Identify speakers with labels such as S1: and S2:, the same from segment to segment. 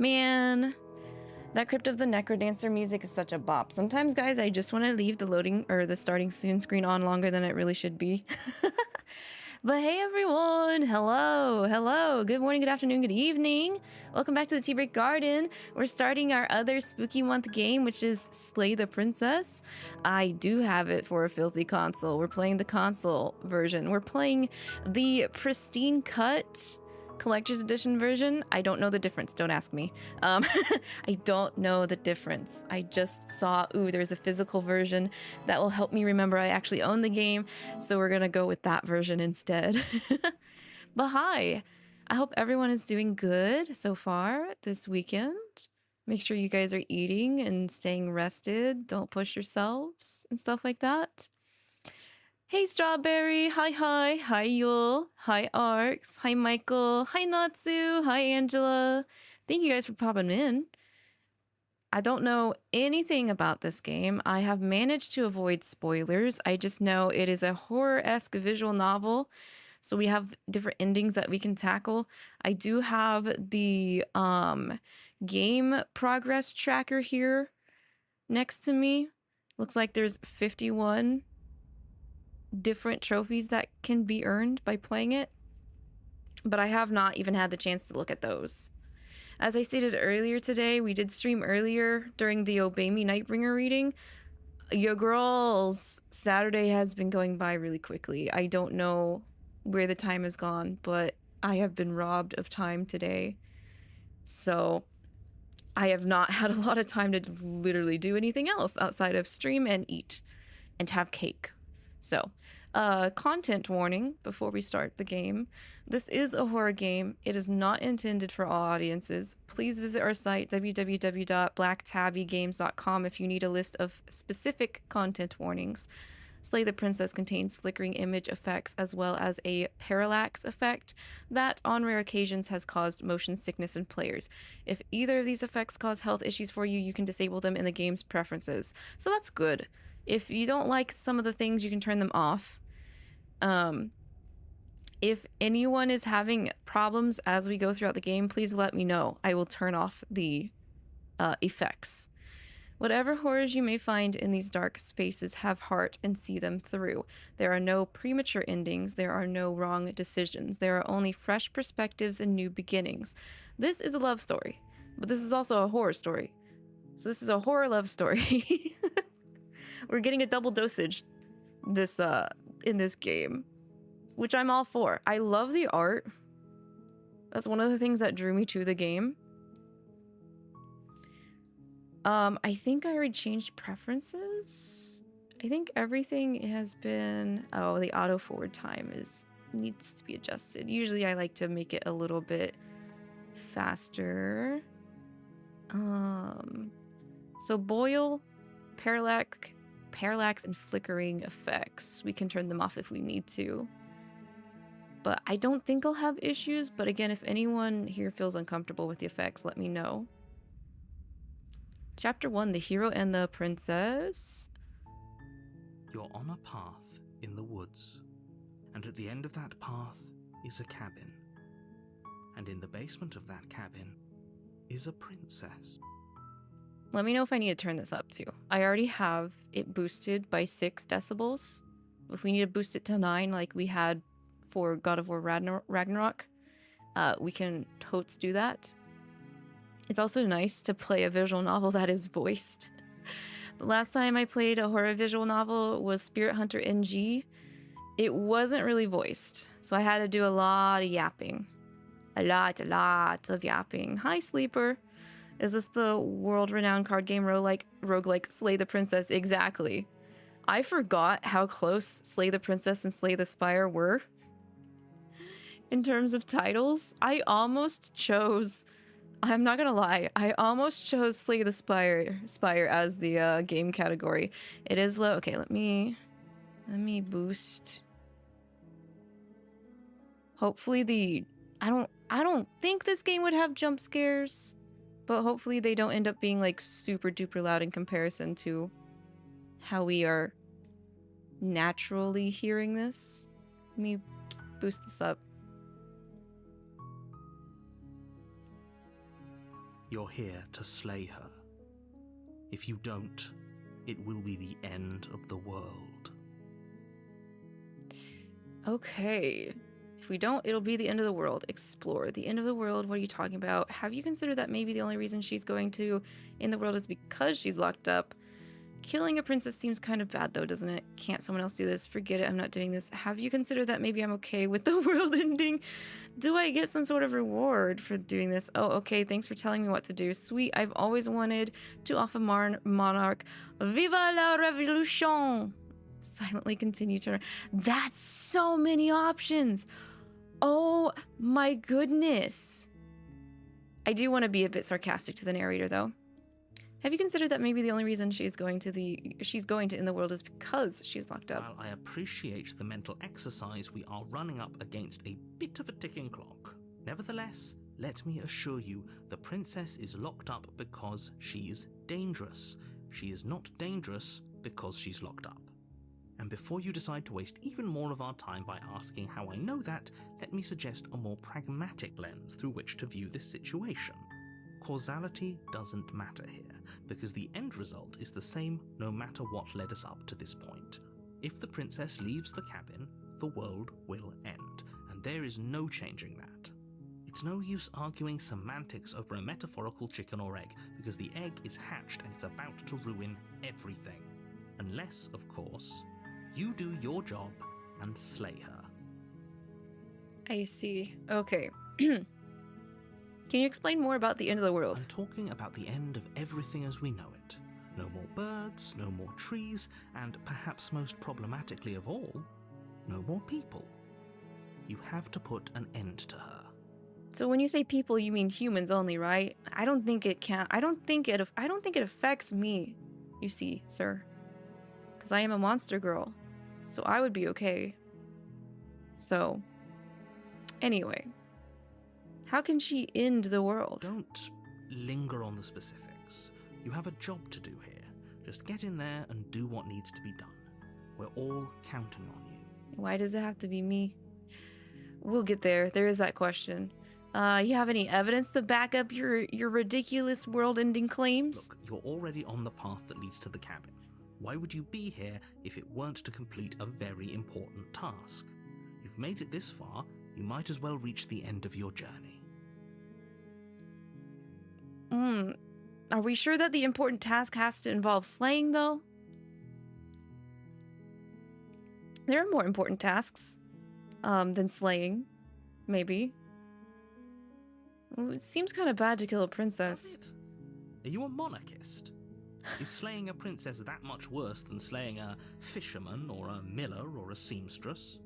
S1: Man, that Crypt of the Necrodancer music is such a bop. Sometimes, guys, I just want to leave the loading or the starting soon screen on longer than it really should be. But hey everyone, hello, good morning, good afternoon, good evening. Welcome back to the Tea Break Garden. We're starting our other spooky month game, which is Slay the Princess. I do have it for a filthy console. We're playing the console version. We're playing the Pristine cut collector's edition version. I don't know the difference, don't ask me. I don't know the difference. I just saw, ooh, there's a physical version that will help me remember I actually own the game, so we're gonna go with that version instead. But hi, I hope everyone is doing good so far this weekend. Make sure you guys are eating and staying rested. Don't push yourselves and stuff like that. Hey Strawberry, hi, hi Yule, hi Arx, hi Michael, hi Natsu, hi Angela. Thank you guys for popping in. I don't know anything about this game. I have managed to avoid spoilers. I just know it is a horror-esque visual novel, so we have different endings that we can tackle. I do have the game progress tracker here next to me. Looks like there's 51 different trophies that can be earned by playing it, but I have not even had the chance to look at those. As I stated earlier today, we did stream earlier during the Obey Me Nightbringer reading. Your girl's Saturday has been going by really quickly. I don't know where the time has gone, but I have been robbed of time today. So I have not had a lot of time to literally do anything else outside of stream and eat and have cake. So, content warning before we start the game. This is a horror game. It is not intended for all audiences. Please visit our site, www.blacktabbygames.com, if you need a list of specific content warnings. Slay the Princess contains flickering image effects as well as a parallax effect that, on rare occasions, has caused motion sickness in players. If either of these effects cause health issues for you, you can disable them in the game's preferences. So that's good. If you don't like some of the things, you can turn them off. If anyone is having problems as we go throughout the game, please let me know. I will turn off the effects. Whatever horrors you may find in these dark spaces, have heart and see them through. There are no premature endings. There are no wrong decisions. There are only fresh perspectives and new beginnings. This is a love story, but this is also a horror story. So this is a horror love story. We're getting a double dosage this in this game, which I'm all for. I love the art. That's one of the things that drew me to the game. I think I already changed preferences. I think everything has been... Oh, the auto forward time needs to be adjusted. Usually I like to make it a little bit faster. So boil, parallax, and flickering effects. We can turn them off if we need to. But I don't think I'll have issues. But again, if anyone here feels uncomfortable with the effects, let me know. Chapter 1, The Hero and the Princess.
S2: You're on a path in the woods, and at the end of that path is a cabin. And in the basement of that cabin is a princess.
S1: Let me know if I need to turn this up too. I already have it boosted by 6 decibels. If we need to boost it to 9 like we had for God of War Ragnarok, we can totes do that. It's also nice to play a visual novel that is voiced. The last time I played a horror visual novel was Spirit Hunter NG. It wasn't really voiced, so I had to do a lot of yapping. A lot of yapping. Hi, Sleeper. Is this the world-renowned card game roguelike Slay the Princess? Exactly. I forgot how close Slay the Princess and Slay the Spire were. In terms of titles, I almost chose... I'm not gonna lie, I almost chose Slay the Spire as the game category. It is low. Okay, let me boost. Hopefully I don't think this game would have jump scares, but hopefully they don't end up being like super duper loud in comparison to how we are naturally hearing this. Let me boost this up.
S2: You're here to slay her. If you don't, it will be the end of the world.
S1: Okay. If we don't, it'll be the end of the world. Explore. The end of the world, what are you talking about? Have you considered that maybe the only reason she's going to in the world is because she's locked up? Killing a princess seems kind of bad though, doesn't it? Can't someone else do this? Forget it, I'm not doing this. Have you considered that maybe I'm okay with the world ending? Do I get some sort of reward for doing this? Oh, okay, thanks for telling me what to do. Sweet, I've always wanted to offer monarch. Viva la revolution! Silently continue to... That's so many options! Oh my goodness! I do want to be a bit sarcastic to the narrator though. Have you considered that maybe the only reason she's going to in the world is because she's locked up?
S2: While I appreciate the mental exercise, we are running up against a bit of a ticking clock. Nevertheless, let me assure you, the princess is locked up because she's dangerous. She is not dangerous because she's locked up. And before you decide to waste even more of our time by asking how I know that, let me suggest a more pragmatic lens through which to view this situation. Causality doesn't matter here, because the end result is the same no matter what led us up to this point. If the princess leaves the cabin, the world will end, and there is no changing that. It's no use arguing semantics over a metaphorical chicken or egg, because the egg is hatched and it's about to ruin everything. Unless, of course, you do your job and slay her.
S1: I see. Okay. Can you explain more about the end of the world?
S2: I'm talking about the end of everything as we know it. No more birds, no more trees, and perhaps most problematically of all, no more people. You have to put an end to her.
S1: So when you say people, you mean humans only, right? I don't think it affects me, you see, sir. Because I am a monster girl. So I would be okay. So, anyway. How can she end the world?
S2: Don't linger on the specifics. You have a job to do here. Just get in there and do what needs to be done. We're all counting on you.
S1: Why does it have to be me? We'll get there. There is that question. You have any evidence to back up your ridiculous world-ending claims?
S2: Look, you're already on the path that leads to the cabin. Why would you be here if it weren't to complete a very important task? You've made it this far, you might as well reach the end of your journey.
S1: Are we sure that the important task has to involve slaying, though? There are more important tasks, than slaying, maybe. Well, it seems kind of bad to kill a princess.
S2: Are you a monarchist? Is slaying a princess that much worse than slaying a fisherman or a miller or a seamstress?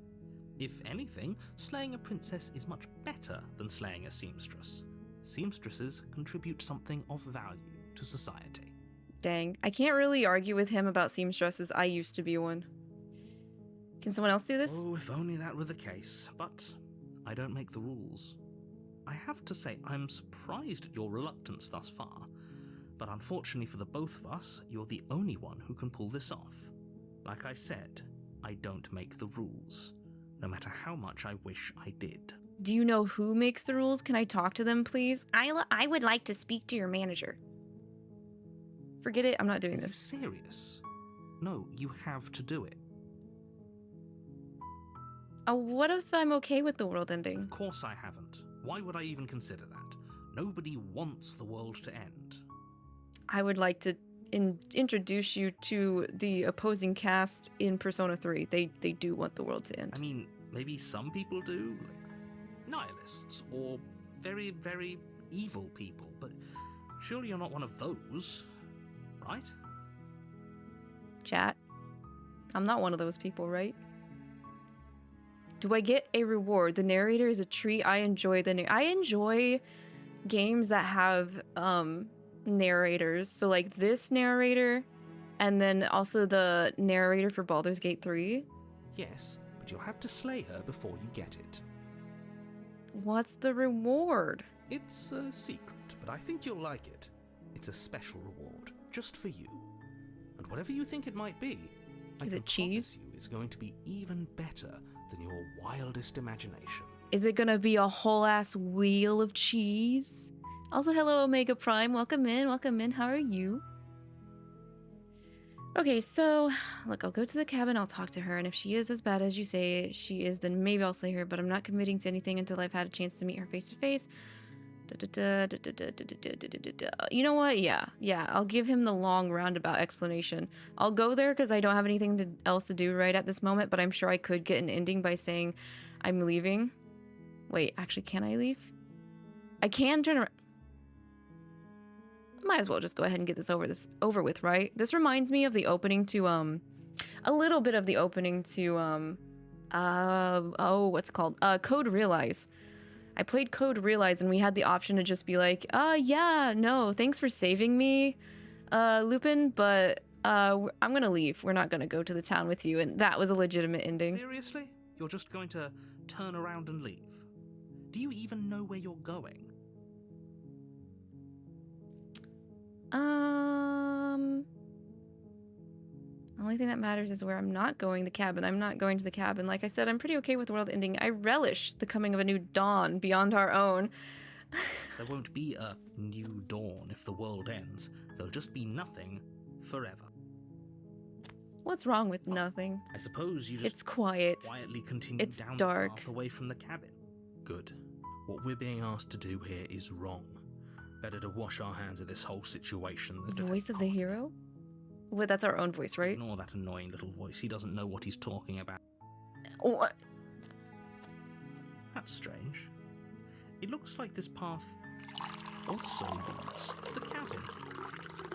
S2: If anything, slaying a princess is much better than slaying a seamstress. Seamstresses contribute something of value to society.
S1: Dang, I can't really argue with him about seamstresses. I used to be one. Can someone else do this?
S2: Oh, if only that were the case, but I don't make the rules. I have to say, I'm surprised at your reluctance thus far, but unfortunately for the both of us, you're the only one who can pull this off. Like I said, I don't make the rules, no matter how much I wish I did.
S1: Do you know who makes the rules? Can I talk to them, please? I would like to speak to your manager. Forget it, I'm not doing this.
S2: Are you serious? No, you have to do it.
S1: What if I'm okay with the world ending?
S2: Of course I haven't. Why would I even consider that? Nobody wants the world to end.
S1: I would like to introduce you to the opposing cast in Persona 3. They do want the world to end.
S2: I mean, maybe some people do, like nihilists, or very, very evil people, but surely you're not one of those, right?
S1: Chat, I'm not one of those people, right? Do I get a reward? The narrator is a treat. I enjoy I enjoy games that have narrators. So like this narrator, and then also the narrator for Baldur's Gate 3.
S2: Yes, but you'll have to slay her before you get it.
S1: What's the reward?
S2: It's a secret, but I think you'll like it. It's a special reward, just for you. And whatever you think it might be,
S1: is it cheese?
S2: It's going to be even better than your wildest imagination.
S1: Is it gonna be a whole ass wheel of cheese? Also, hello, Omega Prime. Welcome in, welcome in. How are you? Okay, so, look, I'll go to the cabin, I'll talk to her, and if she is as bad as you say she is, then maybe I'll slay her, but I'm not committing to anything until I've had a chance to meet her face to face. You know what? Yeah, I'll give him the long roundabout explanation. I'll go there because I don't have anything else to do right at this moment, but I'm sure I could get an ending by saying I'm leaving. Wait, actually, can I leave? I can turn around. Might as well just go ahead and get this over with, right? This reminds me of the opening to a little bit of the opening to what's it called? Code Realize. I played Code Realize and we had the option to just be like, yeah, no, thanks for saving me, Lupin, but I'm gonna leave. We're not gonna go to the town with you, and that was a legitimate ending.
S2: Seriously? You're just going to turn around and leave? Do you even know where you're going?
S1: The only thing that matters is where I'm not going, the cabin. I'm not going to the cabin. Like I said, I'm pretty okay with the world ending. I relish the coming of a new dawn beyond our own.
S2: There won't be a new dawn if the world ends. There'll just be nothing forever.
S1: What's wrong with nothing?
S2: I suppose you just
S1: it's quiet.
S2: Quietly continue
S1: it's
S2: down
S1: dark.
S2: the path away from the cabin. Good. What we're being asked to do here is wrong. Better to wash our hands of this whole situation than to
S1: Voice of the hero? Well, that's our own voice, right?
S2: Ignore that annoying little voice. He doesn't know what he's talking about.
S1: What?
S2: That's strange. It looks like this path also leads to the cabin.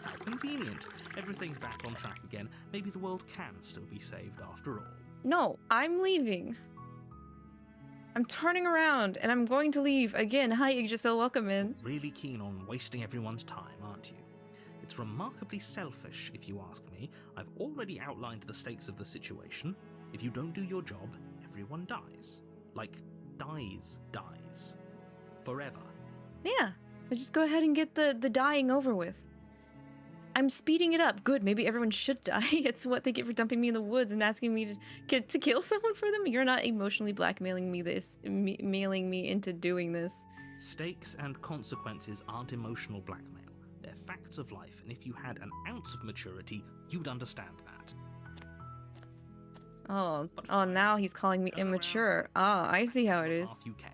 S2: How convenient. Everything's back on track again. Maybe the world can still be saved after all.
S1: No, I'm leaving. I'm turning around and I'm going to leave. Again, hi Yggdrasil, welcome in.
S2: You're really keen on wasting everyone's time, aren't you? It's remarkably selfish, if you ask me. I've already outlined the stakes of the situation. If you don't do your job, everyone dies. Like, dies. Forever.
S1: Yeah, just go ahead and get the dying over with. I'm speeding it up. Good, maybe everyone should die. It's what they get for dumping me in the woods and asking me to kill someone for them. You're not emotionally blackmailing me mailing me into doing this.
S2: Stakes and consequences aren't emotional blackmail. They're facts of life, and if you had an ounce of maturity, you'd understand that.
S1: Oh, now he's calling me immature. I see how it is.
S2: You came.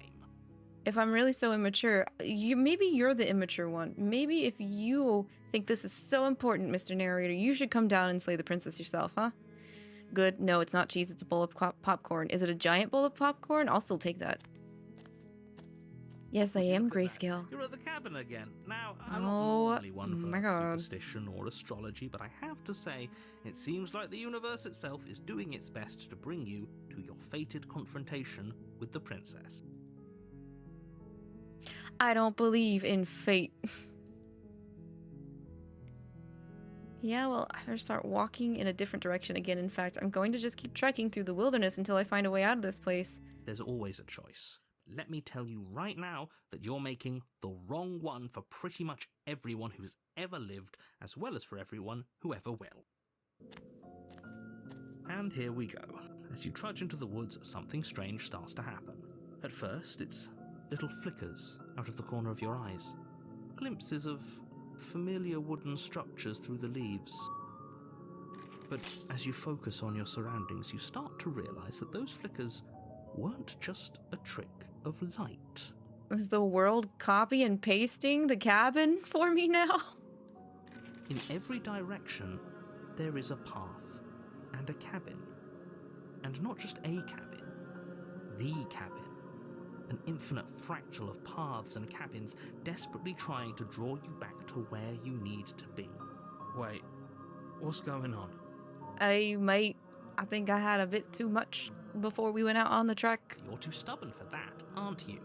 S1: If I'm really so immature, maybe you're the immature one. Maybe if you think this is so important, Mr. Narrator, you should come down and slay the princess yourself, huh? Good. No, it's not cheese, it's a bowl of popcorn. Is it a giant bowl of popcorn? I'll still take that. Yes, I am grayscale.
S2: You're at the cabin again. Now, I'm not normally one for
S1: my God.
S2: superstition or astrology, but I have to say, it seems like the universe itself is doing its best to bring you to your fated confrontation with the princess.
S1: I don't believe in fate. Yeah, well, I better start walking in a different direction again. In fact, I'm going to just keep trekking through the wilderness until I find a way out of this place.
S2: There's always a choice. Let me tell you right now that you're making the wrong one for pretty much everyone who's ever lived, as well as for everyone who ever will. And here we go. As you trudge into the woods, something strange starts to happen. At first, it's little flickers out of the corner of your eyes. Glimpses of familiar wooden structures through the leaves. But as you focus on your surroundings, you start to realize that those flickers weren't just a trick of light.
S1: Is the world copy and pasting the cabin for me now?
S2: In every direction, there is a path and a cabin. And not just a cabin, the cabin. An infinite fractal of paths and cabins desperately trying to draw you back to where you need to be. Wait, what's going on?
S1: Hey, mate, I think I had a bit too much before we went out on the trek.
S2: You're too stubborn for that, aren't you?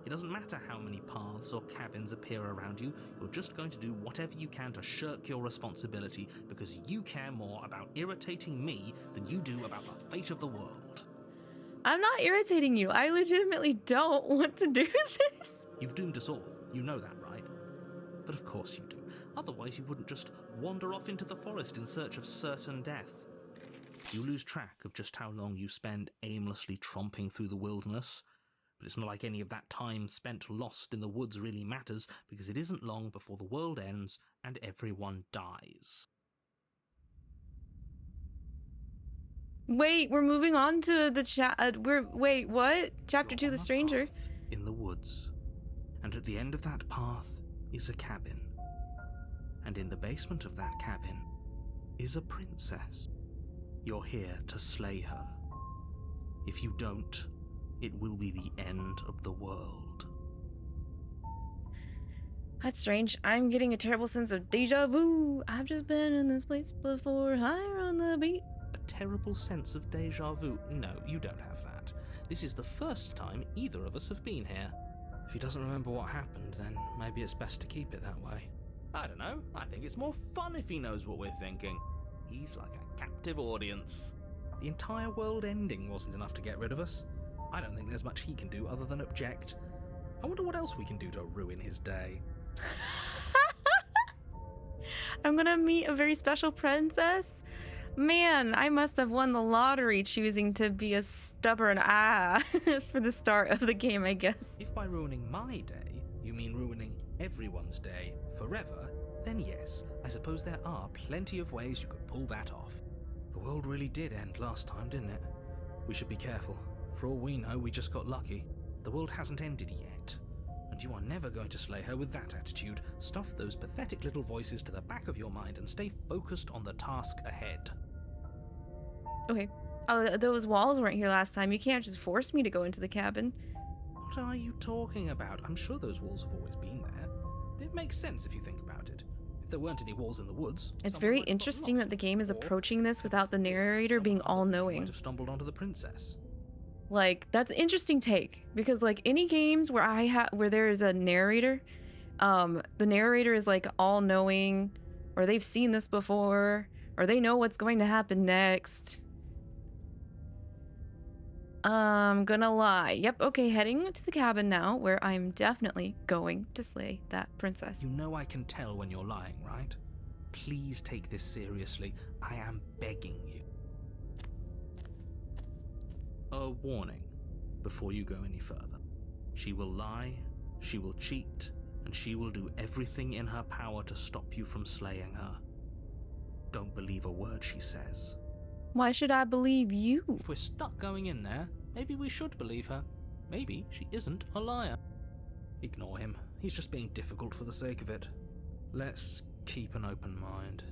S2: It doesn't matter how many paths or cabins appear around you, you're just going to do whatever you can to shirk your responsibility because you care more about irritating me than you do about the fate of the world.
S1: I'm not irritating you. I legitimately don't want to do this.
S2: You've doomed us all. You know that, right? But of course you do. Otherwise you wouldn't just wander off into the forest in search of certain death. You lose track of just how long you spend aimlessly tromping through the wilderness. But it's not like any of that time spent lost in the woods really matters, because it isn't long before the world ends and everyone dies.
S1: Wait, we're moving on to the wait, what? Chapter 2,
S2: You're
S1: The
S2: on a
S1: Stranger.
S2: path in the woods, and at the end of that path is a cabin. And in the basement of that cabin is a princess. You're here to slay her. If you don't, it will be the end of the world.
S1: That's strange. I'm getting a terrible sense of deja vu. I've just been in this place before, higher on the beat.
S2: A terrible sense of deja vu? No, you don't have that. This is the first time either of us have been here. If he doesn't remember what happened, then maybe it's best to keep it that way. I don't know. I think it's more fun if he knows what we're thinking. He's like a captive audience. The entire world ending wasn't enough to get rid of us. I don't think there's much he can do other than object. I wonder what else we can do to ruin his day.
S1: I'm gonna meet a very special princess. Man, I must have won the lottery choosing to be a stubborn for the start of the game, I guess.
S2: If by ruining my day, you mean ruining everyone's day forever, then yes, I suppose there are plenty of ways you could pull that off. The world really did end last time, didn't it? We should be careful. For all we know, we just got lucky. The world hasn't ended yet. And you are never going to slay her with that attitude. Stuff those pathetic little voices to the back of your mind and stay focused on the task ahead.
S1: Okay. Oh, those walls weren't here last time. You can't just force me to go into the cabin.
S2: What are you talking about? I'm sure those walls have always been there. It makes sense if you think about it. If there weren't any walls in the woods...
S1: It's very interesting that the game is approaching this without the narrator being all-knowing.
S2: Might have stumbled onto the princess.
S1: Like, that's an interesting take. Because, like, any games where there is a narrator, the narrator is, like, all-knowing, or they've seen this before, or they know what's going to happen next. Gonna lie. Yep, okay, heading to the cabin now, where I'm definitely going to slay that princess.
S2: You know I can tell when you're lying, right? Please take this seriously. I am begging you. A warning before you go any further. She will lie, she will cheat, and she will do everything in her power to stop you from slaying her. Don't believe a word she says.
S1: Why should I believe you?
S2: If we're stuck going in there, maybe we should believe her. Maybe she isn't a liar. Ignore him. He's just being difficult for the sake of it. Let's keep an open mind.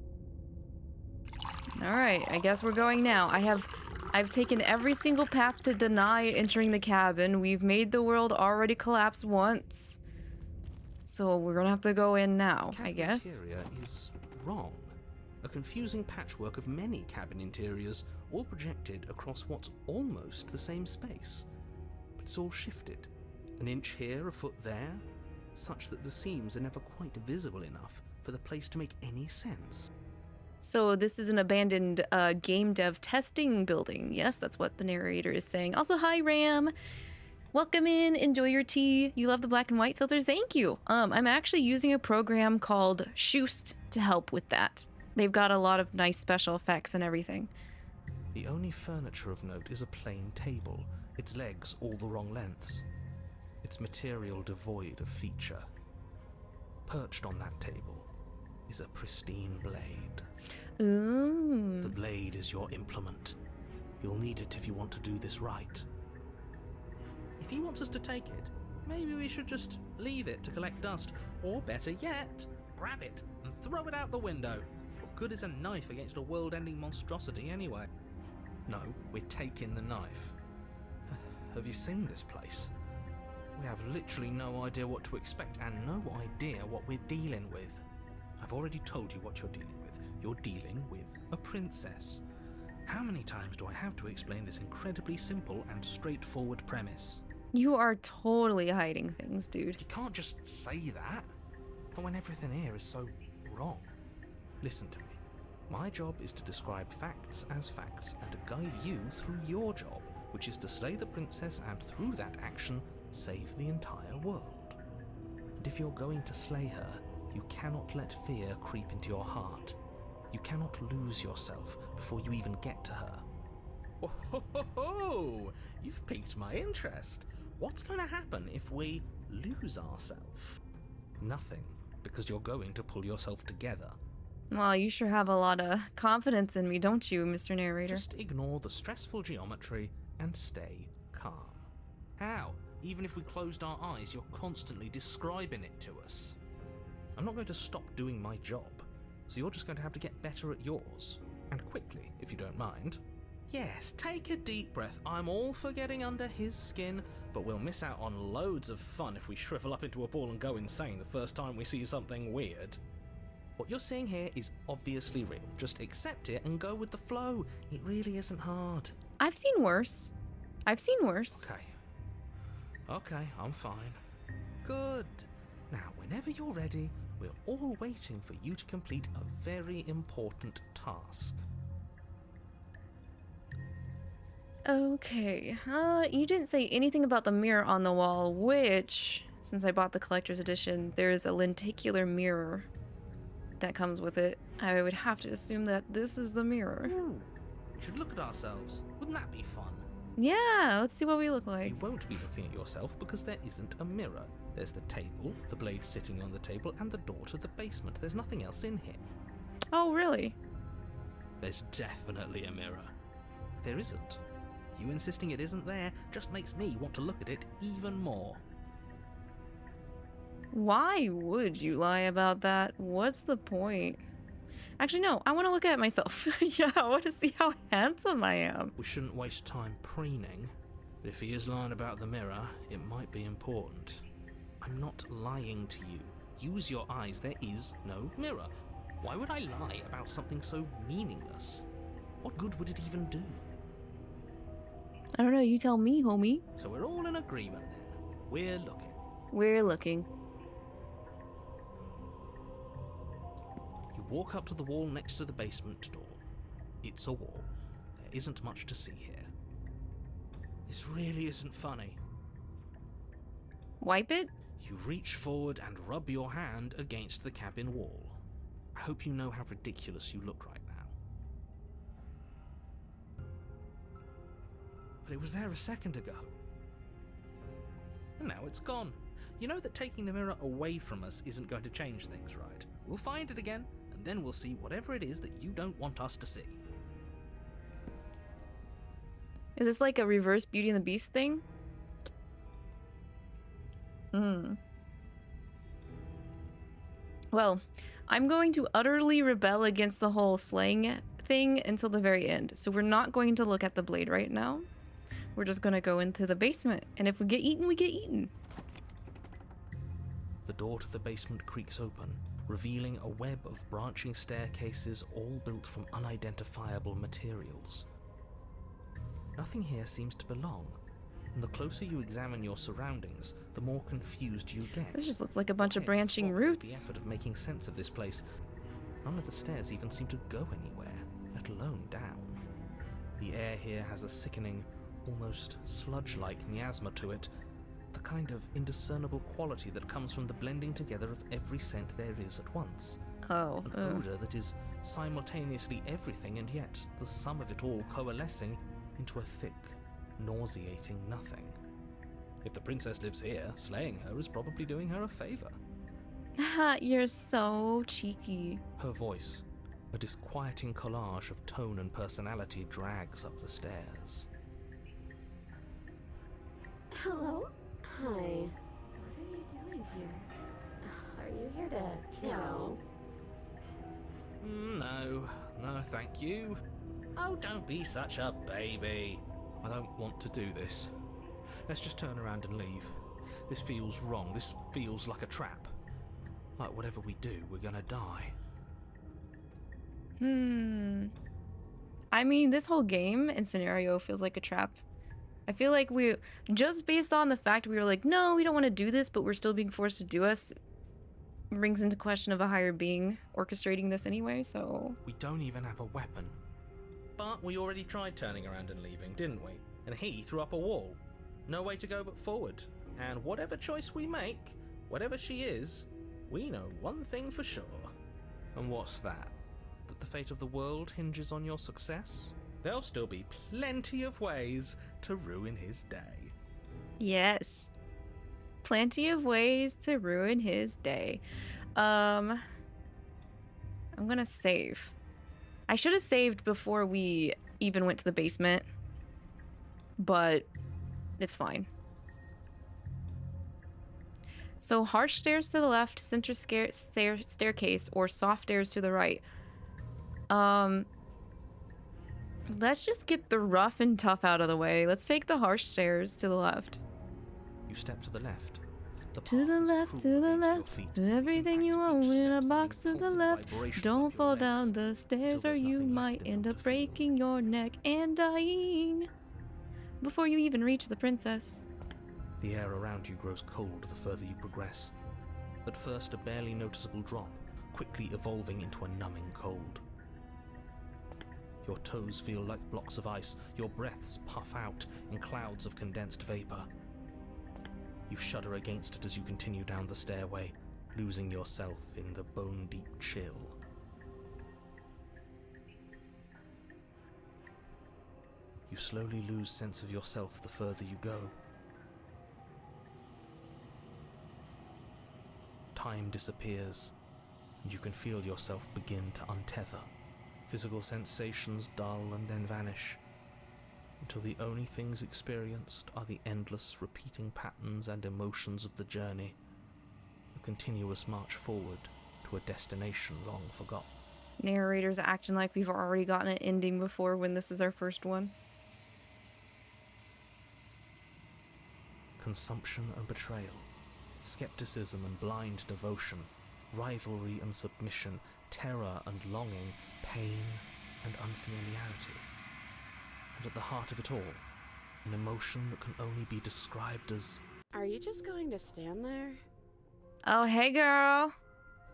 S1: Alright, I guess we're going now. I've taken every single path to deny entering the cabin. We've made the world already collapse once. So we're gonna have to go in now, I guess.
S2: The interior is wrong. A confusing patchwork of many cabin interiors, all projected across what's almost the same space. But it's all shifted. An inch here, a foot there, such that the seams are never quite visible enough for the place to make any sense.
S1: So this is an abandoned game dev testing building. Yes, that's what the narrator is saying. Also, hi Ram. Welcome in, enjoy your tea. You love the black and white filter, thank you. I'm actually using a program called Shoost to help with that. They've got a lot of nice special effects and everything.
S2: The only furniture of note is a plain table, its legs all the wrong lengths. Its material devoid of feature. Perched on that table is a pristine blade.
S1: Ooh.
S2: The blade is your implement. You'll need it if you want to do this right. If he wants us to take it, maybe we should just leave it to collect dust, or better yet, grab it and throw it out the window. What good is a knife against a world-ending monstrosity anyway? No, we're taking the knife. Have you seen this place? We have literally no idea what to expect and no idea what we're dealing with. I've already told you what you're dealing with. You're dealing with a princess. How many times do I have to explain this incredibly simple and straightforward premise?
S1: You are totally hiding things, dude.
S2: You can't just say that. But when everything here is so wrong. Listen to me. My job is to describe facts as facts and to guide you through your job, which is to slay the princess and through that action, save the entire world. And if you're going to slay her, you cannot let fear creep into your heart. You cannot lose yourself before you even get to her. Oh, ho, ho, ho! You've piqued my interest. What's going to happen if we lose ourselves? Nothing, because you're going to pull yourself together.
S1: Well, you sure have a lot of confidence in me, don't you, Mr. Narrator?
S2: Just ignore the stressful geometry and stay calm. How? Even if we closed our eyes, you're constantly describing it to us. I'm not going to stop doing my job, so you're just going to have to get better at yours. And quickly, if you don't mind. Yes, take a deep breath. I'm all for getting under his skin, but we'll miss out on loads of fun if we shrivel up into a ball and go insane the first time we see something weird. What you're seeing here is obviously real. Just accept it and go with the flow. It really isn't hard.
S1: I've seen worse. I've seen worse.
S2: Okay, I'm fine. Good. Now, whenever you're ready, we're all waiting for you to complete a very important task.
S1: Okay, you didn't say anything about the mirror on the wall, which, since I bought the collector's edition, there's a lenticular mirror that comes with it. I would have to assume that this is the mirror.
S2: Ooh, we should look at ourselves. Wouldn't that be fun?
S1: Yeah, let's see what we look like.
S2: You won't be looking at yourself because there isn't a mirror. There's the table, the blade sitting on the table, and the door to the basement. There's nothing else in here.
S1: Oh, really?
S2: There's definitely a mirror. There isn't. You insisting it isn't there just makes me want to look at it even more.
S1: Why would you lie about that? What's the point? Actually, no, I want to look at myself. Yeah, I want to see how handsome I am.
S2: We shouldn't waste time preening. If he is lying about the mirror, it might be important. I'm not lying to you. Use your eyes. There is no mirror. Why would I lie about something so meaningless? What good would it even do?
S1: I don't know, you tell me, homie.
S2: So we're all in agreement then. We're looking.
S1: We're looking.
S2: You walk up to the wall next to the basement door. It's a wall. There isn't much to see here. This really isn't funny.
S1: Wipe it?
S2: You reach forward and rub your hand against the cabin wall. I hope you know how ridiculous you look right now. But it was there a second ago. And now it's gone. You know that taking the mirror away from us isn't going to change things, right? We'll find it again, and then we'll see whatever it is that you don't want us to see.
S1: Is this like a reverse Beauty and the Beast thing? Well, I'm going to utterly rebel against the whole slaying thing until the very end. So we're not going to look at the blade right now. We're just going to go into the basement. And if we get eaten, we get eaten.
S2: The door to the basement creaks open, revealing a web of branching staircases all built from unidentifiable materials. Nothing here seems to belong, and the closer you examine your surroundings, the more confused you get.
S1: This just looks like a bunch of branching
S2: The
S1: roots.
S2: effort of making sense of this place. None of the stairs even seem to go anywhere, let alone down. The air here has a sickening, almost sludge-like miasma to it, the kind of indiscernible quality that comes from the blending together of every scent there is at once.
S1: Oh.
S2: An odour that is simultaneously everything and yet the sum of it all coalescing into a thick, nauseating nothing. If the princess lives here, slaying her is probably doing her a favour.
S1: You're so cheeky.
S2: Her voice, a disquieting collage of tone and personality, drags up the stairs.
S3: Hello? Hi. What are you doing here? Are you here to kill?
S2: No, thank you. Oh, don't be such a baby. I don't want to do this. Let's just turn around and leave. This feels wrong. This feels like a trap. Like whatever we do, we're gonna die.
S1: I mean, this whole game and scenario feels like a trap. I feel like we, just based on the fact we were like, no, we don't want to do this, but we're still being forced to do us, brings into question of a higher being orchestrating this anyway, so...
S2: We don't even have a weapon. But we already tried turning around and leaving, didn't we? And he threw up a wall. No way to go but forward. And whatever choice we make, whatever she is, we know one thing for sure. And what's that? That the fate of the world hinges on your success? There'll still be plenty of ways to ruin his day.
S1: Yes. Plenty of ways to ruin his day. I'm gonna save. I should have saved before we even went to the basement, but it's fine. So harsh stairs to the left, center staircase, or soft stairs to the right. Let's just get the rough and tough out of the way. Let's take the harsh stairs to the left.
S2: You step to the left.
S1: To the left, to the left. Everything you own in a box to the left. Don't fall down the stairs or you might end up breaking your neck and dying before you even reach the princess.
S2: The air around you grows cold the further you progress. At first, a barely noticeable drop, quickly evolving into a numbing cold. Your toes feel like blocks of ice, your breaths puff out in clouds of condensed vapor. You shudder against it as you continue down the stairway, losing yourself in the bone-deep chill. You slowly lose sense of yourself the further you go. Time disappears, and you can feel yourself begin to untether. Physical sensations dull and then vanish, until the only things experienced are the endless repeating patterns and emotions of the journey, a continuous march forward to a destination long forgotten.
S1: Narrators acting like we've already gotten an ending before when this is our first one.
S2: Consumption and betrayal, skepticism and blind devotion, rivalry and submission, terror and longing, pain and unfamiliarity. And at the heart of it all, an emotion that can only be described as...
S3: Are you just going to stand there?
S1: Oh, hey girl.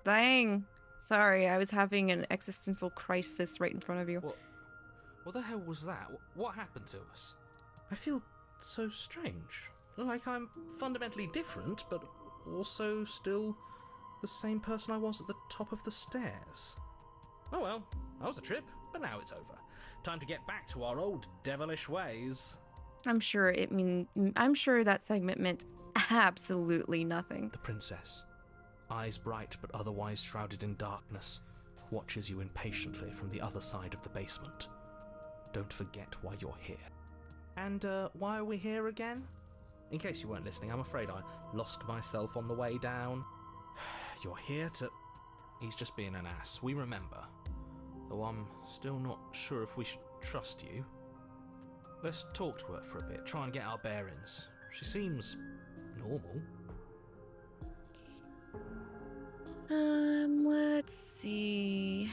S1: Dang. Sorry, I was having an existential crisis right in front of you.
S2: What the hell was that? What happened to us? I feel so strange. Like I'm fundamentally different, but also still the same person I was at the top of the stairs. Oh well, that was a trip, but now it's over. Time to get back to our old devilish ways.
S1: I'm sure that segment meant absolutely nothing.
S2: The princess, eyes bright but otherwise shrouded in darkness, watches you impatiently from the other side of the basement. Don't forget why you're here. And why are we here again? In case you weren't listening, I'm afraid I lost myself on the way down. You're here to... He's just being an ass, we remember. Though I'm still not sure if we should trust you. Let's talk to her for a bit, try and get our bearings. She seems normal.
S1: Let's see.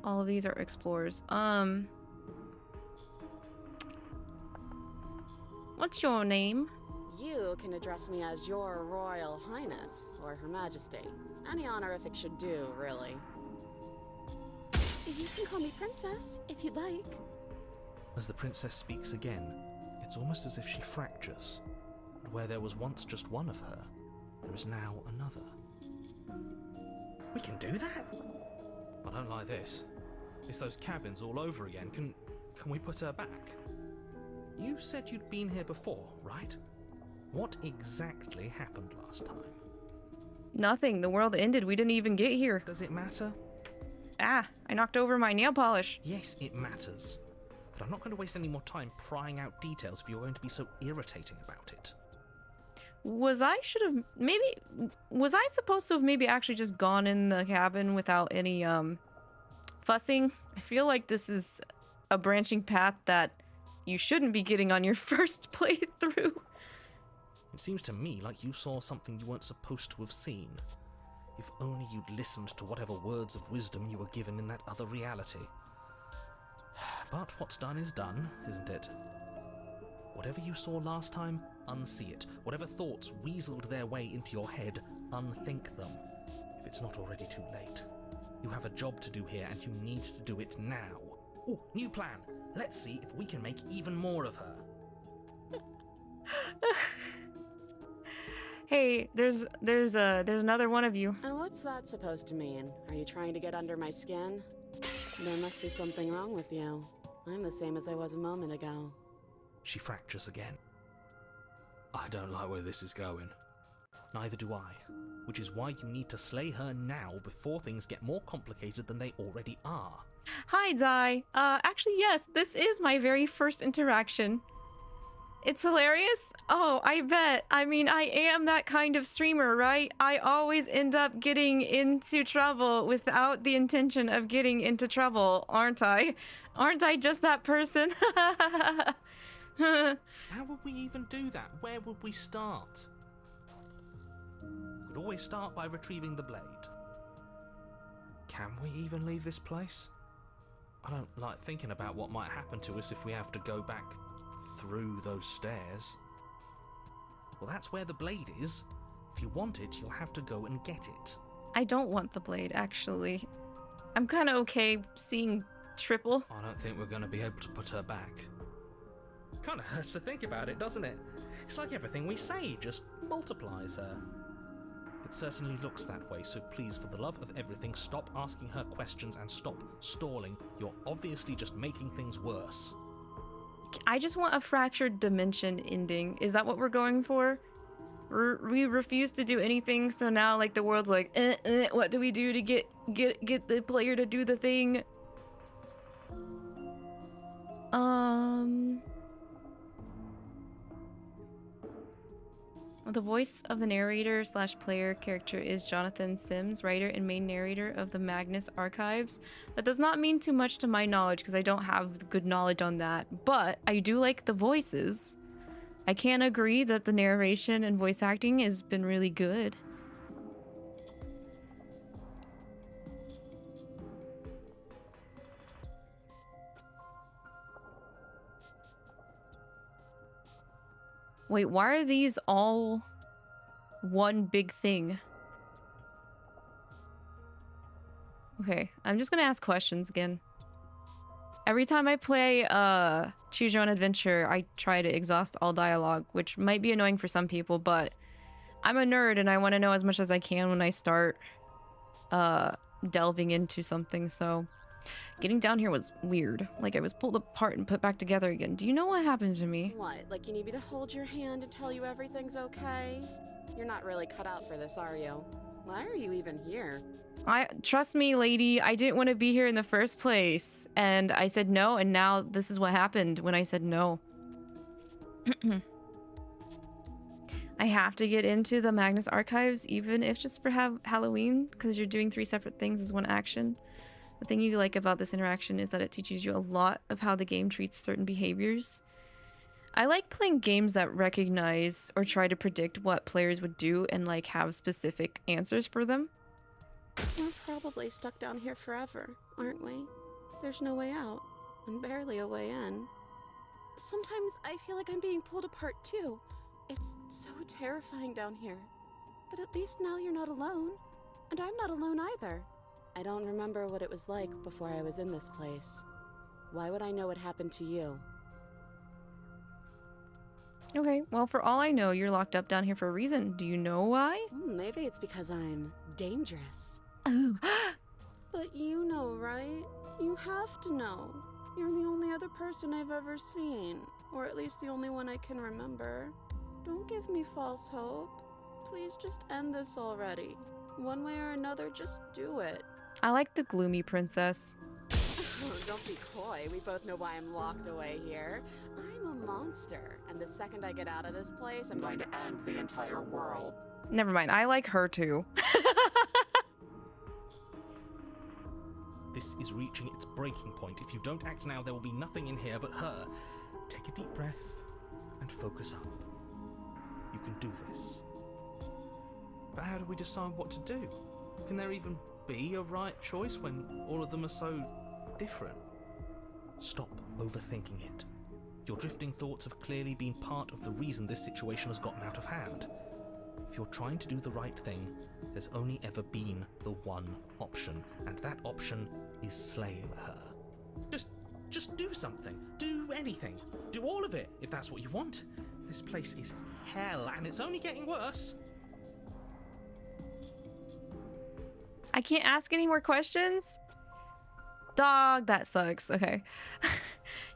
S1: All of these are explorers. What's your name?
S3: You can address me as Your Royal Highness, or Her Majesty. Any honorific should do, really. You can call me Princess, if you'd like.
S2: As the princess speaks again, it's almost as if she fractures. And where there was once just one of her, there is now another. We can do that? I don't like this. It's those cabins all over again. Can we put her back? You said you'd been here before, right? What exactly happened last time?
S1: Nothing. The world ended. We didn't even get here.
S2: Does it matter?
S1: Ah, I knocked over my nail polish.
S2: Yes, it matters. But I'm not going to waste any more time prying out details if you're going to be so irritating about it.
S1: Was I supposed to have maybe actually just gone in the cabin without any, fussing? I feel like this is a branching path that you shouldn't be getting on your first playthrough.
S2: It seems to me like you saw something you weren't supposed to have seen. If only you'd listened to whatever words of wisdom you were given in that other reality. But what's done is done, isn't it? Whatever you saw last time, unsee it. Whatever thoughts weaseled their way into your head, unthink them. If it's not already too late. You have a job to do here, and you need to do it now. Oh, new plan. Let's see if we can make even more of her.
S1: Hey, there's another one of you.
S3: And what's that supposed to mean? Are you trying to get under my skin? There must be something wrong with you. I'm the same as I was a moment ago.
S2: she fractures again. I don't like where this is going. Neither do I, which is why you need to slay her now before things get more complicated than they already are.
S1: Hi, Dai. Actually, yes, this is my very first interaction. It's hilarious? Oh, I bet. I mean, I am that kind of streamer, right? I always end up getting into trouble without the intention of getting into trouble, aren't I? Aren't I just that person?
S2: How would we even do that? Where would we start? We could always start by retrieving the blade. Can we even leave this place? I don't like thinking about what might happen to us if we have to go back through those stairs. Well, that's where the blade is. If you want it, you'll have to go and get it.
S1: I don't want the blade, actually. I'm kind of okay seeing triple.
S2: I don't think we're going to be able to put her back. Kind of hurts to think about it, doesn't it? It's like everything we say just multiplies her. It certainly looks that way, so please, for the love of everything, stop asking her questions and stop stalling. You're obviously just making things worse.
S1: I just want a fractured dimension ending. Is that what we're going for? We refuse to do anything, so now like the world's like, what do we do to get the player to do the thing? The voice of the narrator / player character is Jonathan Sims, writer and main narrator of the Magnus Archives. That does not mean too much to my knowledge because I don't have good knowledge on that, but I do like the voices. I can agree that the narration and voice acting has been really good. Wait, why are these all one big thing? Okay, I'm just gonna ask questions again. Every time I play Choose Your Own Adventure, I try to exhaust all dialogue, which might be annoying for some people, but I'm a nerd and I want to know as much as I can when I start delving into something, so getting down here was weird. Like I was pulled apart and put back together again. Do you know what happened to me?
S3: What, like you need me to hold your hand and tell you everything's okay? You're not really cut out for this, are you? Why are you even here?
S1: Trust me, lady, I didn't want to be here in the first place. And I said no, and now this is what happened when I said no. I have to get into the Magnus Archives, even if just for Halloween, because you're doing 3 separate things as one action. The thing you like about this interaction is that it teaches you a lot of how the game treats certain behaviors. I like playing games that recognize or try to predict what players would do and like have specific answers for them.
S3: We're probably stuck down here forever, aren't we? There's no way out, and barely a way in. Sometimes I feel like I'm being pulled apart too. It's so terrifying down here. But at least now you're not alone. And I'm not alone either. I don't remember what it was like before I was in this place. Why would I know what happened to you?
S1: Okay, well, for all I know, you're locked up down here for a reason. Do you know why?
S3: Maybe it's because I'm dangerous.
S1: Oh.
S3: But you know, right? You have to know. You're the only other person I've ever seen. Or at least the only one I can remember. Don't give me false hope. Please just end this already. One way or another, just do it.
S1: I like the gloomy princess.
S3: Oh, don't be coy. We both know why I'm locked away here. I'm a monster, and the second I get out of this place, I'm going to end the entire world.
S1: Never mind, I like her too.
S2: This is reaching its breaking point. If you don't act now, there will be nothing in here but her. Take a deep breath and focus up. You can do this. But how do we decide what to do? Can there even be a right choice when all of them are so different? Stop overthinking it. Your drifting thoughts have clearly been part of the reason this situation has gotten out of hand. If you're trying to do the right thing, there's only ever been the one option, and that option is slaying her. Just do something. Do anything. Do all of it, if that's what you want. This place is hell, and it's only getting worse.
S1: I can't ask any more questions? Dog, that sucks. Okay.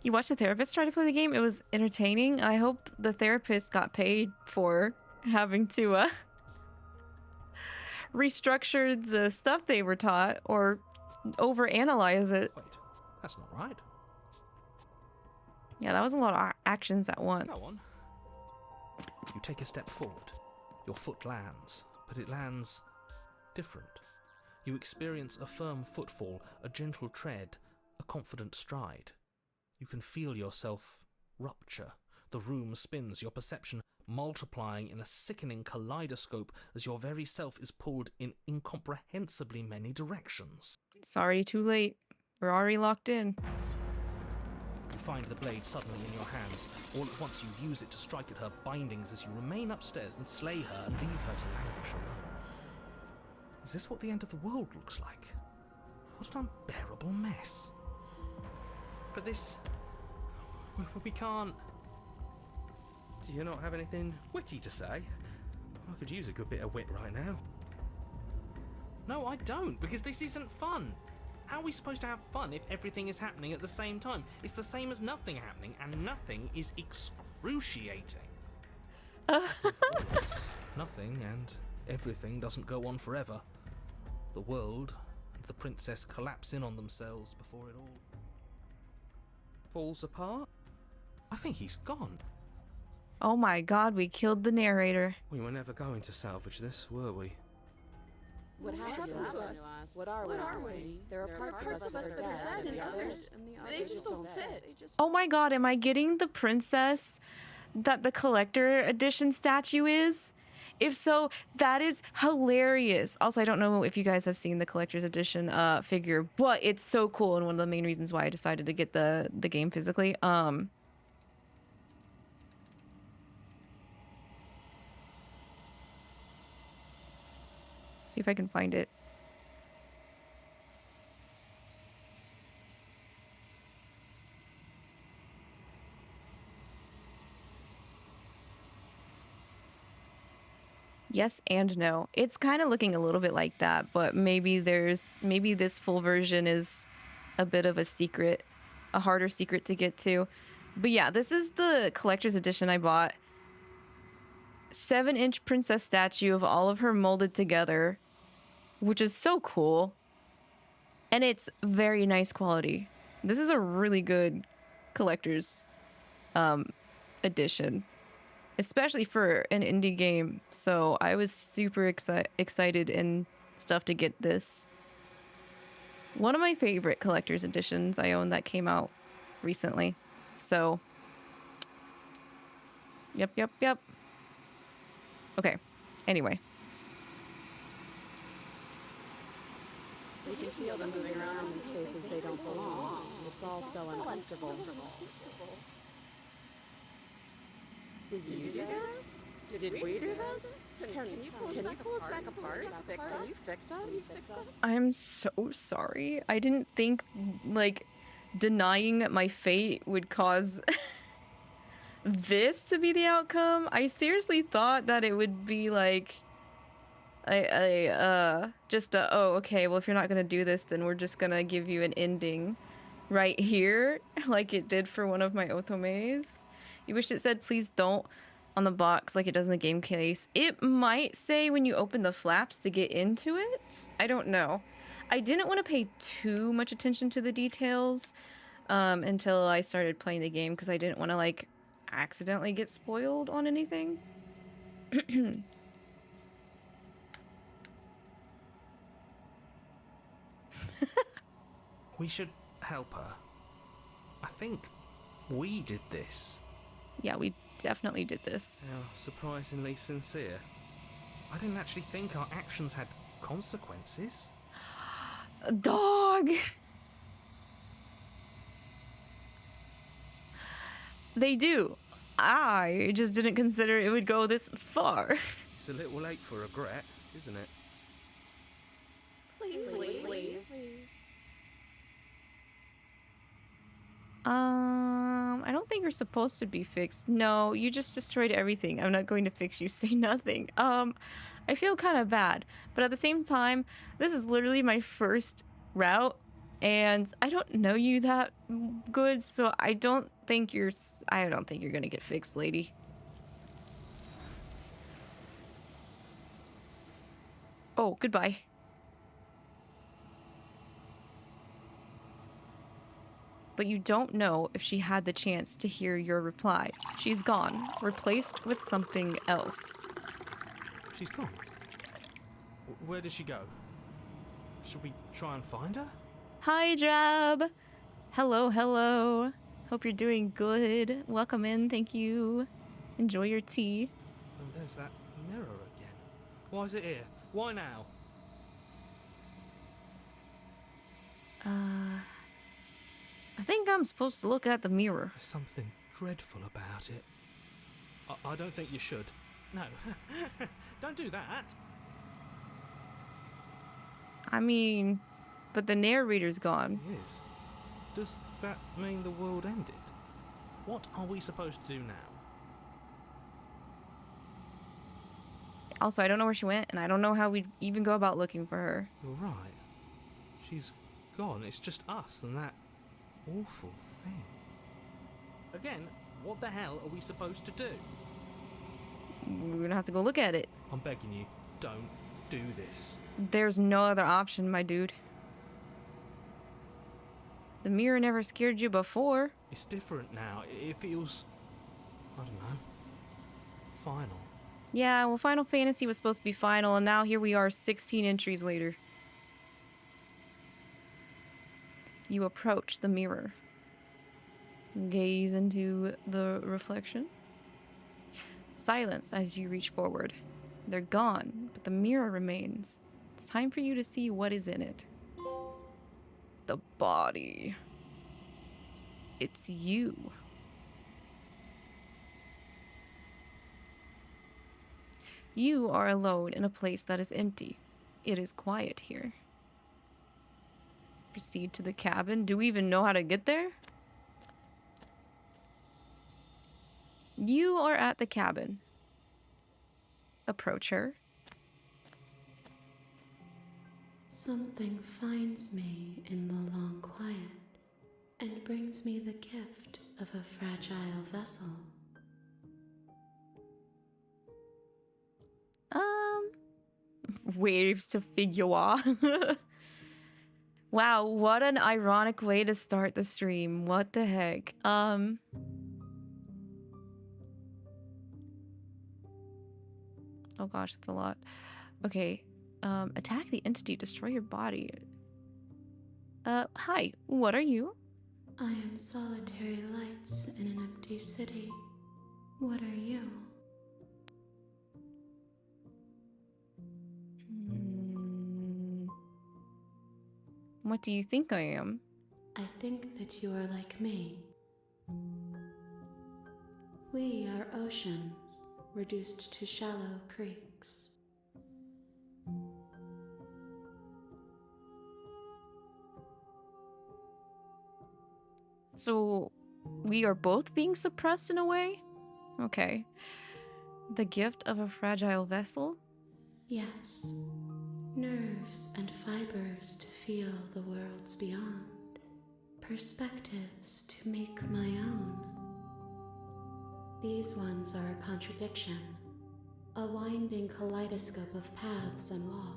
S1: You watched the therapist try to play the game? It was entertaining. I hope the therapist got paid for having to restructure the stuff they were taught or overanalyze it.
S2: Wait, that's not right.
S1: Yeah, that was a lot of actions at
S2: Go
S1: once.
S2: on. You take a step forward. Your foot lands, but it lands different. You experience a firm footfall, a gentle tread, a confident stride. You can feel yourself rupture. The room spins, your perception multiplying in a sickening kaleidoscope as your very self is pulled in incomprehensibly many directions.
S1: Sorry, too late. We're already locked in.
S2: You find the blade suddenly in your hands. All at once you use it to strike at her bindings as you remain upstairs and slay her and leave her to languish alone. Is this what the end of the world looks like? What an unbearable mess. But this... we can't... Do you not have anything witty to say? I could use a good bit of wit right now. No, I don't, because this isn't fun. How are we supposed to have fun if everything is happening at the same time? It's the same as nothing happening, and nothing is excruciating. Nothing and everything doesn't go on forever. The world and the princess collapse in on themselves before it all falls apart. I think he's gone.
S1: Oh my god, we killed the narrator.
S2: We were never going to salvage this, were we?
S3: What happened to us? What are we? There are parts of us that are dead, and the others, they just don't fit.
S1: Oh my god, am I getting the princess that the collector edition statue is? If so, that is hilarious. Also, I don't know if you guys have seen the collector's edition figure, but it's so cool and one of the main reasons why I decided to get the game physically. See if I can find it. Yes and no. It's kind of looking a little bit like that, but maybe this full version is a bit of a secret, a harder secret to get to. But yeah, this is the collector's edition I bought. 7-inch princess statue of all of her molded together, which is so cool. And it's very nice quality. This is a really good collector's edition, especially for an indie game. So I was super excited and stuff to get this. One of my favorite collector's editions I own that came out recently. So, yep. Okay, anyway.
S3: We can feel them moving around in spaces they don't belong. It's all so uncomfortable. Did you do this? Did we do this? Can you pull us back apart? Fix us?
S1: I'm so sorry. I didn't think, like, denying my fate would cause this to be the outcome. I seriously thought that it would be like oh, okay, well, if you're not gonna do this, then we're just gonna give you an ending right here, like it did for one of my otomes. You wish it said please don't on the box like it does in the game case. It might say when you open the flaps to get into it. I don't know. I didn't want to pay too much attention to the details until I started playing the game, because I didn't want to, like, accidentally get spoiled on anything.
S2: We should help her. I think we did this.
S1: Yeah, we definitely did this.
S2: How surprisingly sincere. I didn't actually think our actions had consequences.
S1: Dog! They do. I just didn't consider it would go this far.
S2: It's a little late for regret, isn't it?
S3: Please.
S1: I don't think you're supposed to be fixed. No, you just destroyed everything. I'm not going to fix you. Say nothing. I feel kind of bad, but at the same time, this is literally my first route And I don't know you that good, so I don't think you're gonna get fixed, lady. Oh, goodbye. But you don't know if she had the chance to hear your reply. She's gone, replaced with something else.
S2: She's gone. Where did she go? Should we try and find her?
S1: Hi, Drab. Hello, hello. Hope you're doing good. Welcome in, thank you. Enjoy your tea.
S2: And there's that mirror again. Why is it here? Why now?
S1: I think I'm supposed to look at the mirror.
S2: There's something dreadful about it. I don't think you should. No. Don't do that.
S1: I mean, but the narrator's gone.
S2: Yes. Does that mean the world ended? What are we supposed to do now?
S1: Also, I don't know where she went, and I don't know how we'd even go about looking for her.
S2: You're right. She's gone. It's just us and that awful thing. Again, what the hell are we supposed to do?
S1: We're gonna have to go look at it.
S2: I'm begging you, don't do this.
S1: There's no other option, my dude. The mirror never scared you before.
S2: It's different now. It feels, I don't know, final.
S1: Yeah, well, Final Fantasy was supposed to be final, and now here we are 16 entries later. You approach the mirror. Gaze into the reflection. Silence as you reach forward. They're gone, but the mirror remains. It's time for you to see what is in it. The body. It's you. You are alone in a place that is empty. It is quiet here. Proceed to the cabin. Do we even know how to get there? You are at the cabin. Approach her.
S3: Something finds me in the long quiet and brings me the gift of a fragile vessel.
S1: Waves to figure. Wow, what an ironic way to start the stream. What the heck? Oh gosh, that's a lot. Okay. Attack the entity, destroy your body. Hi, what are you?
S3: I am solitary lights in an empty city. What are you?
S1: What do you think I am?
S3: I think that you are like me. We are oceans, reduced to shallow creeks.
S1: So, we are both being suppressed in a way? Okay. The gift of a fragile vessel?
S3: Yes. Nerves and fibers to feel the worlds beyond. Perspectives to make my own. These ones are a contradiction. A winding kaleidoscope of paths and wall.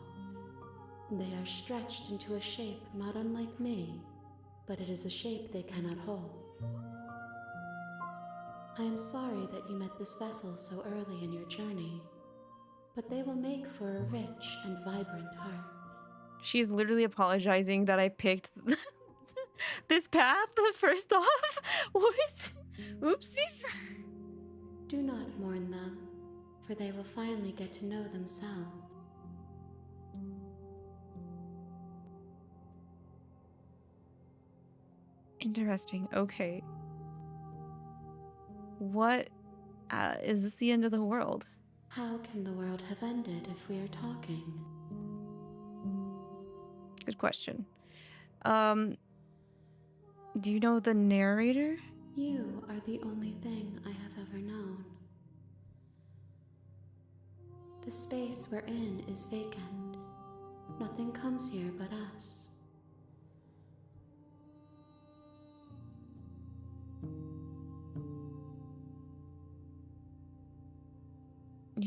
S3: They are stretched into a shape not unlike me, but it is a shape they cannot hold. I am sorry that you met this vessel so early in your journey, but they will make for a rich and vibrant heart.
S1: She is literally apologizing that I picked this path first off. What? Oopsies.
S3: Do not mourn them, for they will finally get to know themselves.
S1: Interesting. Okay. What? Is this the end of the world?
S3: How can the world have ended if we are talking?
S1: Good question. Do you know the narrator?
S3: You are the only thing I have ever known. The space we're in is vacant. Nothing comes here but us.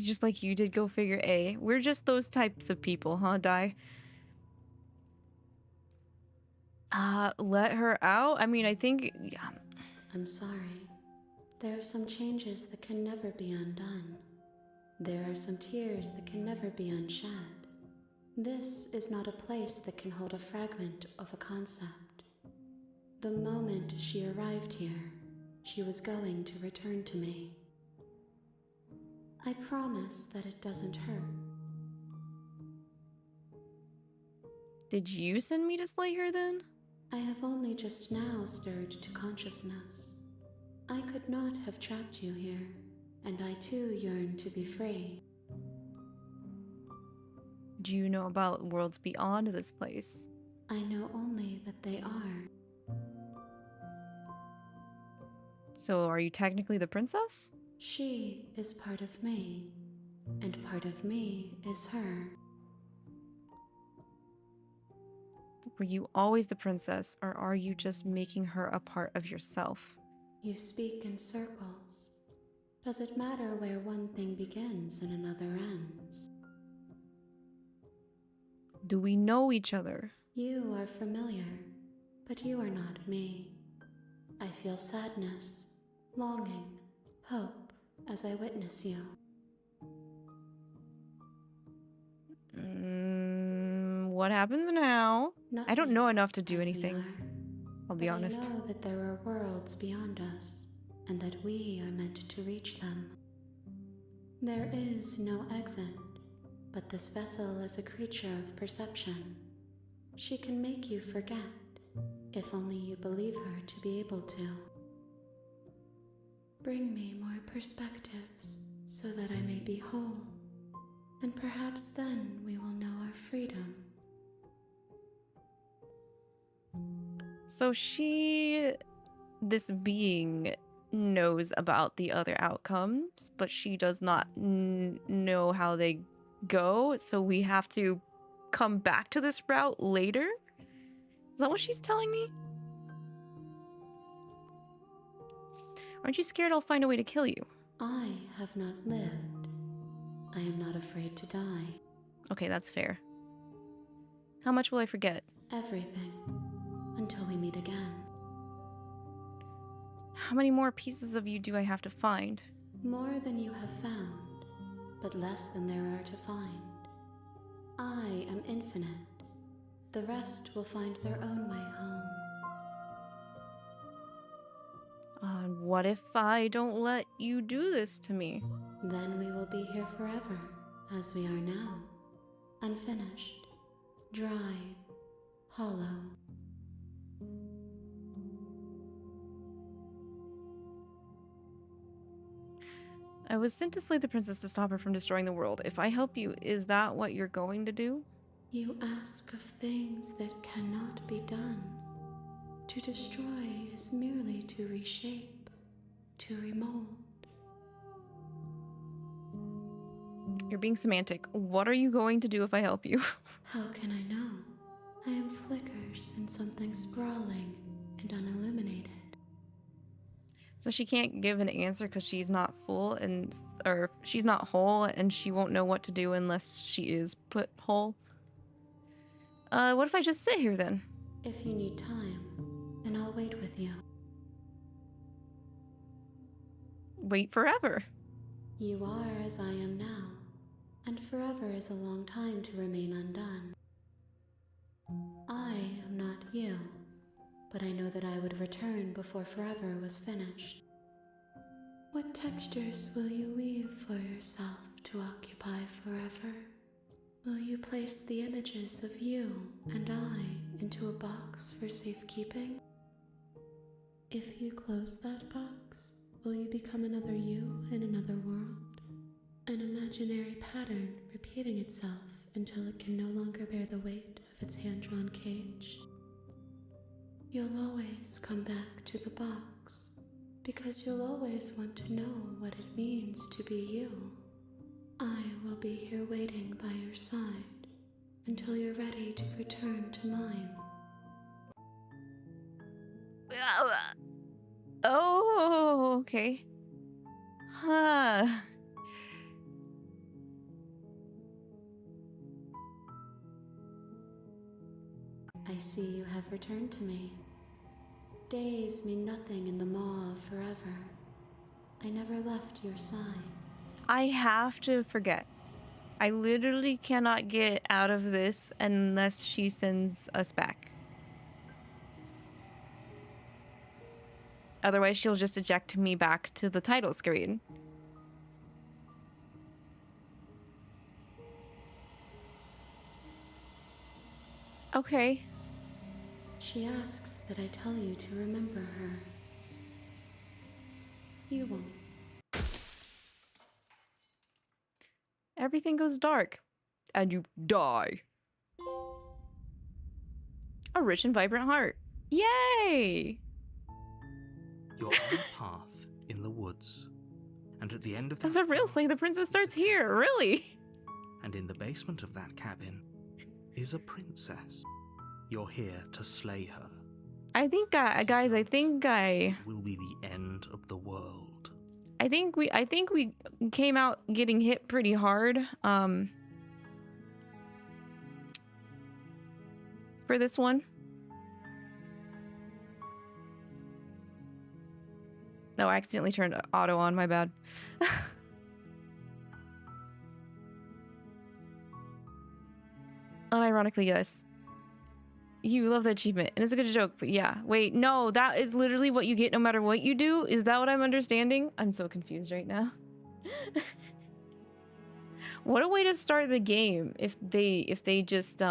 S1: Just like you did, go figure A. We're just those types of people, huh, Dai? Let her out? I mean, I think... Yeah.
S3: I'm sorry. There are some changes that can never be undone. There are some tears that can never be unshed. This is not a place that can hold a fragment of a concept. The moment she arrived here, she was going to return to me. I promise that it doesn't hurt.
S1: Did you send me to slay her then?
S3: I have only just now stirred to consciousness. I could not have trapped you here, and I too yearn to be free.
S1: Do you know about worlds beyond this place?
S3: I know only that they are.
S1: So are you technically the princess?
S3: She is part of me, and part of me is her.
S1: Were you always the princess, or are you just making her a part of yourself?
S3: You speak in circles. Does it matter where one thing begins and another ends?
S1: Do we know each other?
S3: You are familiar, but you are not me. I feel sadness, longing, hope as I witness you.
S1: What happens now?
S3: Nothing,
S1: I don't know enough to do
S3: as we
S1: anything.
S3: are.
S1: I'll be honest.
S3: I know that there are worlds beyond us, and that we are meant to reach them. There is no exit, but this vessel is a creature of perception. She can make you forget, if only you believe her to be able to. Bring me more perspectives, so that I may be whole, and perhaps then we will know our freedom.
S1: So this being knows about the other outcomes, but she does not know how they go, so we have to come back to this route later? Is that what she's telling me? Aren't you scared I'll find a way to kill you?
S3: I have not lived. I am not afraid to die.
S1: Okay, that's fair. How much will I forget?
S3: Everything. Until we meet again.
S1: How many more pieces of you do I have to find?
S3: More than you have found, but less than there are to find. I am infinite. The rest will find their own way home.
S1: What if I don't let you do this to me?
S3: Then we will be here forever, as we are now. Unfinished, dry, hollow.
S1: I was sent to slay the princess to stop her from destroying the world. If I help you, is that what you're going to do?
S3: You ask of things that cannot be done. To destroy is merely to reshape, to remold.
S1: You're being semantic. What are you going to do if I help you?
S3: How can I know? I am flickers in something sprawling and unilluminated.
S1: So she can't give an answer because she's not full or she's not whole, and she won't know what to do unless she is put whole. What if I just sit here then?
S3: If you need time, then I'll wait with you.
S1: Wait forever.
S3: You are as I am now, and forever is a long time to remain undone. I am not you, but I know that I would return before forever was finished. What textures will you weave for yourself to occupy forever? Will you place the images of you and I into a box for safekeeping? If you close that box, will you become another you in another world? An imaginary pattern repeating itself until it can no longer bear the weight of its hand-drawn cage? You'll always come back to the box, because you'll always want to know what it means to be you. I will be here waiting by your side until you're ready to return to mine.
S1: Oh, okay. Huh.
S3: I see you have returned to me. Days mean nothing in the maw of forever. I never left your side.
S1: I have to forget. I literally cannot get out of this unless she sends us back. Otherwise, she'll just eject me back to the title screen. Okay.
S3: She asks that I tell you to remember her. You won't.
S1: Everything goes dark. And you die. A rich and vibrant heart. Yay!
S2: You're on a path in the woods. And at the end of that
S1: The real
S2: path
S1: Slaying the Princess
S2: is a
S1: starts
S2: cabin.
S1: here, really?
S2: And in the basement of that cabin is a princess. You're here to slay her.
S1: I think, guys,
S2: It will be the end of the world.
S1: I think we came out getting hit pretty hard, for this one. No, I accidentally turned auto on, my bad. Unironically, yes. You love the achievement, and it's a good joke, but yeah. Wait, no, that is literally what you get no matter what you do? Is that what I'm understanding? I'm so confused right now. What a way to start the game if they just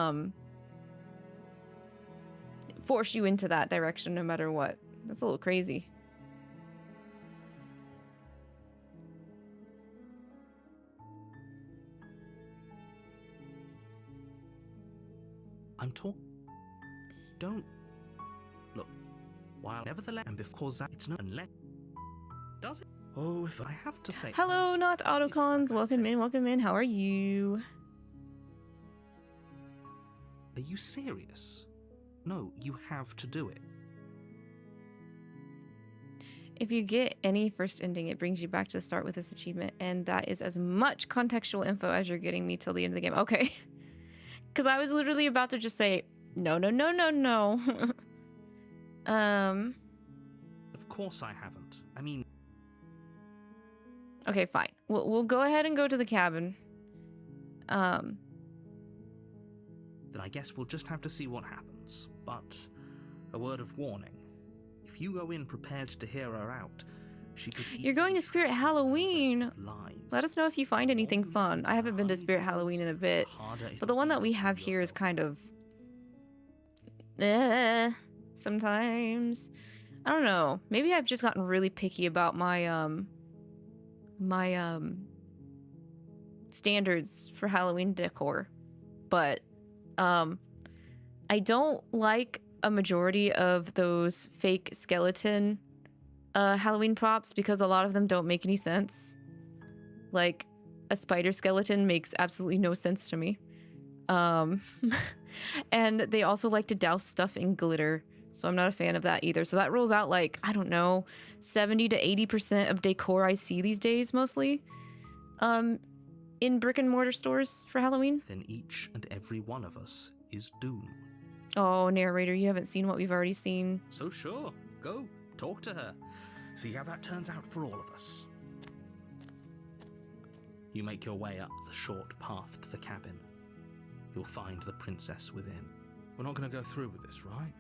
S1: force you into that direction no matter what. That's a little crazy.
S2: I'm talking. Don't look. While nevertheless, and because that it's not unless does it? Oh, if I have to say.
S1: Hello, not autocons. Welcome in, welcome in. How are you?
S2: Are you serious? No, you have to do it.
S1: If you get any first ending, it brings you back to the start with this achievement, and that is as much contextual info as you're getting me till the end of the game. Okay. Because I was literally about to just say, no, no, no, no, no.
S2: Of course I haven't. I mean,
S1: Okay, fine. We'll go ahead and go to the cabin.
S2: then I guess we'll just have to see what happens. But a word of warning: if you go in prepared to hear her out, she could.
S1: You're going to Spirit Halloween.
S2: Lies.
S1: Let us know if you find anything fun. I haven't been to Spirit Halloween in a bit, but the one that we have here is kind of sometimes. I don't know. Maybe I've just gotten really picky about my standards for Halloween decor. But I don't like a majority of those fake skeleton Halloween props because a lot of them don't make any sense. Like a spider skeleton makes absolutely no sense to me. And they also like to douse stuff in glitter, so I'm not a fan of that either. So that rolls out like, I don't know, 70 to 80% of decor I see these days mostly in brick and mortar stores for Halloween.
S2: Then each and every one of us is doomed.
S1: Oh, narrator, you haven't seen what we've already seen.
S2: So sure, go talk to her. See how that turns out for all of us. You make your way up the short path to the cabin. You'll find the princess within. We're not going to go through with this, right?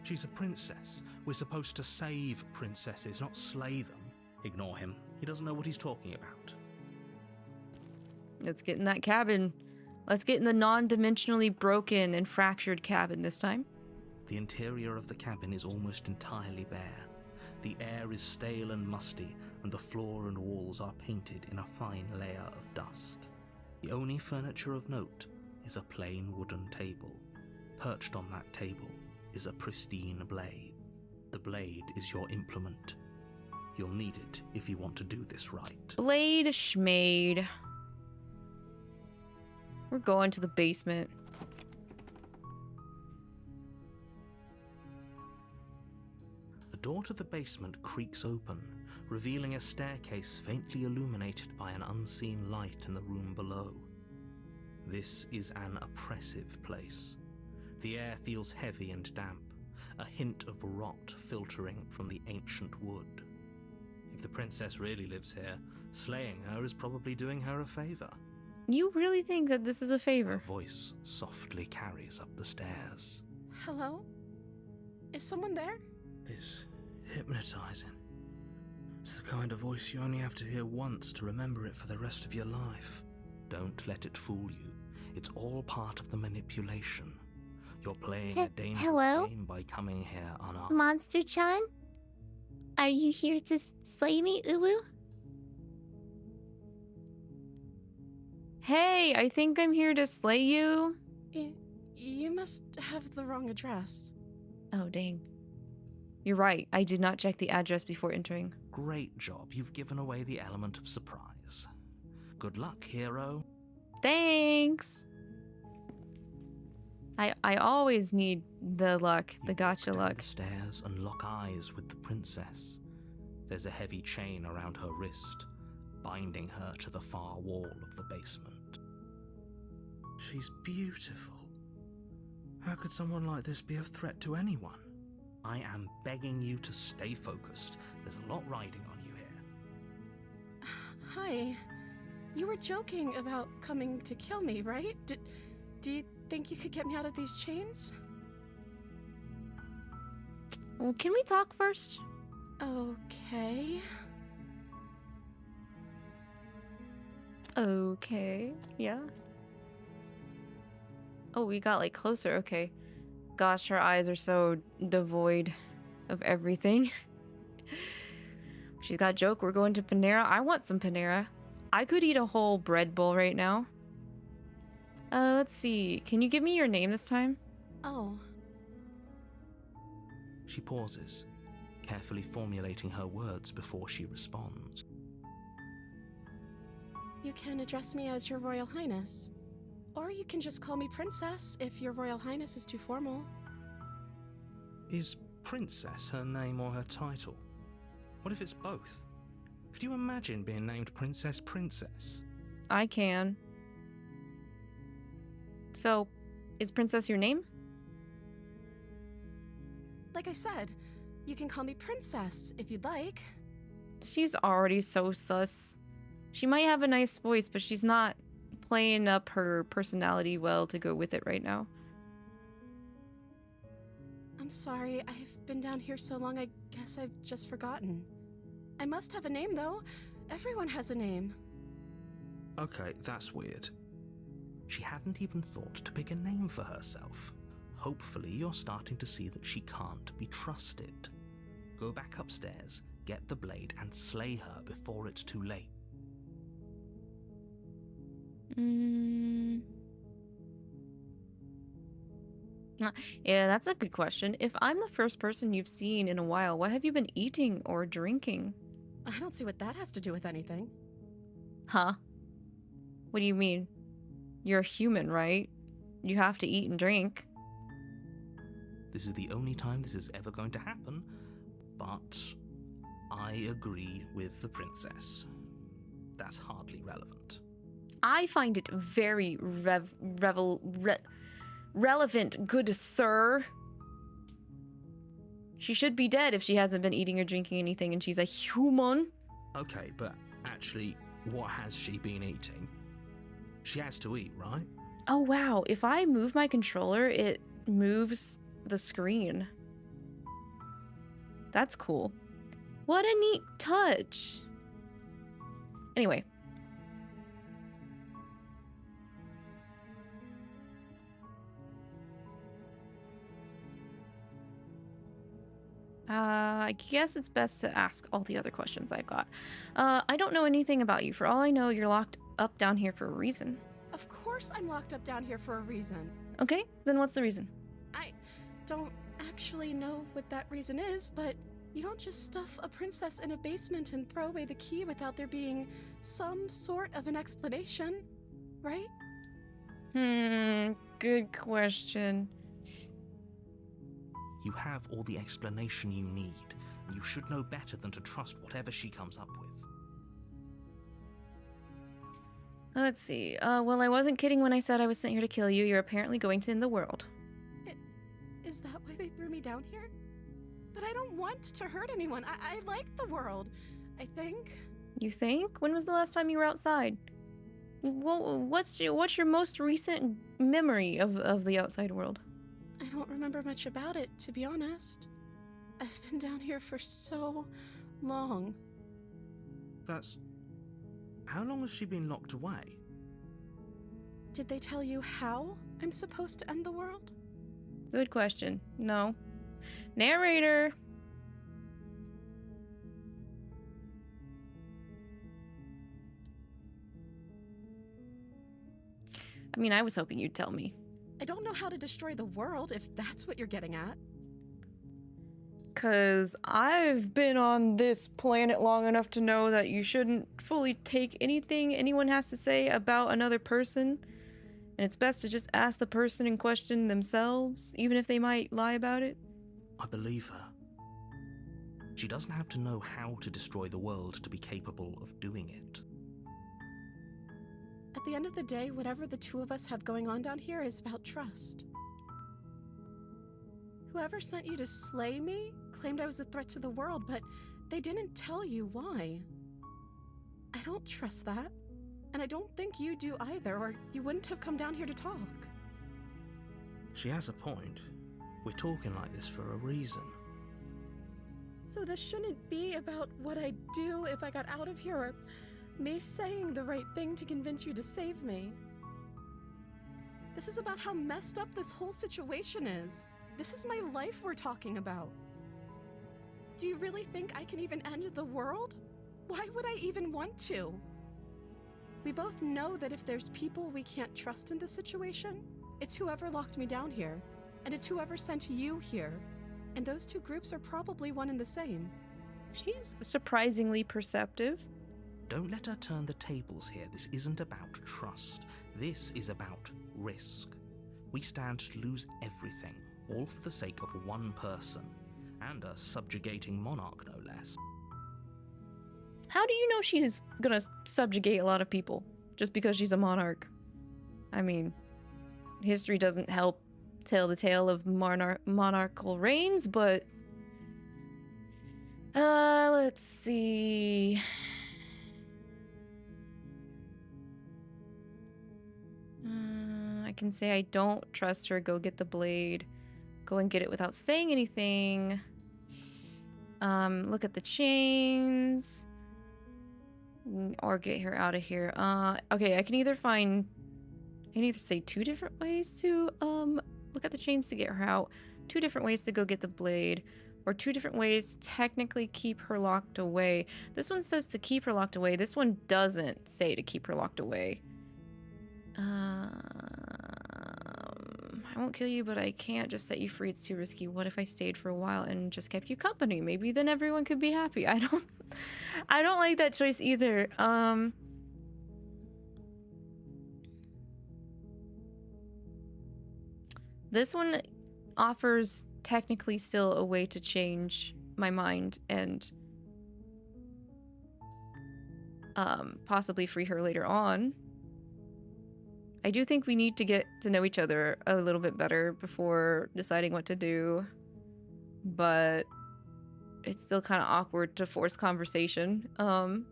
S2: She's a princess. We're supposed to save princesses, not slay them. Ignore him. He doesn't know what he's talking about.
S1: Let's get in that cabin. Let's get in the non-dimensionally broken and fractured cabin this time.
S2: The interior of the cabin is almost entirely bare. The air is stale and musty, and the floor and walls are painted in a fine layer of dust. The only furniture of note is a plain wooden table. Perched on that table is a pristine blade. The blade is your implement. You'll need it if you want to do this right.
S1: Blade schmade. We're going to the basement.
S2: The door to the basement creaks open, revealing a staircase faintly illuminated by an unseen light in the room below. This is an oppressive place. The air feels heavy and damp, a hint of rot filtering from the ancient wood. If the princess really lives here, slaying her is probably doing her a favor.
S1: You really think that this is a favor?
S2: Her voice softly carries up the stairs.
S3: Hello? Is someone there?
S2: It's hypnotizing. It's the kind of voice you only have to hear once to remember it for the rest of your life. Don't let it fool you. It's all part of the manipulation. You're playing a dangerous game by coming here unarmed.
S4: Monster-chan? Are you here to slay me, Uwu?
S1: Hey, I think I'm here to slay you.
S3: You must have the wrong address.
S1: Oh, dang. You're right. I did not check the address before entering.
S2: Great job. You've given away the element of surprise. Good luck, hero.
S1: Thanks. I always need the luck, the gotcha
S2: down
S1: luck.
S2: The stairs and lock eyes with the princess. There's a heavy chain around her wrist, binding her to the far wall of the basement. She's beautiful. How could someone like this be a threat to anyone? I am begging you to stay focused. There's a lot riding on you here.
S3: Hi. You were joking about coming to kill me, right? Do you think you could get me out of these chains?
S1: Well, can we talk first?
S3: Okay.
S1: Okay, yeah. Oh, we got like closer, okay. Gosh, her eyes are so devoid of everything. She's got a joke, we're going to Panera. I want some Panera. I could eat a whole bread bowl right now. Let's see. Can you give me your name this time?
S3: Oh.
S2: She pauses, carefully formulating her words before she responds.
S3: You can address me as Your Royal Highness. Or you can just call me Princess if Your Royal Highness is too formal.
S2: Is Princess her name or her title? What if it's both? Could you imagine being named Princess Princess?
S1: I can. So, is Princess your name?
S3: Like I said, you can call me Princess if you'd like.
S1: She's already so sus. She might have a nice voice, but she's not playing up her personality well to go with it right now.
S3: I'm sorry, I've been down here so long I guess I've just forgotten. I must have a name though. Everyone has a name.
S2: Okay, that's weird. She hadn't even thought to pick a name for herself. Hopefully you're starting to see that she can't be trusted. Go back upstairs, get the blade, and slay her before it's too late.
S1: Yeah, that's a good question. If I'm the first person you've seen in a while, what have you been eating or drinking?
S3: I don't see what that has to do with anything.
S1: Huh? What do you mean? You're a human, right? You have to eat and drink.
S2: This is the only time this is ever going to happen, but I agree with the princess. That's hardly relevant.
S1: I find it very relevant, good sir. She should be dead if she hasn't been eating or drinking anything and she's a human.
S2: Okay, but actually, what has she been eating? She has to eat, right?
S1: Oh wow, if I move my controller, it moves the screen. That's cool. What a neat touch. Anyway. I guess it's best to ask all the other questions I've got. I don't know anything about you. For all I know, you're locked up down here for a reason.
S3: Of course I'm locked up down here for a reason.
S1: Okay, then what's the reason?
S3: I don't actually know what that reason is, but you don't just stuff a princess in a basement and throw away the key without there being some sort of an explanation, right?
S1: Good question.
S2: You have all the explanation you need, and you should know better than to trust whatever she comes up with.
S1: Let's see. Well, I wasn't kidding when I said I was sent here to kill you. You're apparently going to end the world.
S3: they threw me down here. But I don't want to hurt anyone. I like the world, I think.
S1: You think? When was the last time you were outside? What's your most recent memory of the outside world?
S3: I don't remember much about it, to be honest. I've been down here for so long.
S2: That's... How long has she been locked away?
S3: Did they tell you how I'm supposed to end the world?
S1: Good question. No. Narrator! I mean, I was hoping you'd tell me.
S3: I don't know how to destroy the world, if that's what you're getting at.
S1: 'Cause I've been on this planet long enough to know that you shouldn't fully take anything anyone has to say about another person. And it's best to just ask the person in question themselves, even if they might lie about it.
S2: I believe her. She doesn't have to know how to destroy the world to be capable of doing it.
S3: At the end of the day, whatever the two of us have going on down here is about trust. Whoever sent you to slay me claimed I was a threat to the world, but they didn't tell you why. I don't trust that, and I don't think you do either, or you wouldn't have come down here to talk.
S2: She has a point. We're talking like this for a reason.
S3: So this shouldn't be about what I'd do if I got out of here, or me saying the right thing to convince you to save me. This is about how messed up this whole situation is. This is my life we're talking about. Do you really think I can even end the world? Why would I even want to? We both know that if there's people we can't trust in this situation, it's whoever locked me down here, and it's whoever sent you here. And those two groups are probably one and the same.
S1: She's surprisingly perceptive.
S2: Don't let her turn the tables here. This isn't about trust. This is about risk. We stand to lose everything, all for the sake of one person, and a subjugating monarch, no less.
S1: How do you know she's gonna subjugate a lot of people just because she's a monarch? I mean, history doesn't help tell the tale of monarchical reigns, but... let's see... I can say I don't trust her. Go get the blade. Go and get it without saying anything. Look at the chains. Or get her out of here. Okay, I can either say 2 different ways to, look at the chains to get her out. 2 different ways to go get the blade. Or 2 different ways to technically keep her locked away. This one says to keep her locked away. This one doesn't say to keep her locked away. I won't kill you, but I can't just set you free. It's too risky. What if I stayed for a while and just kept you company? Maybe then everyone could be happy. I don't like that choice either. This one offers technically still a way to change my mind and possibly free her later on. I do think we need to get to know each other a little bit better before deciding what to do, but it's still kind of awkward to force conversation. But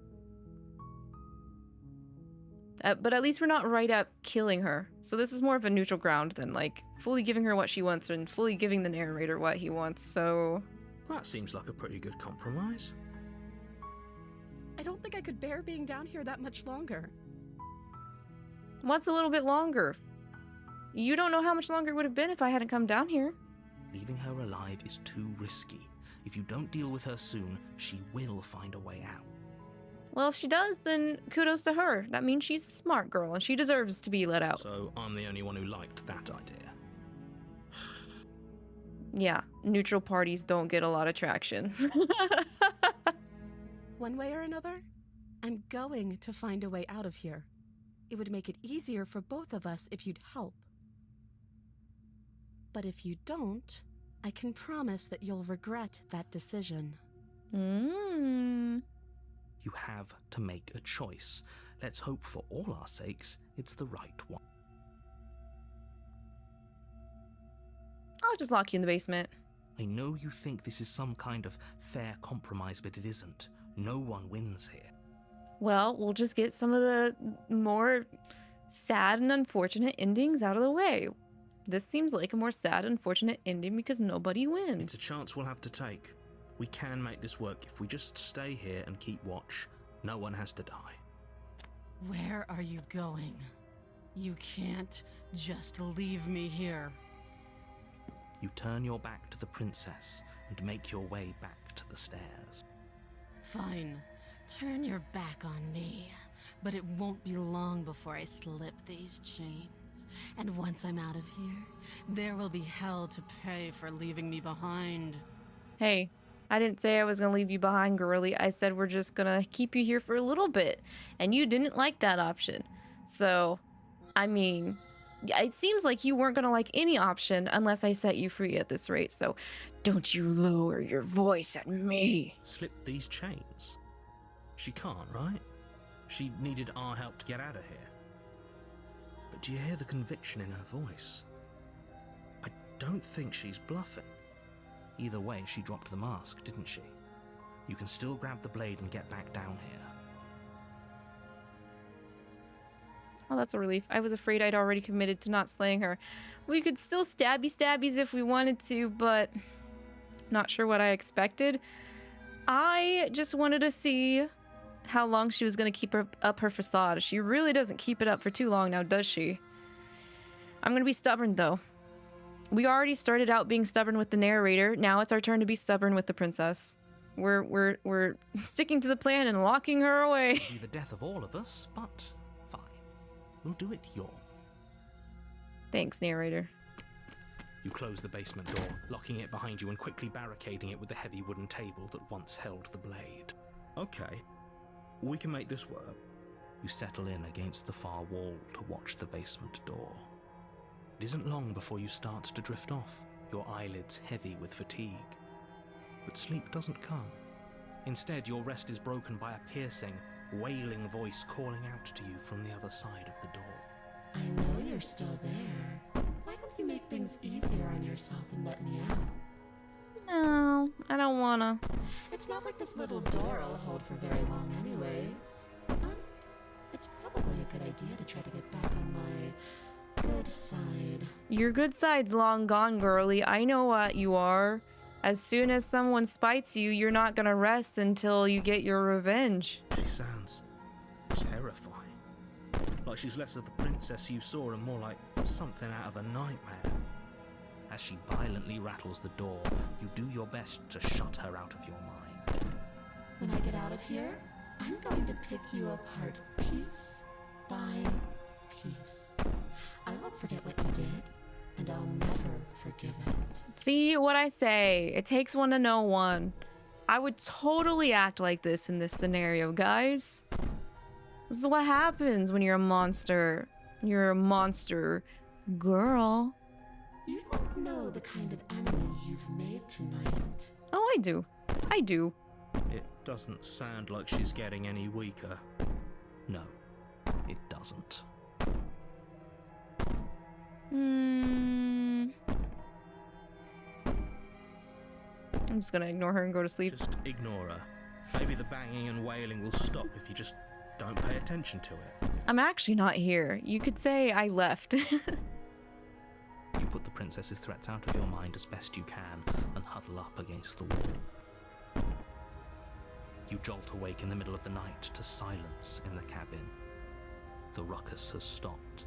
S1: at least we're not right up killing her. So this is more of a neutral ground than like fully giving her what she wants and fully giving the narrator what he wants, so...
S2: That seems like a pretty good compromise.
S3: I don't think I could bear being down here that much longer.
S1: What's a little bit longer? You don't know how much longer it would have been if I hadn't come down here.
S2: Leaving her alive is too risky. If you don't deal with her soon, she will find a way out.
S1: Well, if she does, then kudos to her. That means she's a smart girl and she deserves to be let out.
S2: So I'm the only one who liked that idea.
S1: Yeah, neutral parties don't get a lot of traction.
S3: One way or another, I'm going to find a way out of here. It would make it easier for both of us if you'd help. But if you don't, I can promise that you'll regret that decision.
S1: Mm.
S2: You have to make a choice. Let's hope for all our sakes it's the right one.
S1: I'll just lock you in the basement.
S2: I know you think this is some kind of fair compromise, but it isn't. No one wins here.
S1: Well, we'll just get some of the more sad and unfortunate endings out of the way. This seems like a more sad, unfortunate ending because nobody wins.
S2: It's a chance we'll have to take. We can make this work if we just stay here and keep watch. No one has to die.
S5: Where are you going? You can't just leave me here.
S2: You turn your back to the princess and make your way back to the stairs.
S5: Fine. Turn your back on me. But it won't be long before I slip these chains. And once I'm out of here, there will be hell to pay for leaving me behind.
S1: Hey, I didn't say I was gonna leave you behind, girly. I said we're just gonna keep you here for a little bit. And you didn't like that option. So, I mean, it seems like you weren't gonna like any option unless I set you free at this rate. So, don't you lower your voice at me.
S2: Slip these chains? She can't, right? She needed our help to get out of here. But do you hear the conviction in her voice? I don't think she's bluffing. Either way, she dropped the mask, didn't she? You can still grab the blade and get back down here.
S1: Oh, that's a relief. I was afraid I'd already committed to not slaying her. We could still stabbies if we wanted to, but not sure what I expected. I just wanted to see how long she was going to keep up her facade. She really doesn't keep it up for too long now, does she? I'm going to be stubborn, though. We already started out being stubborn with the narrator. Now it's our turn to be stubborn with the princess. We're sticking to the plan and locking her away.
S2: It'll be the death of all of us, but fine. We'll do it your.
S1: Thanks, narrator.
S2: You close the basement door, locking it behind you and quickly barricading it with the heavy wooden table that once held the blade. Okay, we can make this work. You settle in against the far wall to watch the basement door. It isn't long before you start to drift off, your eyelids heavy with fatigue. But sleep doesn't come. Instead, your rest is broken by a piercing, wailing voice calling out to you from the other side of the door.
S6: I know you're still there. Why don't you make things easier on yourself and let me out?
S1: No, I don't wanna.
S6: It's not like this little door will hold for very long anyways. It's probably a good idea to try to get back on my good side.
S1: Your good side's long gone, girly. I know what you are. As soon as someone spites you, you're not gonna rest until you get your revenge.
S2: She sounds terrifying. Like she's less of the princess you saw and more like something out of a nightmare. As she violently rattles the door, you do your best to shut her out of your mind.
S6: When I get out of here, I'm going to pick you apart piece by piece. I won't forget what you did, and I'll never forgive it.
S1: See what I say? It takes one to know one. I would totally act like this in this scenario, guys. This is what happens when you're a monster. You're a monster girl.
S6: You don't know the kind of enemy you've made tonight.
S1: Oh, I do. I do.
S2: It doesn't sound like she's getting any weaker. No, it doesn't.
S1: I'm just gonna ignore her and go to sleep.
S2: Just ignore her. Maybe the banging and wailing will stop if you just don't pay attention to it.
S1: I'm actually not here. You could say I left.
S2: You put the princess's threats out of your mind as best you can and huddle up against the wall. You jolt awake in the middle of the night to silence in the cabin. The ruckus has stopped,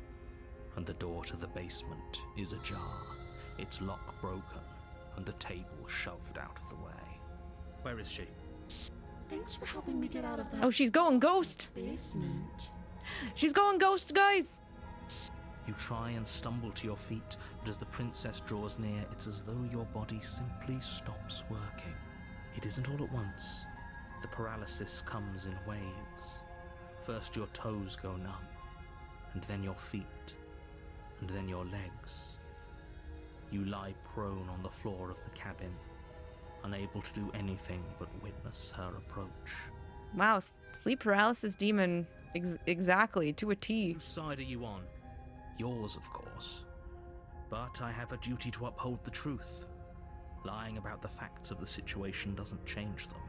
S2: and the door to the basement is ajar, its lock broken, and the table shoved out of the way. Where is she?
S6: Thanks for helping me get out of that.
S1: Oh, she's going ghost.
S6: Basement.
S1: She's going ghost, guys.
S2: You try and stumble to your feet, but as the princess draws near, it's as though your body simply stops working. It isn't all at once. The paralysis comes in waves. First your toes go numb, and then your feet, and then your legs. You lie prone on the floor of the cabin, unable to do anything but witness her approach.
S1: Wow, sleep paralysis demon. Exactly, to a T.
S2: Whose side are you on? Yours, of course. But I have a duty to uphold the truth. Lying about the facts of the situation doesn't change them.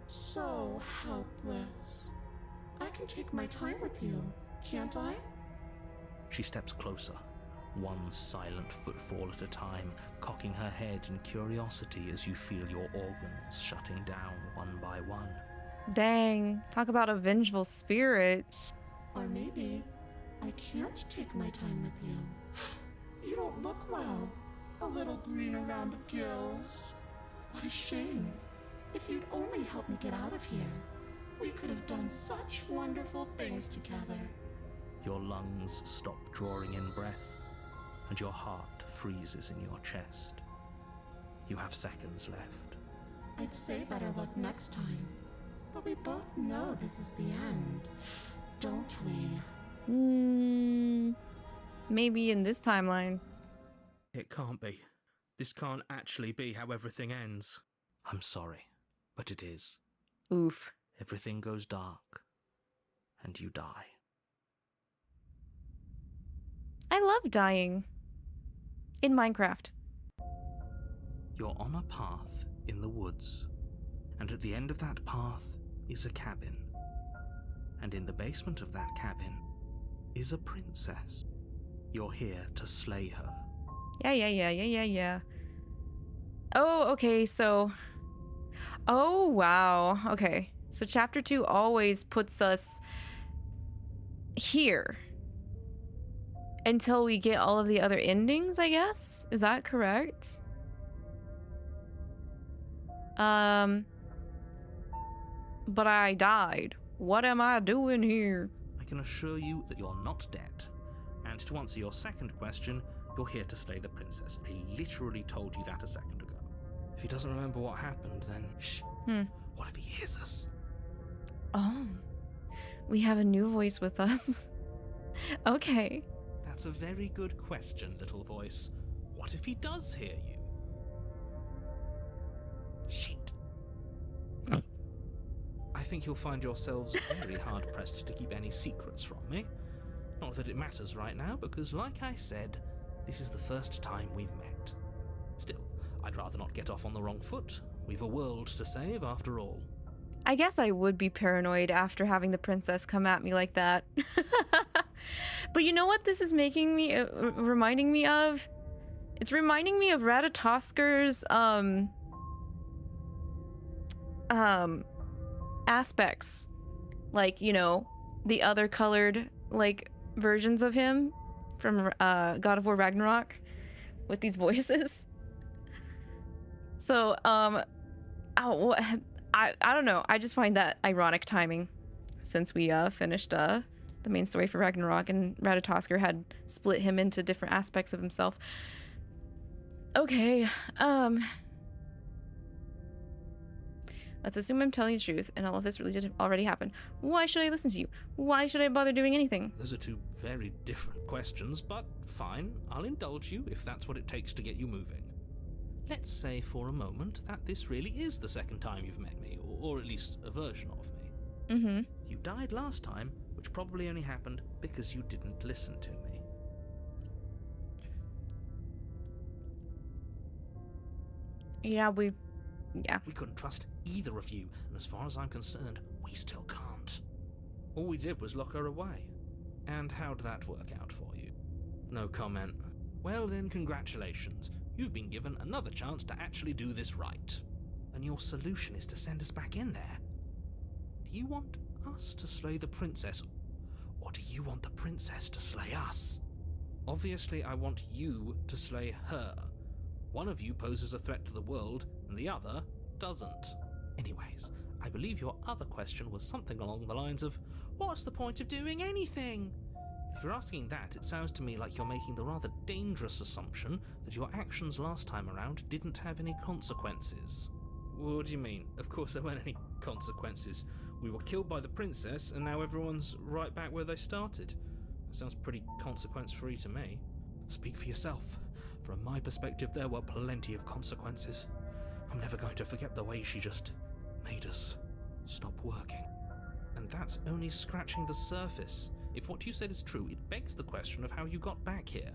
S6: So helpless. I can take my time with you, can't I?
S2: She steps closer, one silent footfall at a time, cocking her head in curiosity as you feel your organs shutting down one by one.
S1: Dang, talk about a vengeful spirit.
S6: Or maybe I can't take my time with you. You don't look well. A little green around the gills. What a shame. If you'd only help me get out of here, we could have done such wonderful things together.
S2: Your lungs stop drawing in breath, and your heart freezes in your chest. You have seconds left.
S6: I'd say better luck next time, but we both know this is the end, don't we?
S1: Maybe in this timeline.
S2: It can't be. This can't actually be how everything ends. I'm sorry, but it is.
S1: Oof.
S2: Everything goes dark, and you die.
S1: I love dying. In Minecraft.
S2: You're on a path in the woods, and at the end of that path is a cabin. And in the basement of that cabin is a princess. You're here to slay her.
S1: Yeah. Oh, okay, so... Oh, wow. Okay. So chapter 2 always puts us here. Until we get all of the other endings, I guess? Is that correct? But I died. What am I doing here?
S2: I can assure you that you're not dead. And to answer your second question, you're here to slay the princess. I literally told you that a second ago. If he doesn't remember what happened, then shh. What if he hears us?
S1: Oh. We have a new voice with us. Okay.
S2: That's a very good question, little voice. What if he does hear you? Shit. I think you'll find yourselves very hard-pressed to keep any secrets from me. Not that it matters right now, because like I said, this is the first time we've met. Still, I'd rather not get off on the wrong foot. We've a world to save, after all.
S1: I guess I would be paranoid after having the princess come at me like that. But you know what this is making me, reminding me of? It's reminding me of Ratatosker's, aspects. Like, you know, the other colored, like, versions of him from, God of War Ragnarok with these voices. So, I don't know. I just find that ironic timing since we, finished, the main story for Ragnarok, and Ratatosker had split him into different aspects of himself. Okay, let's assume I'm telling the truth and all of this really did already happen. Why should I listen to you? Why should I bother doing anything?
S2: Those are two very different questions, but fine, I'll indulge you if that's what it takes to get you moving. Let's say for a moment that this really is the second time you've met me, or at least a version of me.
S1: Mm-hmm.
S2: You died last time, which probably only happened because you didn't listen to me.
S1: Yeah, we
S2: couldn't trust either of you, and as far as I'm concerned, we still can't. All we did was lock her away. And how'd that work out for you? No comment. Well then, congratulations. You've been given another chance to actually do this right. And your solution is to send us back in there. Do you want us to slay the princess, or do you want the princess to slay us? Obviously, I want you to slay her. One of you poses a threat to the world, and the other doesn't. Anyways, I believe your other question was something along the lines of, what's the point of doing anything? If you're asking that, it sounds to me like you're making the rather dangerous assumption that your actions last time around didn't have any consequences. What do you mean? Of course there weren't any consequences. We were killed by the princess, and now everyone's right back where they started. Sounds pretty consequence-free to me. Speak for yourself. From my perspective, there were plenty of consequences. I'm never going to forget the way she just made us stop working. And that's only scratching the surface. If what you said is true, it begs the question of how you got back here.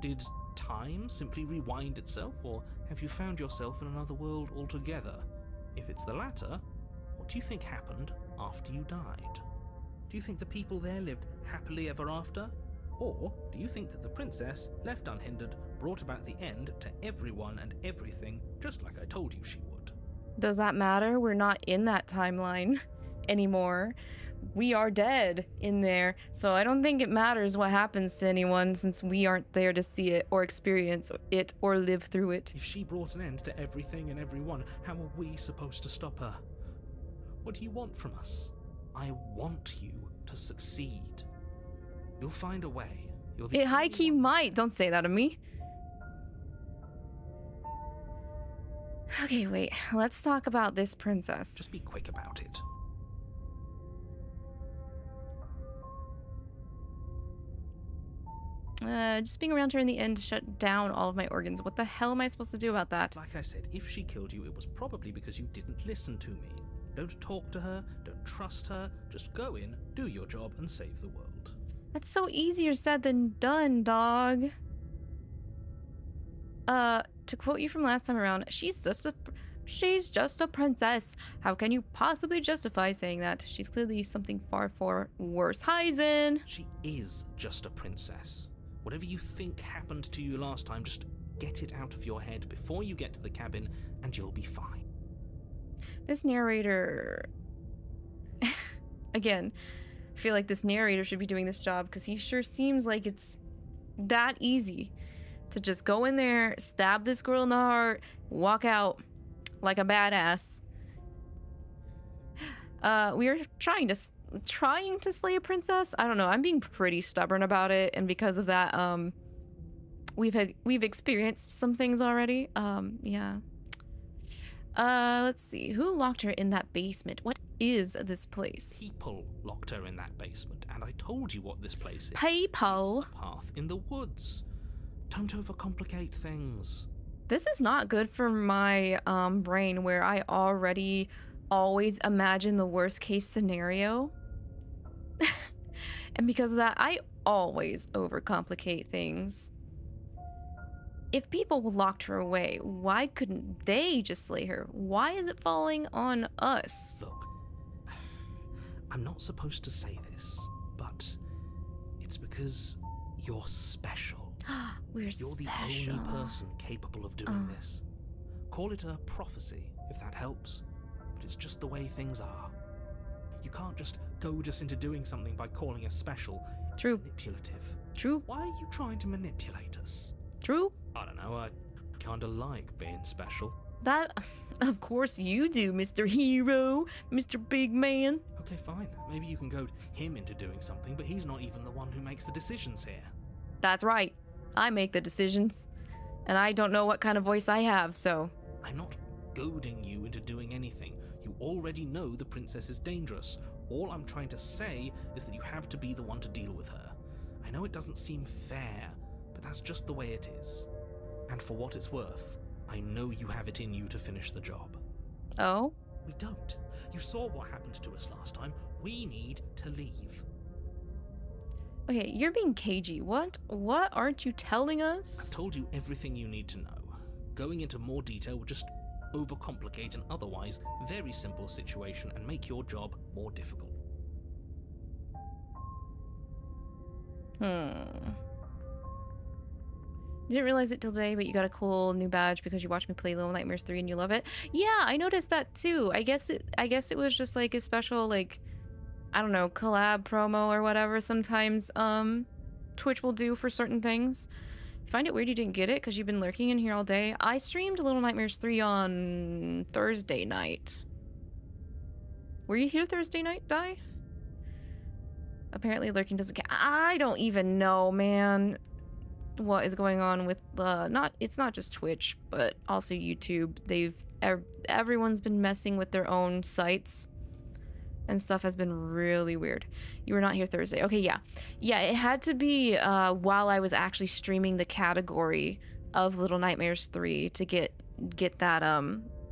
S2: Did time simply rewind itself, or have you found yourself in another world altogether? If it's the latter, what do you think happened after you died? Do you think the people there lived happily ever after? Or do you think that the princess, left unhindered, brought about the end to everyone and everything, just like I told you she would?
S1: Does that matter? We're not in that timeline anymore. We are dead in there, so I don't think it matters what happens to anyone since we aren't there to see it or experience it or live through it.
S2: If she brought an end to everything and everyone, how are we supposed to stop her? What do you want from us? I want you to succeed. You'll find a way. You're the
S1: It high-key might. Don't say that to me. Okay, wait. Let's talk about this princess.
S2: Just be quick about it.
S1: Just being around her in the end shut down all of my organs. What the hell am I supposed to do about that?
S2: Like I said, if she killed you, it was probably because you didn't listen to me. Don't talk to her, don't trust her, just go in, do your job, and save the world.
S1: That's so easier said than done, dog. To quote you from last time around, she's just a princess. How can you possibly justify saying that? She's clearly something far worse. Hi, Zen.
S2: She is just a princess. Whatever you think happened to you last time, just get it out of your head before you get to the cabin, and you'll be fine.
S1: This narrator... Again, I feel like this narrator should be doing this job because he sure seems like it's that easy to just go in there, stab this girl in the heart, walk out like a badass. We are trying to slay a princess. I don't know. I'm being pretty stubborn about it, and because of that, we've experienced some things already. Yeah. Let's see. Who locked her in that basement? What is this place?
S2: People locked her in that basement, and I told you what this place is.
S1: People.
S2: It's the path in the woods. Don't overcomplicate things.
S1: This is not good for my brain, where I already always imagine the worst case scenario. And because of that, I always overcomplicate things. If people locked her away, why couldn't they just slay her? Why is it falling on us?
S2: Look, I'm not supposed to say this, but it's because you're special.
S1: We're
S2: You're
S1: special.
S2: the only person capable of doing this. Call it a prophecy, if that helps, but it's just the way things are. You can't just goad us into doing something by calling us special. It's
S1: True.
S2: manipulative.
S1: True.
S2: Why are you trying to manipulate us?
S1: True.
S2: I don't know, I kinda like being special.
S1: That, of course you do, Mr. Hero, Mr. Big Man.
S2: Okay, fine. Maybe you can goad him into doing something, but he's not even the one who makes the decisions here.
S1: That's right. I make the decisions. And I don't know what kind of voice I have, so...
S2: I'm not goading you into doing anything. You already know the princess is dangerous. All I'm trying to say is that you have to be the one to deal with her. I know it doesn't seem fair, but that's just the way it is. And for what it's worth, I know you have it in you to finish the job.
S1: Oh?
S2: We don't. You saw what happened to us last time. We need to leave.
S1: Okay, you're being cagey. What aren't you telling us?
S2: I've told you everything you need to know. Going into more detail would just overcomplicate an otherwise very simple situation and make your job more difficult.
S1: Didn't realize it till today, but you got a cool new badge because you watched me play Little Nightmares 3 and you love it. Yeah, I noticed that too. I guess it was just like a special, like, I don't know, collab promo or whatever sometimes Twitch will do for certain things. You find it weird you didn't get it because you've been lurking in here all day. I streamed Little Nightmares 3 on Thursday night. Were you here Thursday night, Di? Apparently lurking doesn't count. I don't even know, man, what is going on with it's not just Twitch, but also YouTube. Everyone's been messing with their own sites. And stuff has been really weird. You were not here Thursday. Okay, yeah. Yeah, it had to be while I was actually streaming the category of Little Nightmares 3 to get that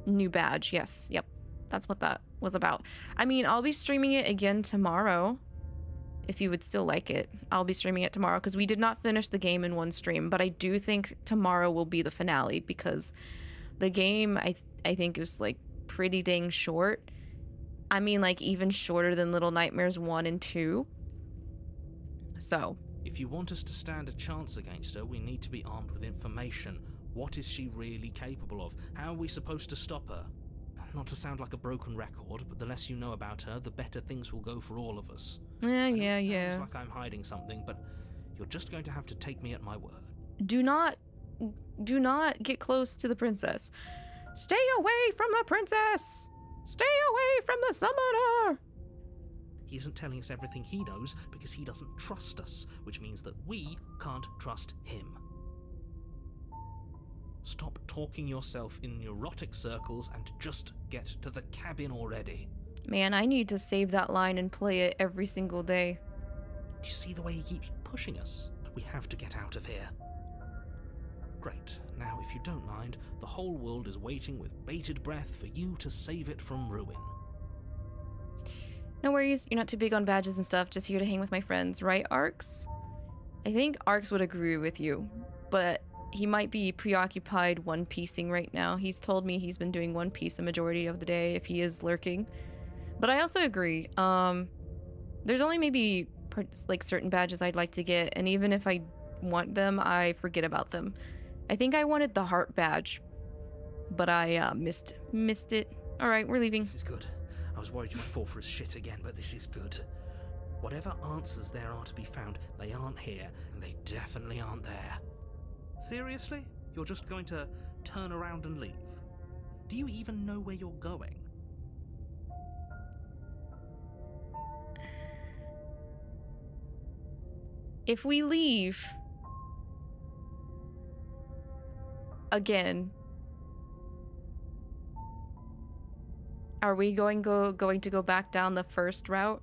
S1: new badge. Yes, yep. That's what that was about. I mean, I'll be streaming it again tomorrow if you would still like it. I'll be streaming it tomorrow because we did not finish the game in one stream, but I do think tomorrow will be the finale because the game I think is like pretty dang short. I mean, like even shorter than Little Nightmares 1 and 2. So,
S2: If you want us to stand a chance against her, we need to be armed with information. What is she really capable of? How are we supposed to stop her? Not to sound like a broken record, but the less you know about her, the better things will go for all of us.
S1: yeah,
S2: I know
S1: yeah,
S2: it
S1: yeah.
S2: sounds like I'm hiding something, but you're just going to have to take me at my word.
S1: Do not get close to the princess. Stay away from the princess. Stay away from the summoner.
S2: He isn't telling us everything he knows because he doesn't trust us, which means that we can't trust him. Stop talking yourself in neurotic circles and just get to the cabin already.
S1: Man, I need to save that line and play it every single day.
S2: Do you see the way he keeps pushing us? We have to get out of here. Great. Now, if you don't mind, the whole world is waiting with bated breath for you to save it from ruin.
S1: No worries, you're not too big on badges and stuff, just here to hang with my friends, right, Arx? I think Arx would agree with you, but he might be preoccupied One Piecing right now. He's told me he's been doing One Piece a majority of the day if he is lurking. But I also agree. There's only maybe like certain badges I'd like to get, and even if I want them, I forget about them. I think I wanted the heart badge, but I missed it. All right, we're leaving.
S2: This is good. I was worried you'd fall for his shit again, but this is good. Whatever answers there are to be found, they aren't here, and they definitely aren't there. Seriously? You're just going to turn around and leave? Do you even know where you're going?
S1: If we leave again, are we going to go back down the first route?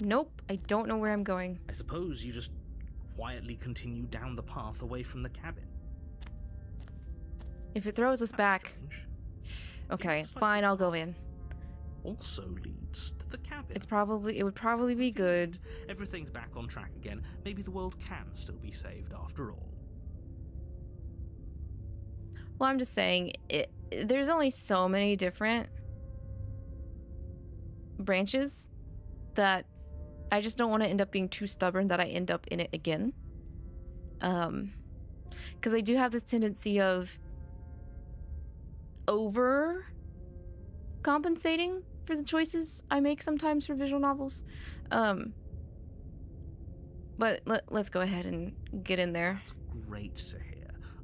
S1: Nope, I don't know where I'm going.
S2: I suppose you just quietly continue down the path away from the cabin.
S1: If it throws us
S2: That's
S1: back.
S2: strange.
S1: Okay,
S2: looks like
S1: fine,
S2: this
S1: I'll go
S2: path
S1: in.
S2: Also leads to the cabin.
S1: It would probably be good.
S2: Everything's back on track again. Maybe the world can still be saved after all.
S1: Well, I'm just saying, there's only so many different branches that I just don't want to end up being too stubborn that I end up in it again. Because I do have this tendency of over compensating for the choices I make sometimes for visual novels. But let's go ahead and get in there.
S2: That's great to hear.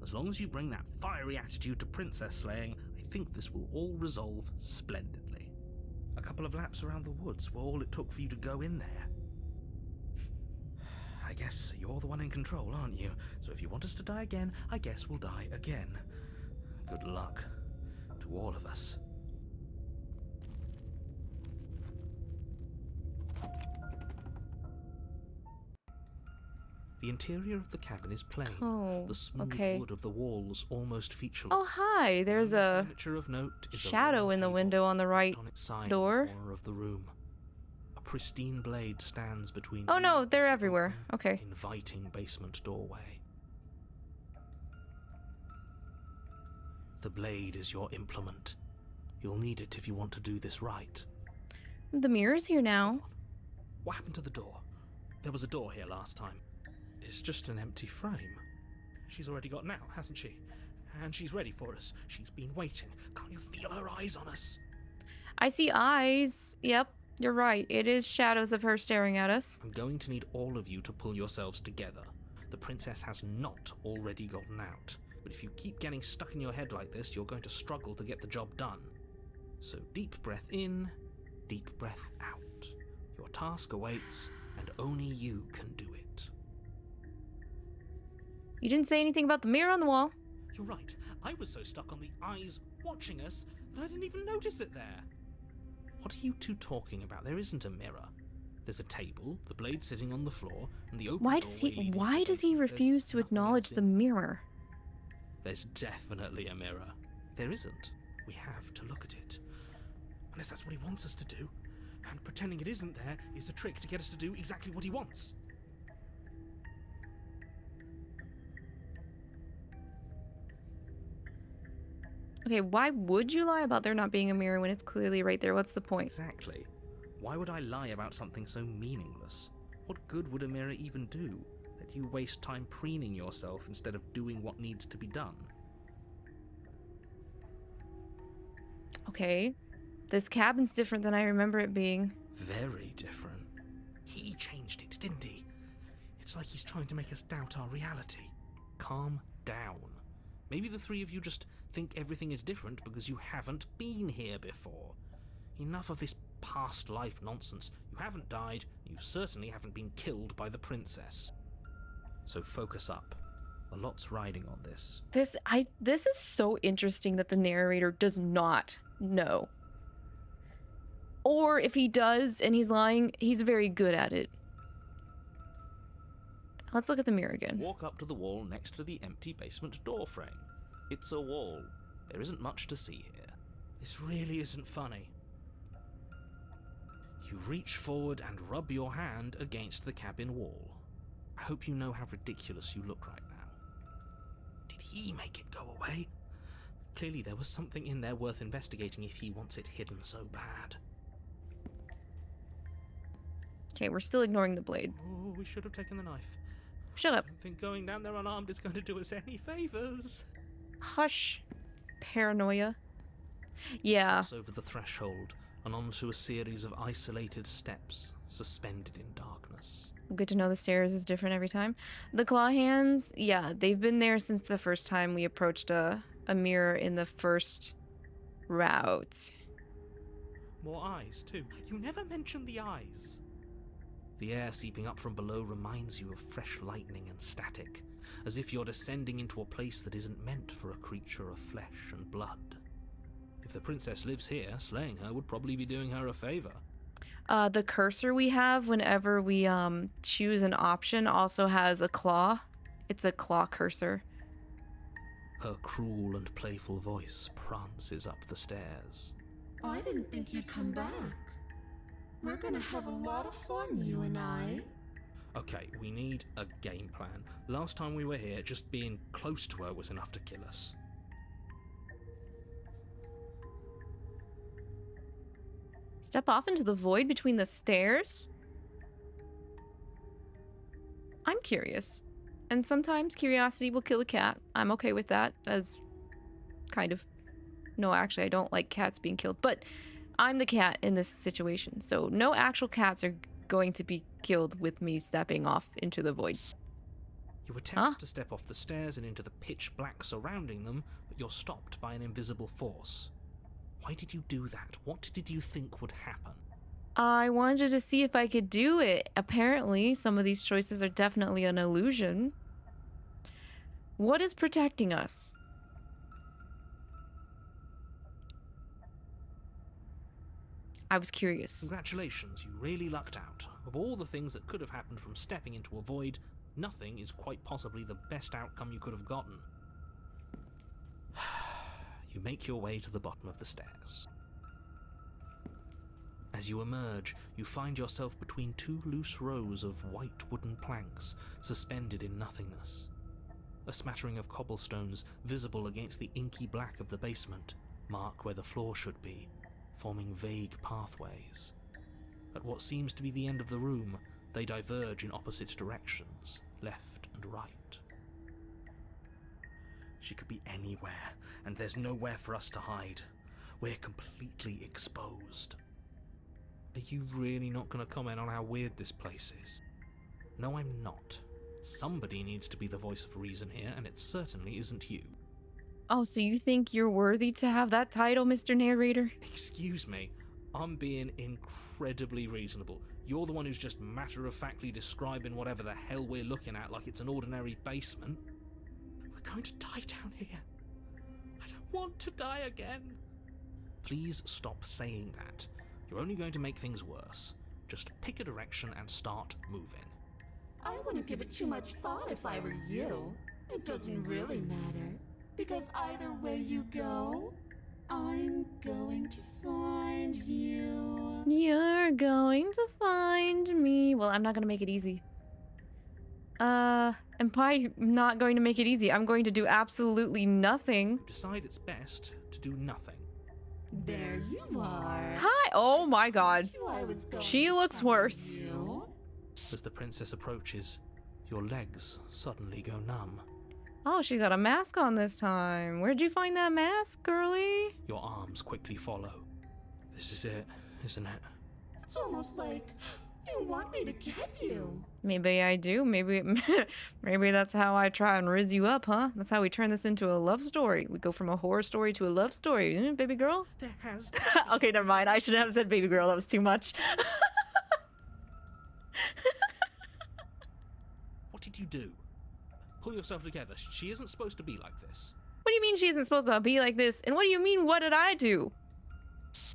S2: As long as you bring that fiery attitude to princess slaying, I think this will all resolve splendidly. A couple of laps around the woods were all it took for you to go in there. I guess you're the one in control, aren't you? So if you want us to die again, I guess we'll die again. Good luck to all of us. The interior of the cabin is plain.
S1: Oh,
S2: The smooth
S1: okay.
S2: wood of the walls almost featureless.
S1: Oh, hi, there's
S2: The only
S1: a
S2: furniture of note is a
S1: shadow
S2: round
S1: in the
S2: table
S1: window on the right
S2: on its side
S1: door.
S2: in the corner of the room. A pristine blade stands between.
S1: Oh
S2: you
S1: no,
S2: and
S1: they're
S2: the
S1: everywhere.
S2: open,
S1: Okay.
S2: Inviting basement doorway. The blade is your implement. You'll need it if you want to do this right.
S1: The mirror's here now.
S2: What happened to the door? There was a door here last time. It's just an empty frame. She's already got an out, hasn't she? And she's ready for us. She's been waiting. Can't you feel her eyes on us?
S1: I see eyes. Yep, you're right. It is shadows of her staring at us.
S2: I'm going to need all of you to pull yourselves together. The princess has not already gotten out. But if you keep getting stuck in your head like this, you're going to struggle to get the job done. So deep breath in, deep breath out. Your task awaits, and only you can do it.
S1: You didn't say anything about the mirror on the wall.
S2: You're right. I was so stuck on the eyes watching us that I didn't even notice it there. What are you two talking about? There isn't a mirror. There's a table, the blade sitting on the floor, and the open
S1: Why does
S2: doorway leading
S1: why
S2: to
S1: does
S2: the
S1: he
S2: basement.
S1: refuse
S2: There's
S1: to
S2: nothing
S1: acknowledge
S2: else
S1: the
S2: in-
S1: mirror?
S2: There's definitely a mirror. There isn't. We have to look at it. Unless that's what he wants us to do. And pretending it isn't there is a trick to get us to do exactly what he wants.
S1: Okay, why would you lie about there not being a mirror when it's clearly right there? What's the point?
S2: Exactly. Why would I lie about something so meaningless? What good would a mirror even do? That you waste time preening yourself instead of doing what needs to be done.
S1: Okay. This cabin's different than I remember it being.
S2: Very different. He changed it, didn't he? It's like he's trying to make us doubt our reality. Calm down. Maybe the three of you just think everything is different because you haven't been here before. Enough of this past life nonsense. You haven't died, you certainly haven't been killed by the princess. So focus up. A lot's riding on this.
S1: This is so interesting that the narrator does not know. Or if he does and he's lying, he's very good at it. Let's look at the mirror again.
S2: Walk up to the wall next to the empty basement door frame. It's a wall. There isn't much to see here. This really isn't funny. You reach forward and rub your hand against the cabin wall. I hope you know how ridiculous you look right now. Did he make it go away? Clearly there was something in there worth investigating if he wants it hidden so bad.
S1: Okay, we're still ignoring the blade.
S2: Oh, we should have taken the knife.
S1: Shut up.
S2: I don't think going down there unarmed is going to do us any favors.
S1: Hush. Paranoia. Yeah.
S2: Cross over the threshold and onto a series of isolated steps suspended in darkness.
S1: Good to know the stairs is different every time. The claw hands, yeah, they've been there since the first time we approached a mirror in the first route.
S2: More eyes, too. You never mention the eyes. The air seeping up from below reminds you of fresh lightning and static, as if you're descending into a place that isn't meant for a creature of flesh and blood. If the princess lives here, slaying her would probably be doing her a favor.
S1: The cursor we have whenever we choose an option also has a claw. It's a claw cursor.
S2: Her cruel and playful voice prances up the stairs.
S6: I didn't think you'd come back. We're gonna have a lot of fun, you and I.
S2: Okay, we need a game plan. Last time we were here, just being close to her was enough to kill us.
S1: Step off into the void between the stairs? I'm curious. And sometimes curiosity will kill a cat. I'm okay with that as kind of... No, actually, I don't like cats being killed. But I'm the cat in this situation. So no actual cats are going to be killed with me stepping off into the void.
S2: You attempt to step off the stairs and into the pitch black surrounding them, but you're stopped by an invisible force. Why did you do that? What did you think would happen?
S1: I wanted to see if I could do it. Apparently, some of these choices are definitely an illusion. What is protecting us? I was curious.
S2: Congratulations, you really lucked out. Of all the things that could have happened from stepping into a void, nothing is quite possibly the best outcome you could have gotten. You make your way to the bottom of the stairs. As you emerge, you find yourself between two loose rows of white wooden planks suspended in nothingness. A smattering of cobblestones visible against the inky black of the basement mark where the floor should be, forming vague pathways. At what seems to be the end of the room, they diverge in opposite directions, left and right. She could be anywhere, and there's nowhere for us to hide. We're completely exposed. Are you really not going to comment on how weird this place is? No, I'm not. Somebody needs to be the voice of reason here, and it certainly isn't you.
S1: Oh, so you think you're worthy to have that title, Mr. Narrator?
S2: Excuse me, I'm being incredibly reasonable. You're the one who's just matter-of-factly describing whatever the hell we're looking at like it's an ordinary basement. We're going to die down here. I don't want to die again. Please stop saying that. You're only going to make things worse. Just pick a direction and start moving.
S6: I wouldn't give it too much thought if I were you. It doesn't really matter, because either way you go, I'm going to find you.
S1: You're going to find me. Well, I'm not gonna make it easy. I'm probably not going to make it easy. I'm going to do absolutely nothing.
S2: Decide it's best to do nothing.
S6: There you are.
S1: Hi! Oh my god.
S6: I was going
S1: She
S6: to
S1: looks
S6: find
S1: worse.
S6: you.
S2: As the princess approaches, your legs suddenly go numb.
S1: Oh, she got a mask on this time. Where'd you find that mask, girly?
S2: Your arms quickly follow. This is it, isn't it?
S6: It's almost like you want me to get you.
S1: Maybe I do. Maybe maybe that's how I try and rizz you up, huh? That's how we turn this into a love story. We go from a horror story to a love story, baby girl?
S2: There has...
S1: Okay, never mind. I shouldn't have said baby girl. That was too much.
S2: What did you do? Pull yourself together. She isn't supposed to be like this.
S1: What do you mean she isn't supposed to be like this? And what do you mean, what did I do?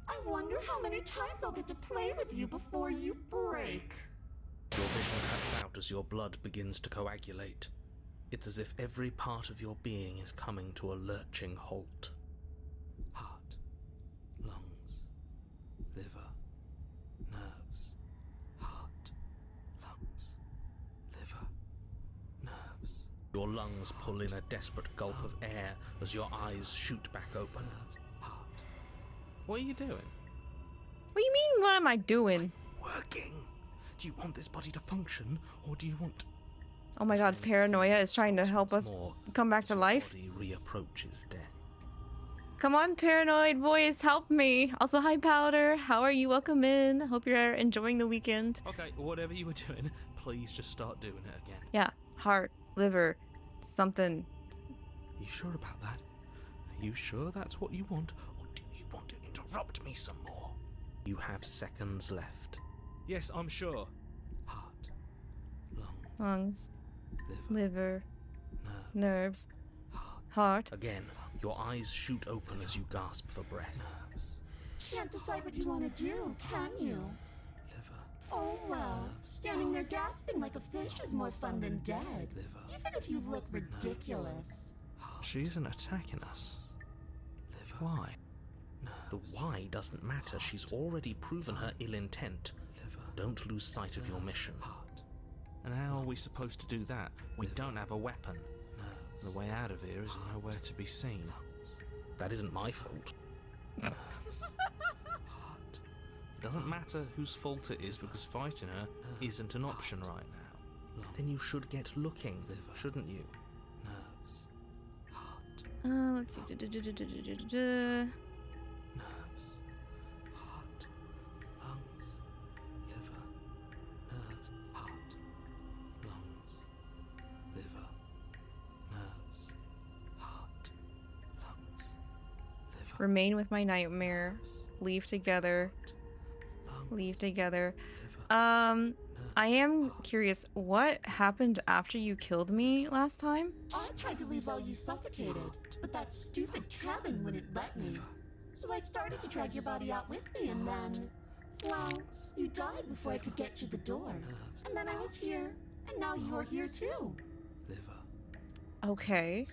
S6: I wonder how many times I'll get to play with you before you break.
S2: Your vision cuts out as your blood begins to coagulate. It's as if every part of your being is coming to a lurching halt. Heart, lungs, liver, nerves. Heart, lungs, liver, nerves. Your lungs pull in a desperate gulp of air as your eyes shoot back open. Heart. What are you doing?
S1: What do you mean, what am I doing?
S2: Working. Do you want this body to function, or do you want...
S1: Oh my god, paranoia is trying to help us come back to life.
S2: Body reapproaches death.
S1: Come on, paranoid voice, help me. Also, hi, Powder. How are you? Welcome in. Hope you're enjoying the weekend.
S2: Okay, whatever you were doing, please just start doing it again.
S1: Yeah, heart, liver, something.
S2: You sure about that? Are you sure that's what you want, or do you want to interrupt me some more? You have seconds left. Yes, I'm sure. Heart,
S1: Lungs,
S2: liver,
S1: liver, nerves, heart.
S2: Again, your eyes shoot open as you gasp for breath.
S6: Can't decide what you want to do, can you?
S2: Liver,
S6: Oh well, standing there gasping like a fish is more fun than dead. Even if you look ridiculous.
S2: She isn't attacking us. Liver. Why? The why doesn't matter. She's already proven her ill intent. Don't lose sight of your mission. And how are we supposed to do that? We don't have a weapon. The way out of here is nowhere to be seen. That isn't my fault. It doesn't matter whose fault it is because fighting her isn't an option right now. Then you should get looking, shouldn't you?
S1: Let's see.
S2: Nerves, heart, lungs, liver, nerves, heart, lungs, liver, nerves, heart, lungs, liver.
S1: Remain with my nightmare. Leave together. Leave together. I am curious, what happened after you killed me last time?
S6: I tried to leave while you suffocated, but that stupid cabin wouldn't let me. So I started to drag your body out with me and then... Well, you died before I could get to the door. And then I was here, and now you're here too.
S1: Okay.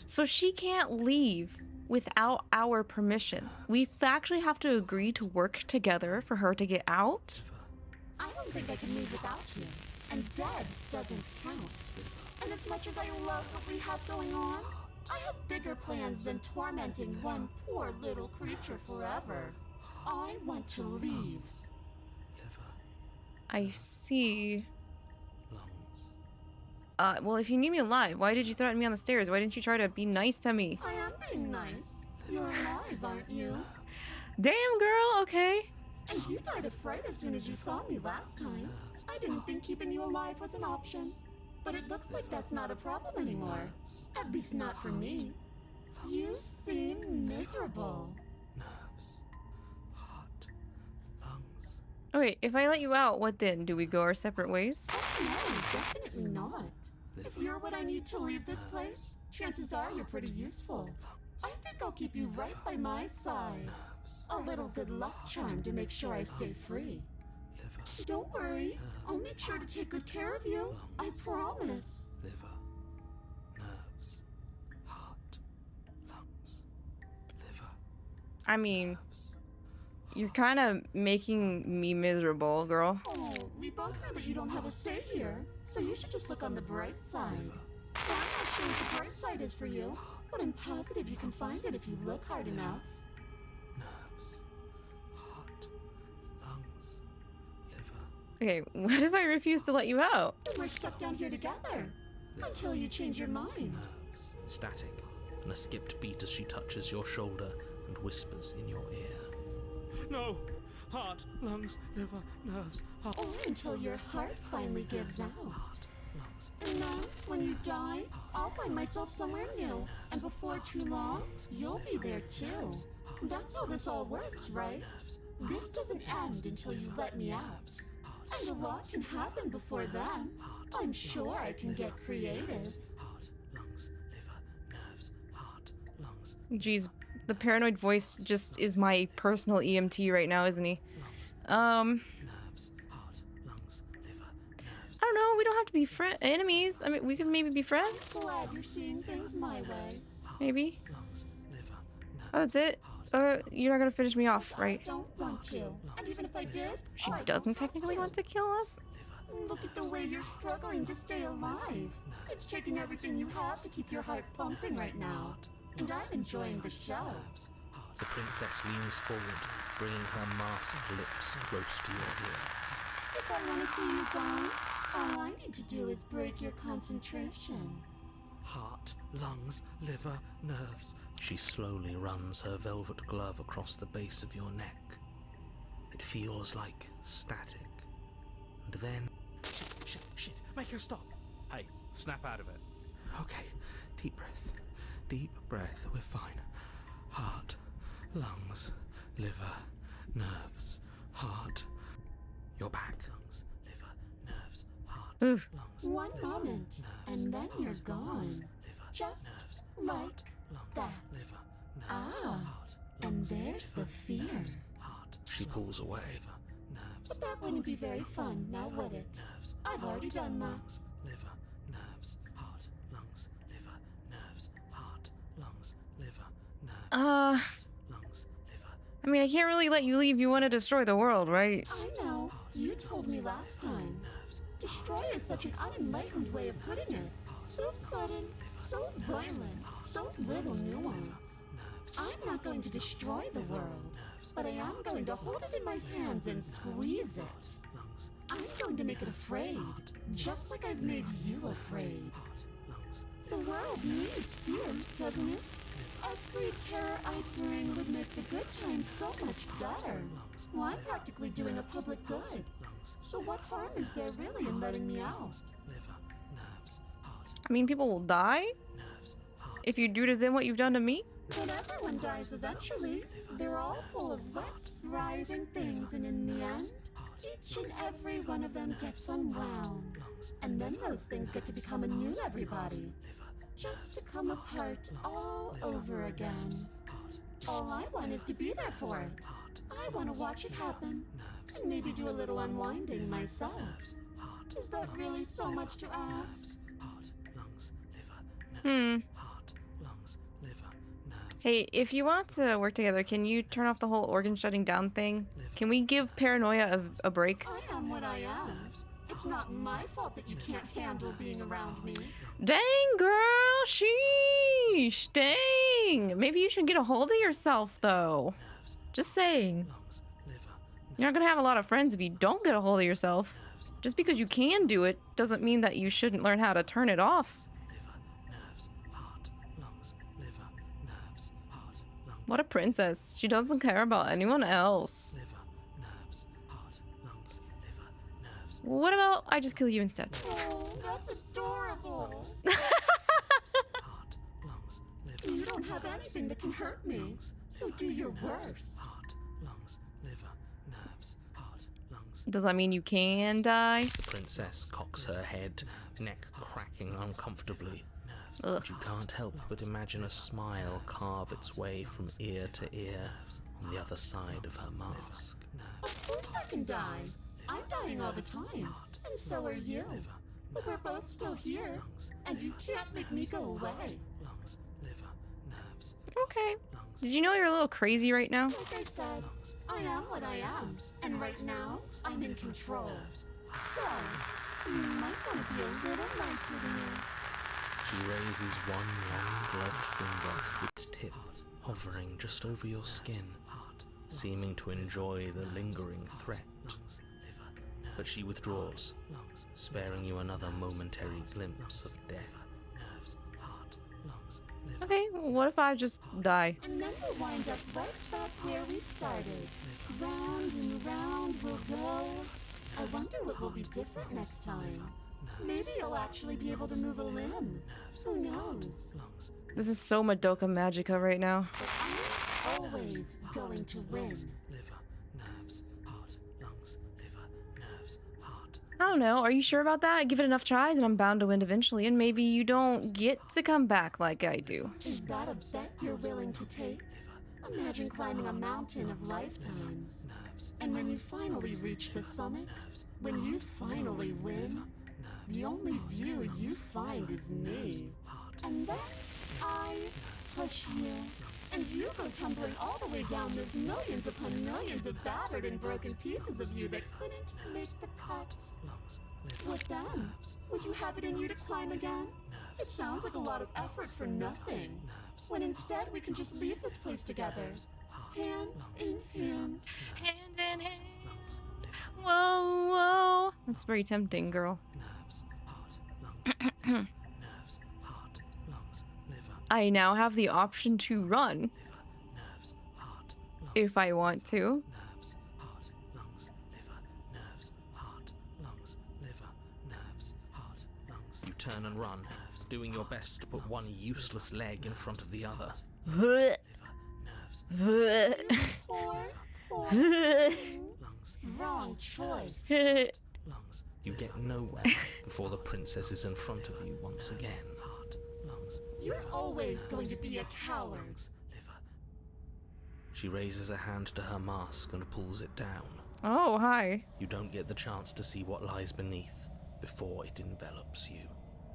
S1: So she can't leave without our permission. We actually have to agree to work together for her to get out?
S6: I don't think I can leave without you. And dead doesn't count. And as much as I love what we have going on, I have bigger plans than tormenting one poor little creature forever. I want to leave.
S1: I see. Well, if you need me alive, why did you threaten me on the stairs? Why didn't you try to be nice to me?
S6: I am being nice. You're alive, aren't you?
S1: Damn, girl, okay.
S6: And you died of fright as soon as you saw me last time. I didn't think keeping you alive was an option. But it looks like that's not a problem anymore. At least not for me. You seem miserable.
S1: Oh, wait, if I let you out, what then? Do we go our separate ways?
S6: Oh no, definitely not. If you're what I need to leave this place, chances are you're pretty useful. I think I'll keep you right by my side. A little good luck charm to make sure I stay free. Don't worry. I'll make sure to take good care of you. I promise.
S2: Liver, nerves, heart, lungs, liver,
S1: I mean,
S2: nerves.
S1: you're kind of making me miserable, girl.
S6: Oh, we both know that you don't have a say here, so you should just look on the bright side. I'm not sure what the bright side is for you, but I'm positive you can find it if you look hard enough.
S2: Nerves, heart, lungs, liver.
S1: Okay, what if I refuse to let you out?
S6: Then we're stuck down here together until you change your mind.
S2: Nerves. Static, and a skipped beat as she touches your shoulder and whispers in your ear. No! Heart, lungs, liver, nerves, heart.
S6: Or until your heart finally gives out.
S2: Heart, lungs,
S6: And then, when you die, I'll find myself somewhere new. And before too long, you'll be there too. That's how this all works, right? This doesn't end until you let me out. And a lot can happen before then. I'm sure I can get creative.
S2: heart, lungs, liver, nerves, heart, lungs,
S1: Jeez, the paranoid voice just is my personal EMT right now, isn't he?
S2: nerves, heart, lungs, liver, nerves.
S1: I don't know. We don't have to be enemies. I mean, we could maybe be friends.
S6: Glad you're seeing things my way.
S1: Maybe.
S2: Lungs, liver, nerves.
S1: Oh, that's it. You're not gonna finish me off, right?
S6: I don't want to. And even if I did,
S1: She
S6: I
S1: doesn't
S6: don't have
S1: technically
S6: to.
S1: want to kill us.
S6: Look at the way you're struggling to stay alive. It's taking everything you have to keep your heart pumping right now. And I'm enjoying the show.
S2: The princess leans forward, bringing her masked lips close to your ear.
S6: If I want to see you gone, all I need to do is break your concentration.
S2: Heart, lungs, liver, nerves. She slowly runs her velvet glove across the base of your neck. It feels like static. And then... Shit, make her stop. Hey, snap out of it. Okay, deep breath. Deep breath, we're fine. Heart, lungs, liver, nerves, heart. You're back. Lungs, liver, nerves, heart,
S1: Oof.
S2: lungs,
S6: One
S2: liver,
S6: moment,
S2: nerves,
S6: and then you're
S2: heart,
S6: gone.
S2: lungs, liver,
S6: Just
S2: nerves,
S6: like
S2: heart, lungs,
S6: that.
S2: liver, nerves,
S6: Ah,
S2: heart,
S6: and
S2: lungs,
S6: there's the
S2: liver,
S6: fear.
S2: nerves, heart. She pulls away. Liver, nerves,
S6: But that wouldn't be very fun, now would it?
S2: nerves,
S6: I've already done that.
S2: lungs, liver, nerves, heart, lungs, liver, nerves, heart, lungs, liver, nerves, lungs, liver.
S1: I mean, I can't really let you leave. You want to destroy the world, right?
S6: I know. You told me last time. Destroy is such an unenlightened way of putting it. So sudden, so violent, so little nuance. I'm not going to destroy the world, but I am going to hold it in my hands and squeeze it. I'm going to make it afraid, just like I've made you afraid. The world needs fear, doesn't it? Every terror I bring would make the good times so much better. Well, I'm practically doing a public good. So what harm is there really in letting me out?
S1: I mean, people will die if you do to them what you've done to me.
S6: But everyone dies eventually. They're all full of wet, writhing things, and in the end, each and every one of them gets unwound. And then those things get to become a new everybody. Just to come apart all over again. All I want is to be there for it. I want to watch it happen. And maybe do a little unwinding myself. Is that really so much to ask?
S1: Hey, if you want to work together, can you turn off the whole organ shutting down thing? Can we give paranoia a break?
S6: I am what I am. It's not my fault that you can't handle being around me.
S1: Dang, girl, sheesh, dang. Maybe you should get a hold of yourself, though. Just saying. You're not gonna have a lot of friends if you don't get a hold of yourself. Just because you can do it doesn't mean that you shouldn't learn how to turn it off. What a princess. She doesn't care about anyone else. What about I just kill you instead?
S6: Oh, that's adorable. You don't have anything that can hurt me, so do your worst.
S1: Does that mean you can die?
S2: The princess cocks her head, neck cracking uncomfortably.
S1: Ugh.
S2: But you can't help but imagine a smile carve its way from ear to ear on the other side of her mask.
S6: Of course I can die. I'm dying all the time, and so are you. But we're both still here, and you can't make me go away.
S2: Lungs, liver, nerves.
S1: Okay. Did you know you're a little crazy right now?
S6: Like I said, I am what I am, and right now, I'm in control. So, you might want to be a little nicer to me.
S2: She raises one long gloved finger, its tip hovering just over your skin, seeming to enjoy the lingering threat. But she withdraws, sparing you another momentary glimpse of death.
S1: Okay, what if I just die?
S6: And then we'll wind up right back where we started. Round and round we'll go. I wonder what will be different next time. Maybe you'll actually be able to move a limb. Who knows?
S1: This is so Madoka Magica right now.
S6: But I'm always going to win.
S2: Liver, nerves, heart, lungs, liver, nerves, heart.
S1: I don't know. Are you sure about that? Give it enough tries and I'm bound to win eventually, and maybe you don't get to come back like I do.
S6: Is that a bet you're willing to take? Imagine climbing a mountain of lifetimes. And when you finally reach the summit, when you finally win, the only view you find is me. And then I push you. And you go tumbling all the way down those millions upon millions of battered and broken pieces of you that couldn't make the cut. What then? Would you have it in you to climb again? It sounds like a lot of effort for nothing. When instead we can just leave this place together. Hand in hand.
S1: Hand in hand. Whoa, whoa. That's very tempting, girl. I now have the option to run. If I want to.
S2: You turn and run, doing your best to put one useless leg in front of the other.
S6: Wrong choice.
S2: You get nowhere before the princess is in front of you once again.
S6: You're always going to be a coward.
S2: She raises a hand to her mask and pulls it down.
S1: Oh, hi.
S2: You don't get the chance to see what lies beneath before it envelops you.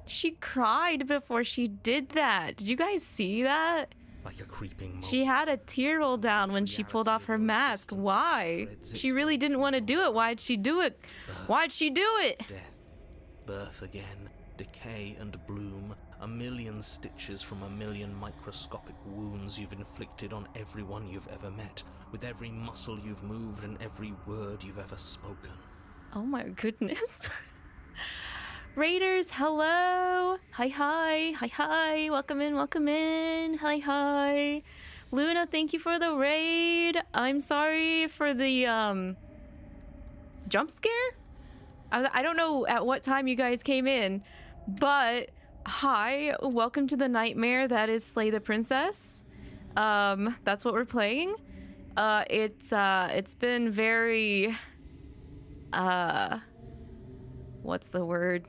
S1: She cried before she did that. Did you guys see that?
S2: Like a creeping mold.
S1: She had a tear roll down when she pulled off her mask. Why? She really didn't want to do it. Why'd she do it? Why'd she do it?
S2: Death, birth again, decay and bloom, a million stitches from a million microscopic wounds you've inflicted on everyone you've ever met, with every muscle you've moved and every word you've ever spoken.
S1: Oh my goodness. Raiders, hello. Hi, hi. Hi, hi. Welcome in, welcome in. Hi, hi. Luna, thank you for the raid. I'm sorry for the, jump scare? I don't know at what time you guys came in, but hi, welcome to the nightmare that is Slay the Princess. That's what we're playing. It's been very, what's the word?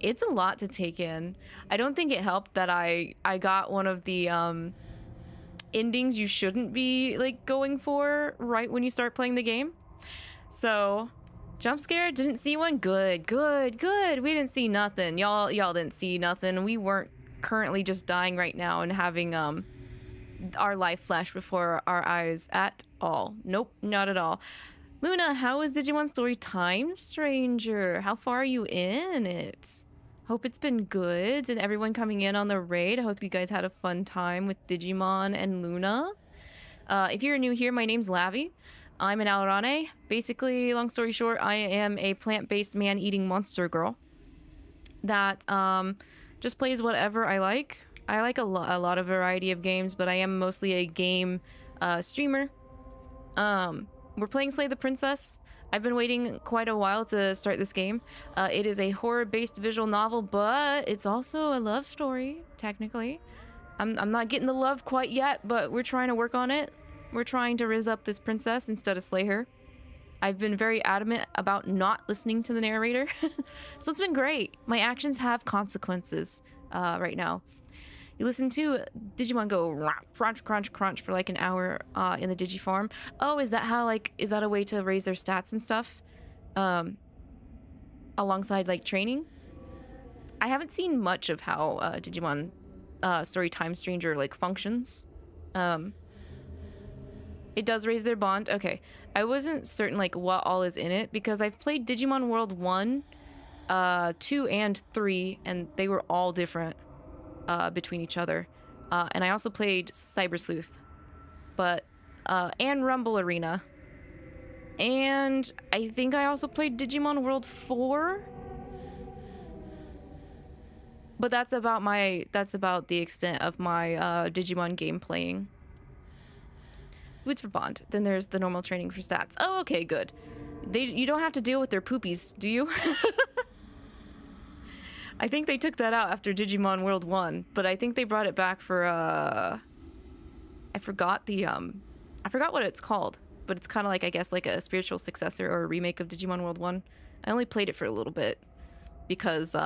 S1: It's a lot to take in. I don't think it helped that I got one of the endings you shouldn't be like going for right when you start playing the game. So, jump scare, didn't see one. Good, good, good. We didn't see nothing. Y'all didn't see nothing. We weren't currently just dying right now and having our life flash before our eyes at all. Nope, not at all. Luna, how is Digimon Story Time, stranger? How far are you in it? Hope it's been good, and everyone coming in on the raid. I hope you guys had a fun time with Digimon and Luna. If you're new here, my name's Lavi. I'm an Alraune. Basically, long story short, I am a plant-based man-eating monster girl that just plays whatever I like. I like a lot of variety of games, but I am mostly a game streamer. We're playing Slay the Princess. I've been waiting quite a while to start this game. It is a horror-based visual novel, but it's also a love story, technically. I'm not getting the love quite yet, but we're trying to work on it. We're trying to riz up this princess instead of slay her. I've been very adamant about not listening to the narrator, so it's been great. My actions have consequences right now. You listen to Digimon go crunch, crunch, crunch for like an hour in the Digifarm. Oh, is that how, like, is that a way to raise their stats and stuff? alongside like training. I haven't seen much of how Digimon Story Time Stranger like functions. It does raise their bond. Okay, I wasn't certain like what all is in it because I've played Digimon World 1, 2, and 3, and they were all different between each other. And I also played Cyber Sleuth, and Rumble Arena. And I think I also played Digimon World 4. But that's about the extent of my Digimon game playing. Foods for bond. Then there's the normal training for stats. Oh, okay, good. You don't have to deal with their poopies, do you? I think they took that out after Digimon World 1, but I think they brought it back for I forgot what it's called, but it's kind of like, I guess, like a spiritual successor or a remake of Digimon World 1. I only played it for a little bit because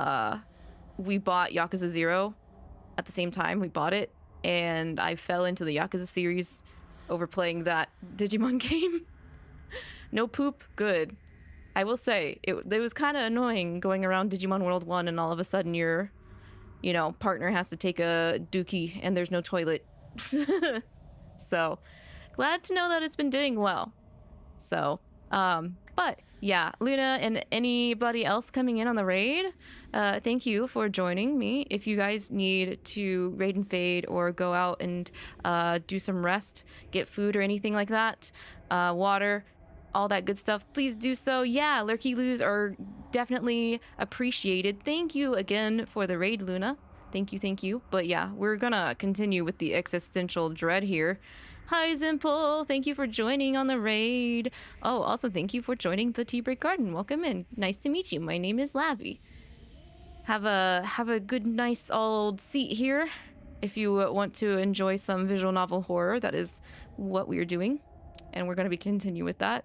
S1: we bought Yakuza 0 at the same time. We bought it, and I fell into the Yakuza series over playing that Digimon game. No poop, good. I will say, it was kind of annoying going around Digimon World 1 and all of a sudden your, partner has to take a dookie and there's no toilet. So, glad to know that it's been doing well. So, but yeah, Luna and anybody else coming in on the raid, thank you for joining me. If you guys need to raid and fade or go out and do some rest, get food or anything like that, water, all that good stuff, please do so. Yeah, lurky loos are definitely appreciated. Thank you again for the raid, Luna. Thank you. But yeah, we're gonna continue with the existential dread here. Hi, Zimple. Thank you for joining on the raid. Oh, also thank you for joining the Tea Break Garden. Welcome in. Nice to meet you. My name is Lavi. Have a good, nice old seat here. If you want to enjoy some visual novel horror, that is what we're doing. And we're going to be continuing with that.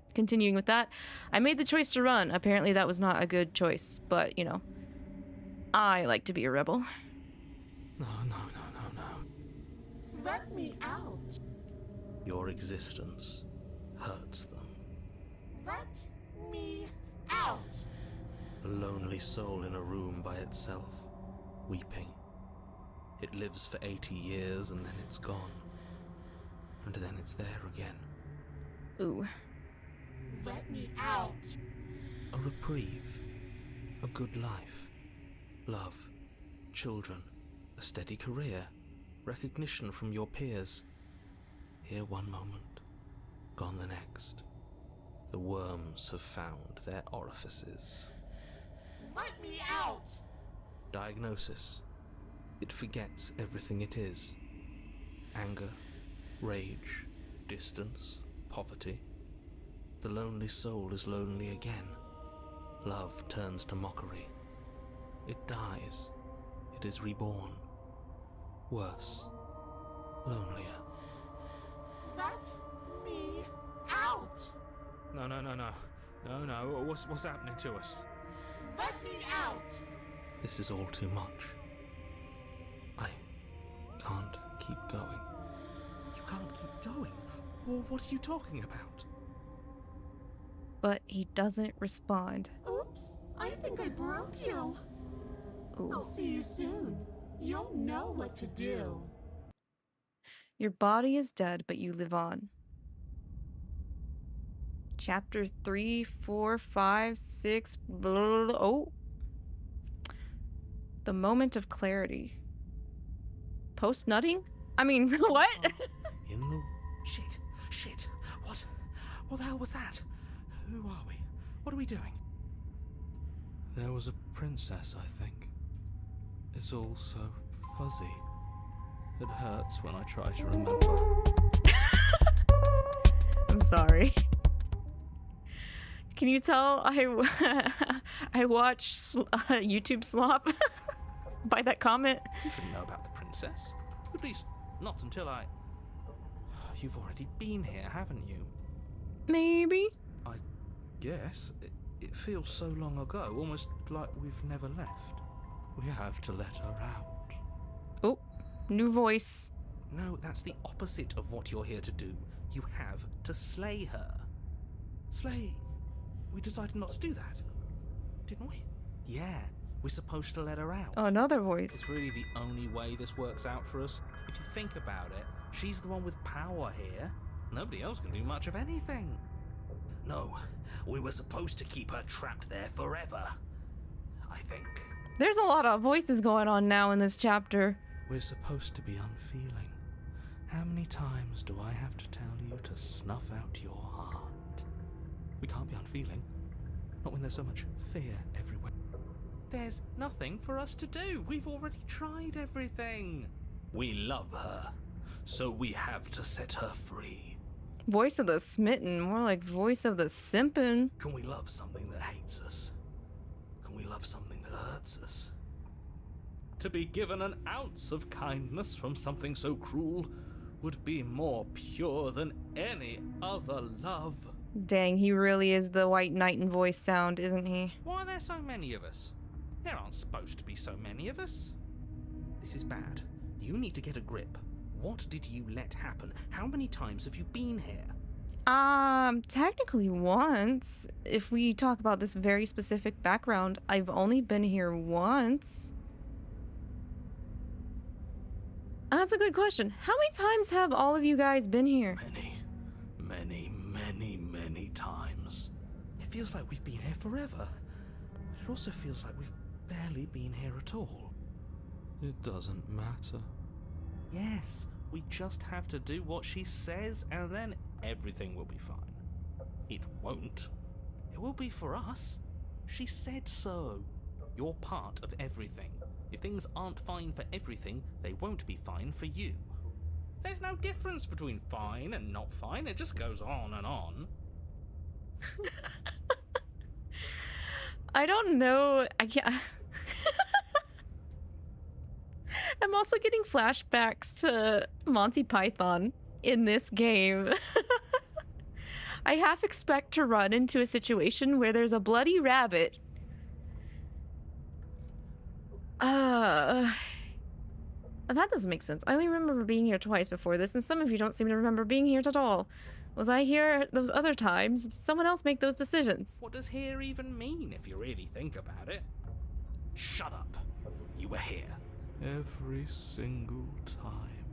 S1: I made the choice to run. Apparently that was not a good choice, but, I like to be a rebel.
S2: No.
S6: Let me out.
S2: Your existence hurts them.
S6: Let me out.
S2: A lonely soul in a room by itself, weeping. It lives for 80 years and then it's gone. And then it's there again.
S1: Ooh.
S6: Let me out.
S2: A reprieve. A good life. Love. Children. A steady career. Recognition from your peers. Here one moment. Gone the next. The worms have found their orifices.
S6: Let me out.
S2: Diagnosis. It forgets everything it is. Anger. Rage. Distance. Poverty. The lonely soul is lonely again. Love turns to mockery. It dies. It is reborn. Worse. Lonelier.
S6: Let me out.
S2: No. What's happening to us?
S6: Let me out.
S2: This is all too much. I can't keep going. You can't keep going? Well, what are you talking about?
S1: But he doesn't respond.
S6: Oops, I think I broke you.
S1: Ooh.
S6: I'll see you soon. You'll know what to do.
S1: Your body is dead, but you live on. Chapter 3, 4, 5, 6. Blah, oh. The moment of clarity. Post-nutting? I mean, what?
S2: In the... Shit. What the hell was that? Who are we? What are we doing? There was a princess, I think. It's all so fuzzy. It hurts when I try to remember.
S1: I'm sorry. Can you tell I watch YouTube slop by that comment?
S2: You shouldn't know about the princess. At least, not until I... You've already been here, haven't you?
S1: Maybe.
S2: I guess. It feels so long ago, almost like we've never left. We have to let her out.
S1: Oh, new voice.
S2: No, that's the opposite of what you're here to do. You have to slay her. Slay we decided not to do that, didn't we? Yeah, we're supposed to let her out.
S1: Oh, another voice.
S2: It's really the only way this works out for us. If you think about it, she's the one with power here. Nobody else can do much of anything. No, we were supposed to keep her trapped there forever, I think.
S1: There's a lot of voices going on now in this chapter.
S2: We're supposed to be unfeeling. How many times do I have to tell you to snuff out your heart? We can't be unfeeling. Not when there's so much fear everywhere. There's nothing for us to do. We've already tried everything. We love her, so we have to set her free.
S1: Voice of the smitten, more like voice of the simpin'.
S2: Can we love something that hates us? Can we love something that hurts us? To be given an ounce of kindness from something so cruel would be more pure than any other love.
S1: Dang, he really is the white knight in voice sound, isn't he?
S2: Why are there so many of us? There aren't supposed to be so many of us. This is bad. You need to get a grip. What did you let happen? How many times have you been here?
S1: Technically once. If we talk about this very specific background, I've only been here once. That's a good question. How many times have all of you guys been here?
S2: Many times. It feels like we've been here forever. But it also feels like we've barely been here at all. It doesn't matter. Yes, we just have to do what she says and then everything will be fine. It won't. It will be for us. She said so. You're part of everything. If things aren't fine for everything, they won't be fine for you. There's no difference between fine and not fine. It just goes on and on.
S1: I don't know. I can't. I'm also getting flashbacks to Monty Python in this game. I half expect to run into a situation where there's a bloody rabbit. That doesn't make sense. I only remember being here twice before this, and some of you don't seem to remember being here at all. Was I here those other times? Did someone else make those decisions?
S2: What does here even mean if you really think about it? Shut up. You were here. Every single time.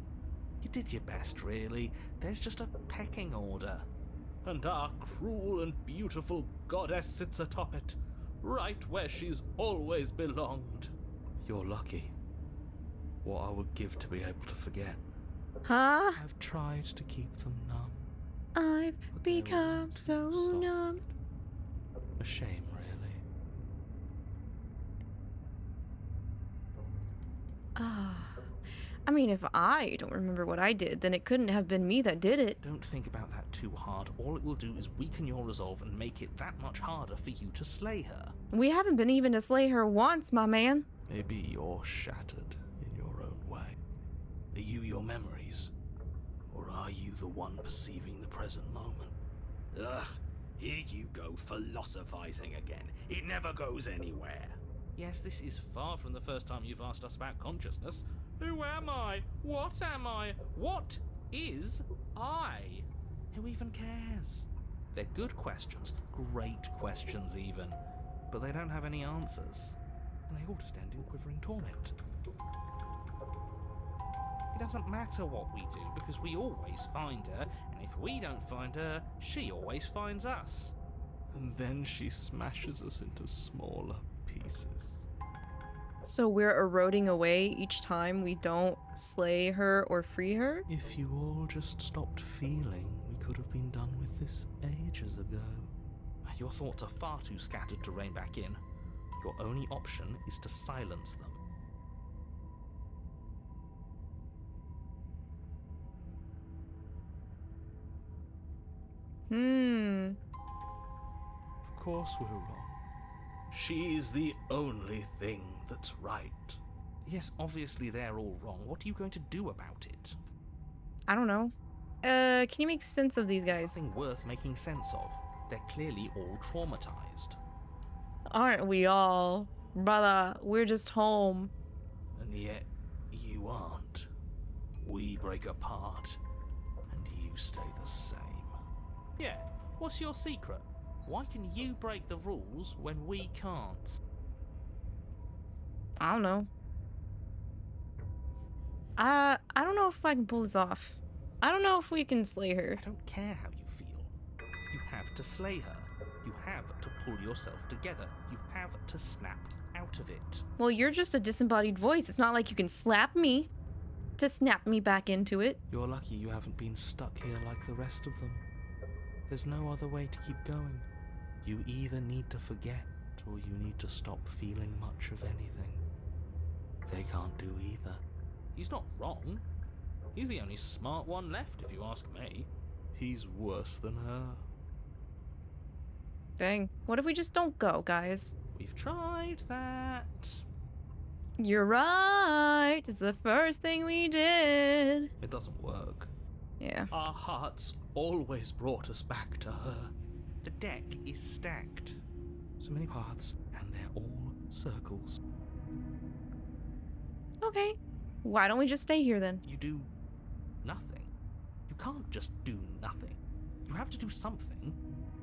S2: You did your best, really. There's just a pecking order. And our cruel and beautiful goddess sits atop it, right where she's always belonged. You're lucky. What I would give to be able to forget.
S1: Huh?
S2: I've tried to keep them numb.
S1: I've become so numb.
S2: A shame, really.
S1: I mean, if I don't remember what I did, then it couldn't have been me that did it.
S2: Don't think about that too hard. All it will do is weaken your resolve and make it that much harder for you to slay her.
S1: We haven't been even to slay her once, my man.
S2: Maybe you're shattered in your own way. Are you your memories? Or are you the one perceiving the present moment? Ugh, here you go philosophizing again. It never goes anywhere. Yes, this is far from the first time you've asked us about consciousness. Who am I? What am I? What is I? Who even cares? They're good questions, great questions even, but they don't have any answers. And they all just end in quivering torment. It doesn't matter what we do, because we always find her, and if we don't find her, she always finds us. And then she smashes us into smaller pieces.
S1: So we're eroding away each time we don't slay her or free her?
S2: If you all just stopped feeling, we could have been done with this ages ago. Your thoughts are far too scattered to rein back in. Your only option is to silence them. Of course we're wrong. She's the only thing that's right. Yes, obviously they're all wrong. What are you going to do about it?
S1: I don't know. Can you make sense of these guys?
S2: Nothing worth making sense of. They're clearly all traumatized.
S1: Aren't we all? Brother, we're just home.
S2: And yet, you aren't. We break apart, and you stay the same. Yeah, what's your secret? Why can you break the rules when we can't?
S1: I don't know. I don't know if I can pull this off. I don't know if we can slay her.
S2: I don't care how you feel. You have to slay her. You have to pull yourself together. You have to snap out of it.
S1: Well, you're just a disembodied voice. It's not like you can slap me to snap me back into it.
S2: You're lucky you haven't been stuck here like the rest of them. There's no other way to keep going. You either need to forget or you need to stop feeling much of anything. They can't do either. He's not wrong. He's the only smart one left, if you ask me. He's worse than her.
S1: Dang. What if we just don't go, guys?
S2: We've tried that.
S1: You're right. It's the first thing we did.
S2: It doesn't work.
S1: Yeah.
S2: Our hearts always brought us back to her. The deck is stacked. So many paths, and they're all circles.
S1: Okay. Why don't we just stay here then?
S2: You do nothing. You can't just do nothing. You have to do something.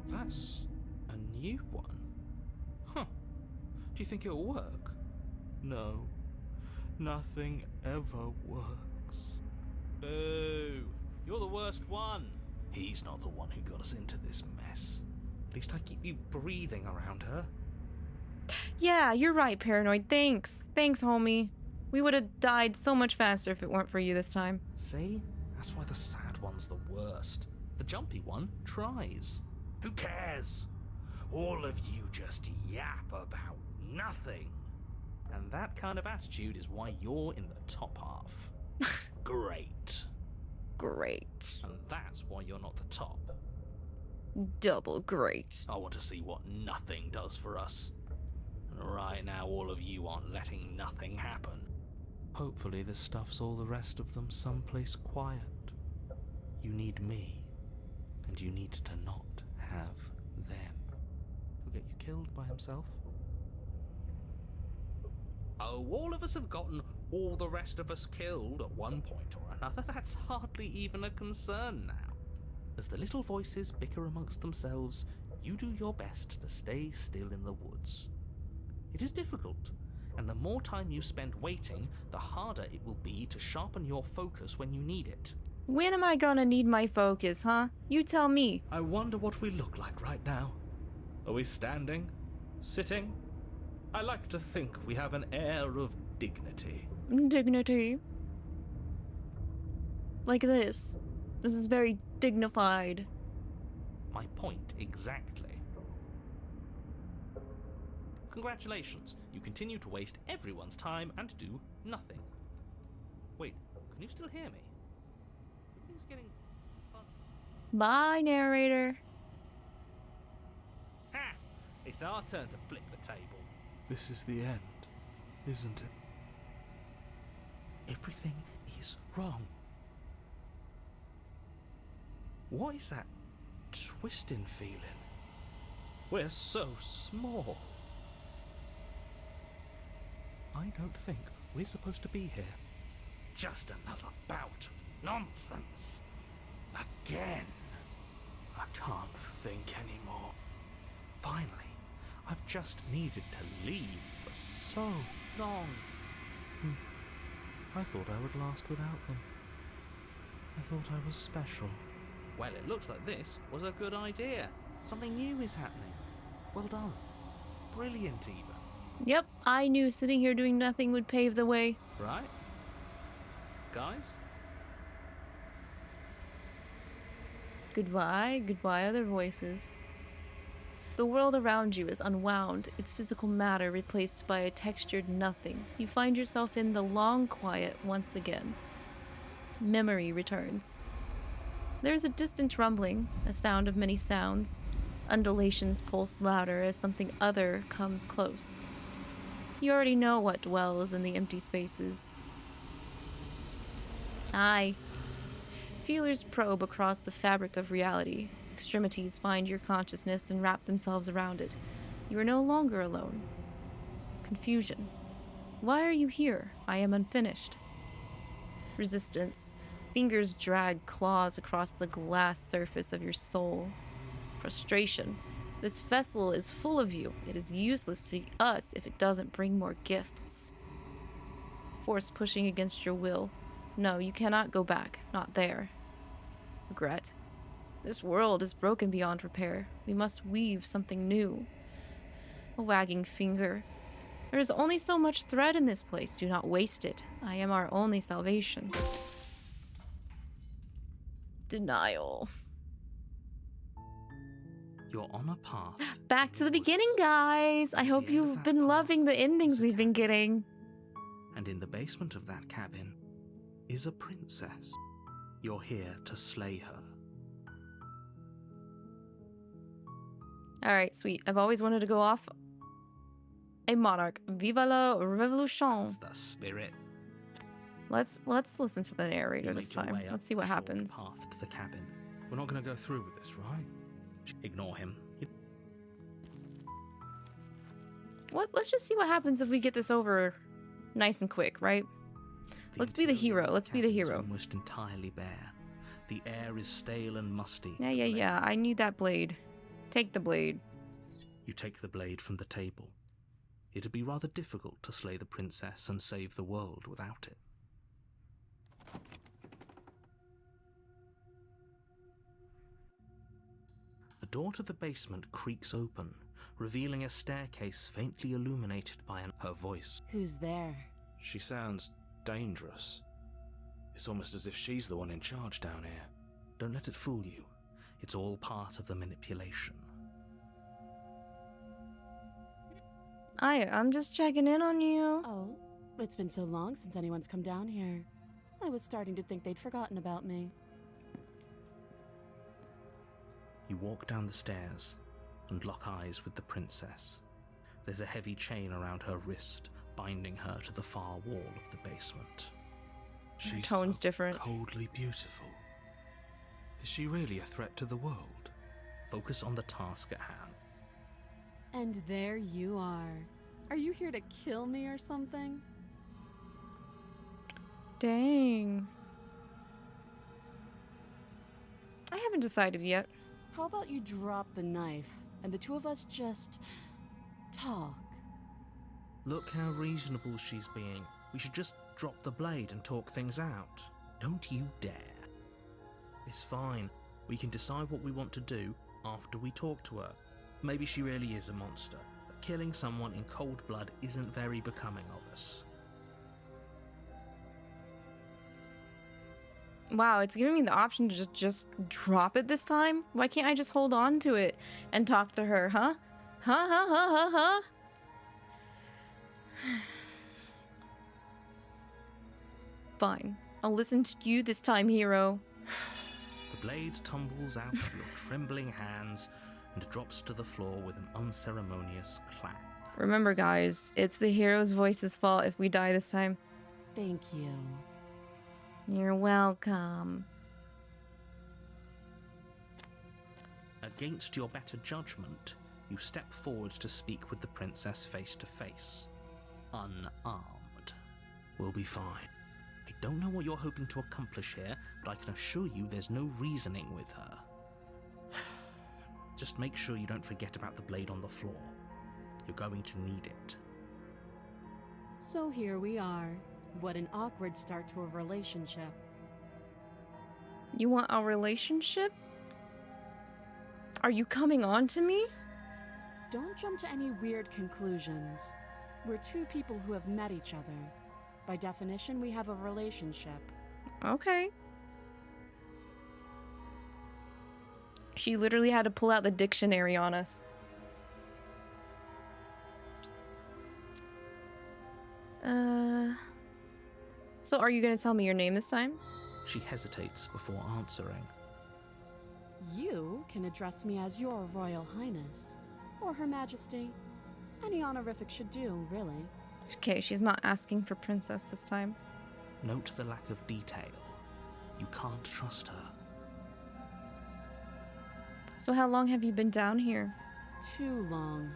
S2: That's a new one. Huh. Do you think it'll work? No. Nothing ever works. Boo! You're the worst one. He's not the one who got us into this mess. At least I keep you breathing around her.
S1: Yeah, you're right, Paranoid. Thanks. Thanks, homie. We would have died so much faster if it weren't for you this time.
S2: See? That's why the sad one's the worst. The jumpy one tries. Who cares? All of you just yap about nothing. And that kind of attitude is why you're in the top half. Great.
S1: Great.
S2: And that's why you're not the top.
S1: Double great.
S2: I want to see what nothing does for us. And right now all of you aren't letting nothing happen. Hopefully this stuffs all the rest of them someplace quiet. You need me, and you need to not have them. He'll get you killed by himself. Oh, all of us have gotten all the rest of us killed at one point or another. That's hardly even a concern now. As the little voices bicker amongst themselves, you do your best to stay still in the woods. It is difficult, and the more time you spend waiting, the harder it will be to sharpen your focus when you need it.
S1: When am I gonna need my focus, huh? You tell me.
S2: I wonder what we look like right now. Are we standing? Sitting? I like to think we have an air of dignity.
S1: Dignity. Like this. This is very dignified.
S2: My point exactly. Congratulations, you continue to waste everyone's time and do nothing. Wait, can you still hear me? Everything's getting fuzzy.
S1: Bye, narrator.
S2: Ha! It's our turn to flip the table.
S7: This is the end, isn't it?
S2: Everything is wrong. What is that twisting feeling? We're so small. I don't think we're supposed to be here. Just another bout of nonsense. Again. I can't think anymore. Finally, I've just needed to leave for so long. I thought I would last without them. I thought I was special. Well, it looks like this was a good idea. Something new is happening. Well done. Brilliant, even.
S1: Yep, I knew sitting here doing nothing would pave the way.
S2: Right? Guys?
S1: Goodbye, goodbye other voices. The world around you is unwound, its physical matter replaced by a textured nothing. You find yourself in the long quiet once again. Memory returns. There's a distant rumbling, a sound of many sounds. Undulations pulse louder as something other comes close. You already know what dwells in the empty spaces. Aye. Feelers probe across the fabric of reality. Extremities find your consciousness and wrap themselves around it. You are no longer alone. Confusion. Why are you here? I am unfinished. Resistance. Fingers drag claws across the glass surface of your soul. Frustration. This festival is full of you. It is useless to us if it doesn't bring more gifts. Force pushing against your will. No, you cannot go back. Not there. Regret. This world is broken beyond repair. We must weave something new. A wagging finger. There is only so much thread in this place. Do not waste it. I am our only salvation. Denial.
S2: You're on a path.
S1: Back to the beginning, guys. I hope you've been loving the endings we've been getting.
S2: And in the basement of that cabin is a princess. You're here to slay her.
S1: All right, sweet. I've always wanted to go off a monarch. Viva la revolution.
S2: That's the spirit.
S1: Let's listen to the narrator this time. Let's see what happens.
S2: Path to the cabin. We're not going to go through with this, right? Ignore him.
S1: Let's just see what happens if we get this over nice and quick, right? Let's be the hero. Let's be the hero.
S2: Almost entirely bare. The air is stale and musty.
S1: Yeah. I need that blade. Take the blade.
S2: You take the blade from the table. It'd be rather difficult to slay the princess and save the world without it. The door to the basement creaks open, revealing a staircase faintly illuminated by her voice.
S5: Who's there?
S7: She sounds dangerous. It's almost as if she's the one in charge down here.
S2: Don't let it fool you. It's all part of the manipulation.
S1: I'm just checking in on you.
S5: Oh, it's been so long since anyone's come down here. I was starting to think they'd forgotten about me.
S2: You walk down the stairs and lock eyes with the princess. There's a heavy chain around her wrist, binding her to the far wall of the basement.
S1: Her tone's different.
S7: Coldly beautiful. Is she really a threat to the world?
S2: Focus on the task at hand.
S5: And there you are. Are you here to kill me or something?
S1: Dang. I haven't decided yet.
S5: How about you drop the knife and the two of us just talk?
S2: Look how reasonable she's being. We should just drop the blade and talk things out. Don't you dare. It's fine. We can decide what we want to do after we talk to her. Maybe she really is a monster, but killing someone in cold blood isn't very becoming of us.
S1: Wow, it's giving me the option to just drop it this time? Why can't I just hold on to it and talk to her, huh? Huh? Fine. I'll listen to you this time, hero.
S2: The blade tumbles out of your trembling hands and drops to the floor with an unceremonious clang.
S1: Remember, guys, it's the hero's voice's fault if we die this time.
S5: Thank you.
S1: You're welcome.
S2: Against your better judgment, you step forward to speak with the princess face to face. Unarmed. We'll be fine. I don't know what you're hoping to accomplish here, but I can assure you there's no reasoning with her. Just make sure you don't forget about the blade on the floor. You're going to need it.
S5: So here we are. What an awkward start to a relationship.
S1: You want a relationship? Are you coming on to me?
S5: Don't jump to any weird conclusions. We're two people who have met each other. By definition, we have a relationship.
S1: Okay. She literally had to pull out the dictionary on us. So are you gonna tell me your name this time?
S2: She hesitates before answering.
S5: You can address me as your Royal Highness, or Her Majesty. Any honorific should do, really.
S1: Okay, she's not asking for princess this time.
S2: Note the lack of detail. You can't trust her.
S1: So how long have you been down here?
S5: Too long.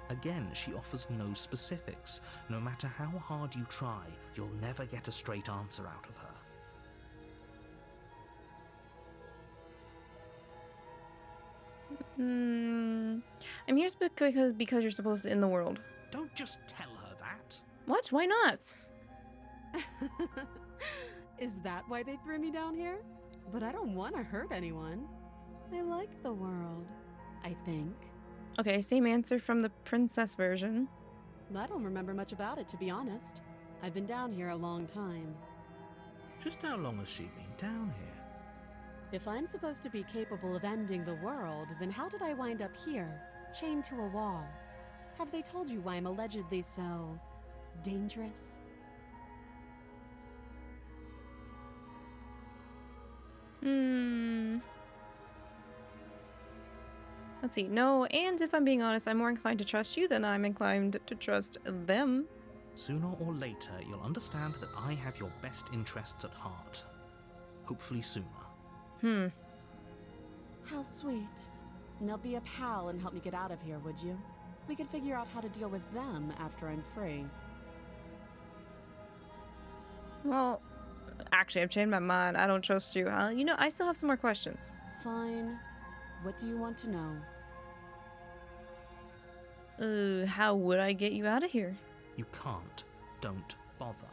S2: Again, she offers no specifics. No matter how hard you try, you'll never get a straight answer out of her.
S1: I'm here because you're supposed to end the world.
S2: Don't just tell her that.
S1: What? Why not?
S5: Is that why they threw me down here? But I don't want to hurt anyone. I like the world, I think.
S1: Okay, same answer from the princess version.
S5: I don't remember much about it, to be honest. I've been down here a long time.
S2: Just how long has she been down here?
S5: If I'm supposed to be capable of ending the world, then how did I wind up here, chained to a wall? Have they told you why I'm allegedly so dangerous?
S1: Let's see. No, and if I'm being honest, I'm more inclined to trust you than I'm inclined to trust them.
S2: Sooner or later, you'll understand that I have your best interests at heart. Hopefully sooner.
S5: How sweet. Now be a pal and help me get out of here, would you? We could figure out how to deal with them after I'm free.
S1: Well, actually, I've changed my mind. I don't trust you. You know, I still have some more questions.
S5: Fine. What do you want to know?
S1: How would I get you out of here?
S2: You can't. Don't bother.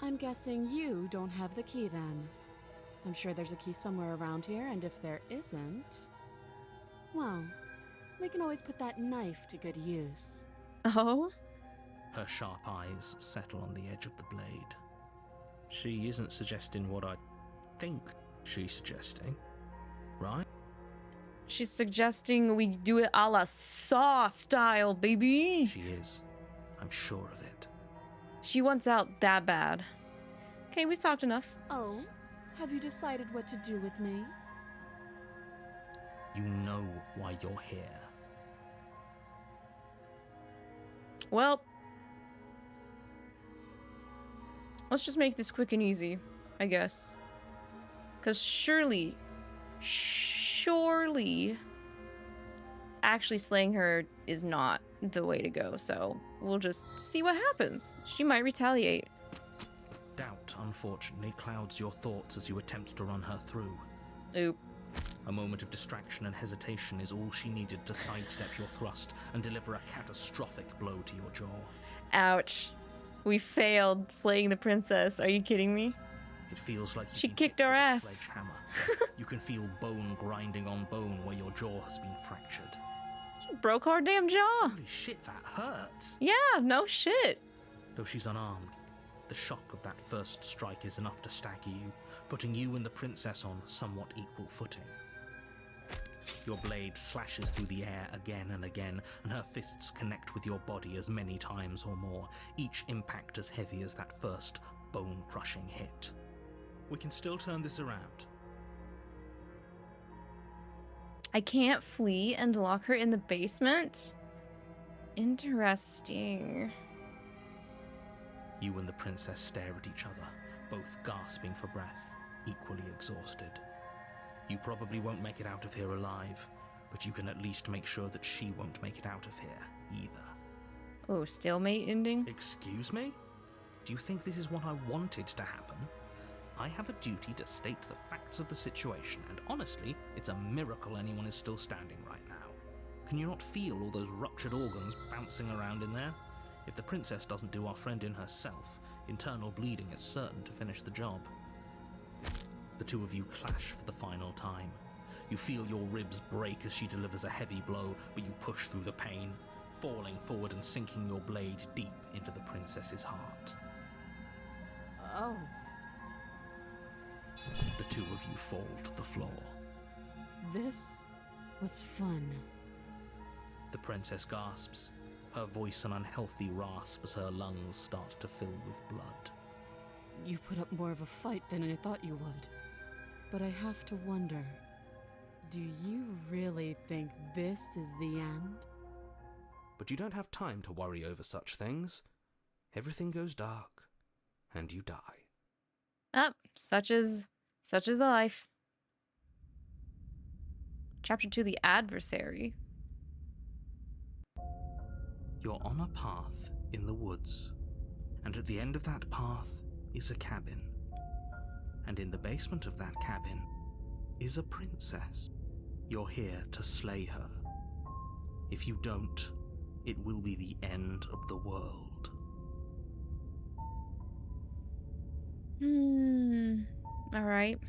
S5: I'm guessing you don't have the key then. I'm sure there's a key somewhere around here, and if there isn't, well, we can always put that knife to good use.
S1: Oh?
S2: Her sharp eyes settle on the edge of the blade. She isn't suggesting what I think she's suggesting, right?
S1: She's suggesting we do it a la Saw style, baby.
S2: She is. I'm sure of it.
S1: She wants out that bad. Okay, we've talked enough.
S5: Oh, have you decided what to do with me?
S2: You know why you're here.
S1: Well, let's just make this quick and easy, I guess. Because surely, actually slaying her is not the way to go, so we'll just see what happens. She might retaliate.
S2: Doubt, unfortunately, clouds your thoughts as you attempt to run her through.
S1: Oop.
S2: A moment of distraction and hesitation is all she needed to sidestep your thrust and deliver a catastrophic blow to your jaw.
S1: Ouch. We failed slaying the princess. Are you kidding me?
S2: It feels like
S1: She
S2: you've been
S1: kicked
S2: hit
S1: our
S2: with a
S1: ass.
S2: sledgehammer. You can feel bone grinding on bone where your jaw has been fractured.
S1: She broke our damn jaw.
S2: Holy shit, that hurts!
S1: Yeah, no shit.
S2: Though she's unarmed, the shock of that first strike is enough to stagger you, putting you and the princess on somewhat equal footing. Your blade slashes through the air again and again, and her fists connect with your body as many times or more, each impact as heavy as that first bone-crushing hit. We can still turn this around.
S1: I can't flee and lock her in the basement? Interesting.
S2: You and the princess stare at each other, both gasping for breath, equally exhausted. You probably won't make it out of here alive, but you can at least make sure that she won't make it out of here, either.
S1: Oh, stalemate ending?
S2: Excuse me? Do you think this is what I wanted to happen? I have a duty to state the facts of the situation, and honestly, it's a miracle anyone is still standing right now. Can you not feel all those ruptured organs bouncing around in there? If the princess doesn't do our friend in herself, internal bleeding is certain to finish the job. The two of you clash for the final time. You feel your ribs break as she delivers a heavy blow, but you push through the pain, falling forward and sinking your blade deep into the princess's heart.
S5: Oh.
S2: The two of you fall to the floor.
S5: This was fun.
S2: The princess gasps, her voice an unhealthy rasp as her lungs start to fill with blood.
S5: You put up more of a fight than I thought you would. But I have to wonder, do you really think this is the end?
S7: But you don't have time to worry over such things. Everything goes dark, and you die.
S1: Such is the life. Chapter 2, The Adversary.
S2: You're on a path in the woods, and at the end of that path is a cabin. And in the basement of that cabin is a princess. You're here to slay her. If you don't, it will be the end of the world.
S1: Alright.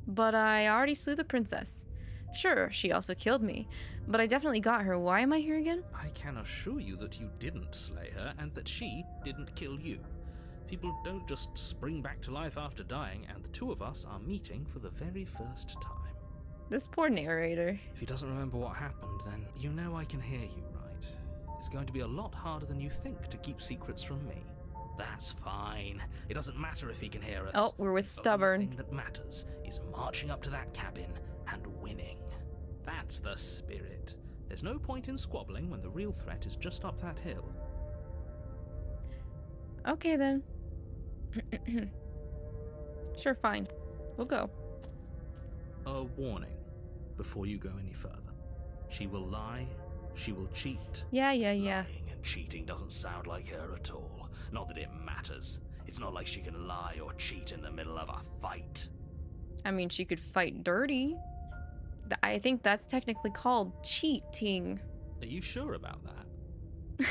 S1: But I already slew the princess. Sure, she also killed me, but I definitely got her. Why am I here again?
S2: I can assure you that you didn't slay her and that she didn't kill you. People don't just spring back to life after dying, and the two of us are meeting for the very first time.
S1: This poor narrator.
S2: If he doesn't remember what happened, then you know I can hear you, right? It's going to be a lot harder than you think to keep secrets from me. That's fine. It doesn't matter if he can hear us.
S1: Oh, we're with stubborn.
S2: The only thing that matters is marching up to that cabin and winning. That's the spirit. There's no point in squabbling when the real threat is just up that hill.
S1: Okay then. Sure, fine. We'll go.
S2: A warning before you go any further. She will lie, she will cheat.
S1: Yeah.
S2: Lying and cheating doesn't sound like her at all. Not that it matters. It's not like she can lie or cheat in the middle of a fight.
S1: I mean, she could fight dirty. I think that's technically called cheating.
S2: Are you sure about that?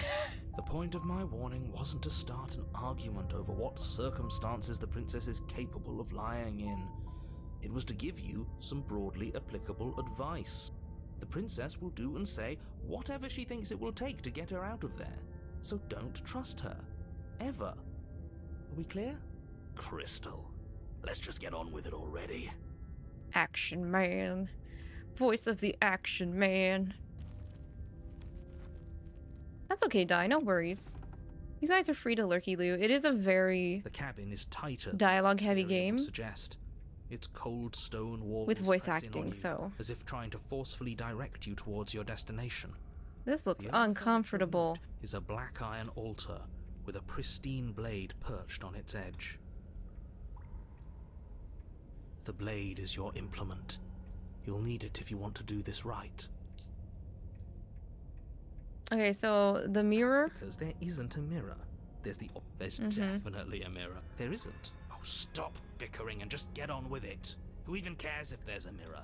S2: The point of my warning wasn't to start an argument over what circumstances the princess is capable of lying in. It was to give you some broadly applicable advice. The princess will do and say whatever she thinks it will take to get her out of there. So don't trust her. Ever. Are we clear? Crystal. Let's just get on with it already.
S1: Action man. Voice of the action man. That's okay, Di, no worries. You guys are free to lurky-loo. It is a very
S2: The cabin is tighter
S1: dialogue-heavy
S2: than its exterior
S1: game.
S2: would suggest. Its cold stone walls
S1: With voice
S2: press in
S1: acting,
S2: on you,
S1: so
S2: as if trying to forcefully direct you towards your destination.
S1: this looks
S2: The only
S1: uncomfortable.
S2: furniture is a black iron altar with a pristine blade perched on its edge. The blade is your implement. You'll need it if you want to do this right.
S1: Okay, so the mirror.
S2: Because there isn't a mirror. There's definitely a mirror. There isn't. Oh, stop bickering and just get on with it. Who even cares if there's a mirror?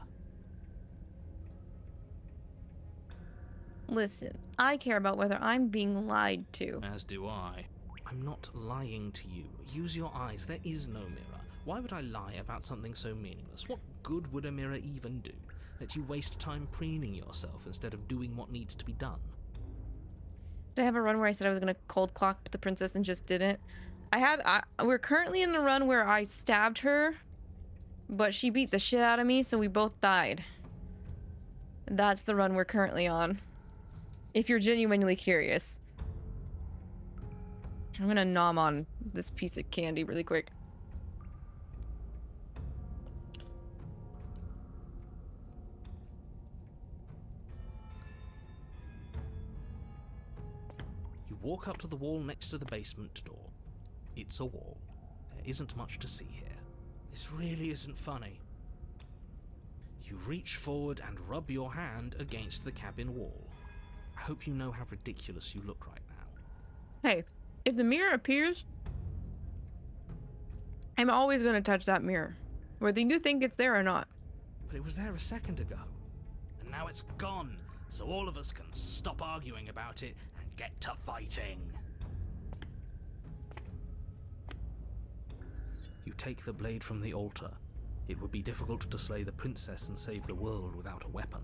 S1: Listen, I care about whether I'm being lied to.
S2: As do I. I'm not lying to you. Use your eyes. There is no mirror. Why would I lie about something so meaningless? What good would a mirror even do? Let you waste time preening yourself instead of doing what needs to be done.
S1: Did I have a run where I said I was gonna cold clock the princess and just didn't? We're currently in a run where I stabbed her, but she beat the shit out of me, so we both died. That's the run we're currently on. If you're genuinely curious. I'm gonna nom on this piece of candy really quick.
S2: You walk up to the wall next to the basement door. It's a wall. There isn't much to see here. This really isn't funny. You reach forward and rub your hand against the cabin wall. I hope you know how ridiculous you look right now.
S1: Hey, if the mirror appears, I'm always gonna touch that mirror, whether you think it's there or not.
S2: But it was there a second ago. And now it's gone, so all of us can stop arguing about it and get to fighting. You take the blade from the altar. It would be difficult to slay the princess and save the world without a weapon.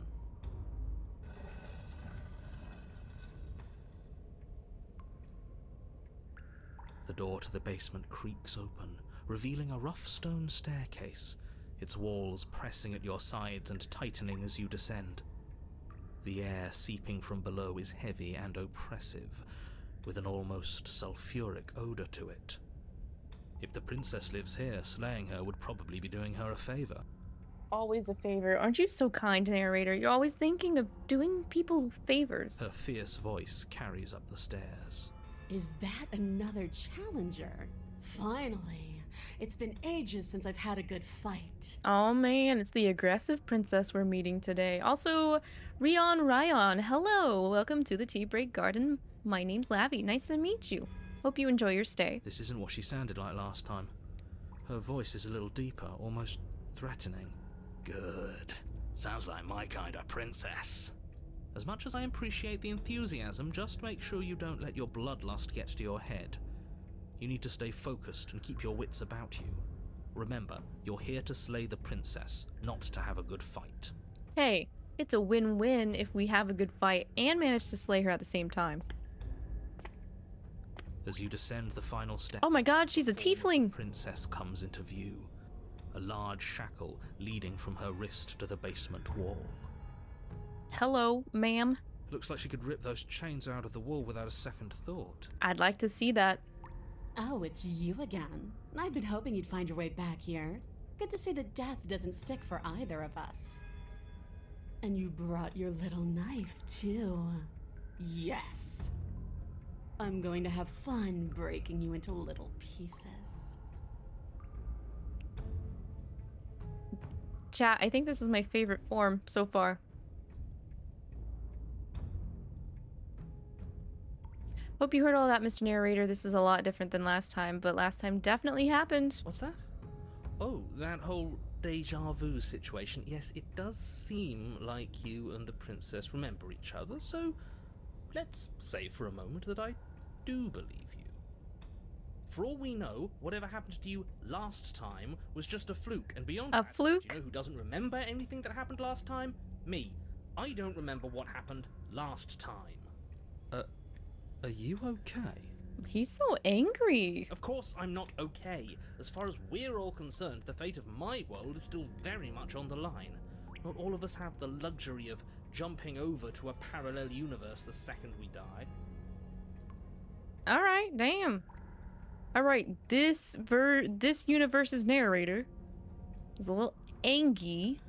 S2: The door to the basement creaks open, revealing a rough stone staircase, its walls pressing at your sides and tightening as you descend. The air seeping from below is heavy and oppressive, with an almost sulfuric odor to it. If the princess lives here, slaying her would probably be doing her a favor.
S1: Always a favor. Aren't you so kind, narrator? You're always thinking of doing people favors.
S2: Her fierce voice carries up the stairs.
S5: Is that another challenger? Finally. It's been ages since I've had a good fight.
S1: Oh man, it's the aggressive princess we're meeting today. Also, Ryan, hello! Welcome to the Tea Break Garden. My name's Lavi. Nice to meet you. Hope you enjoy your stay.
S2: This isn't what she sounded like last time. Her voice is a little deeper, almost threatening. Good. Sounds like my kind of princess. As much as I appreciate the enthusiasm, just make sure you don't let your bloodlust get to your head. You need to stay focused and keep your wits about you. Remember, you're here to slay the princess, not to have a good fight.
S1: Hey, it's a win-win if we have a good fight and manage to slay her at the same time.
S2: As you descend the final step...
S1: Oh my god, she's a tiefling!
S2: The princess comes into view. A large shackle leading from her wrist to the basement wall.
S1: Hello, ma'am.
S2: Looks like she could rip those chains out of the wall without a second thought.
S1: I'd like to see that.
S5: Oh, it's you again. I'd been hoping you'd find your way back here. Good to see that death doesn't stick for either of us. And you brought your little knife, too. Yes. I'm going to have fun breaking you into little pieces.
S1: Chat, I think this is my favorite form so far. Hope you heard all that, Mr. Narrator. This is a lot different than last time, but last time definitely happened.
S2: What's that? Oh, that whole deja vu situation. Yes, it does seem like you and the princess remember each other, so let's say for a moment that I do believe you. For all we know, whatever happened to you last time was just a fluke, and beyond
S1: A
S2: that,
S1: fluke?
S2: do you know who doesn't remember anything that happened last time? Me. I don't remember what happened last time. Are you okay?
S1: He's so angry.
S2: Of course I'm not okay. As far as we're all concerned, the fate of my world is still very much on the line. Not all of us have the luxury of jumping over to a parallel universe the second we die.
S1: Alright, damn. Alright, this universe's narrator is a little angry.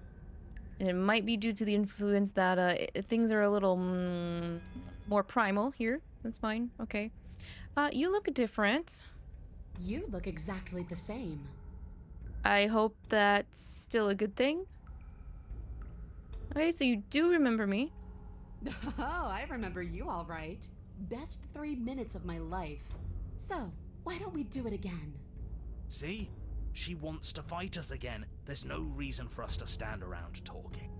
S1: And it might be due to the influence that things are a little more primal here. That's fine. Okay. You look different.
S5: You look exactly the same.
S1: I hope that's still a good thing. Okay, so you do remember me.
S5: Oh, I remember you all right. Best 3 minutes of my life. So, why don't we do it again?
S2: See? She wants to fight us again. There's no reason for us to stand around talking.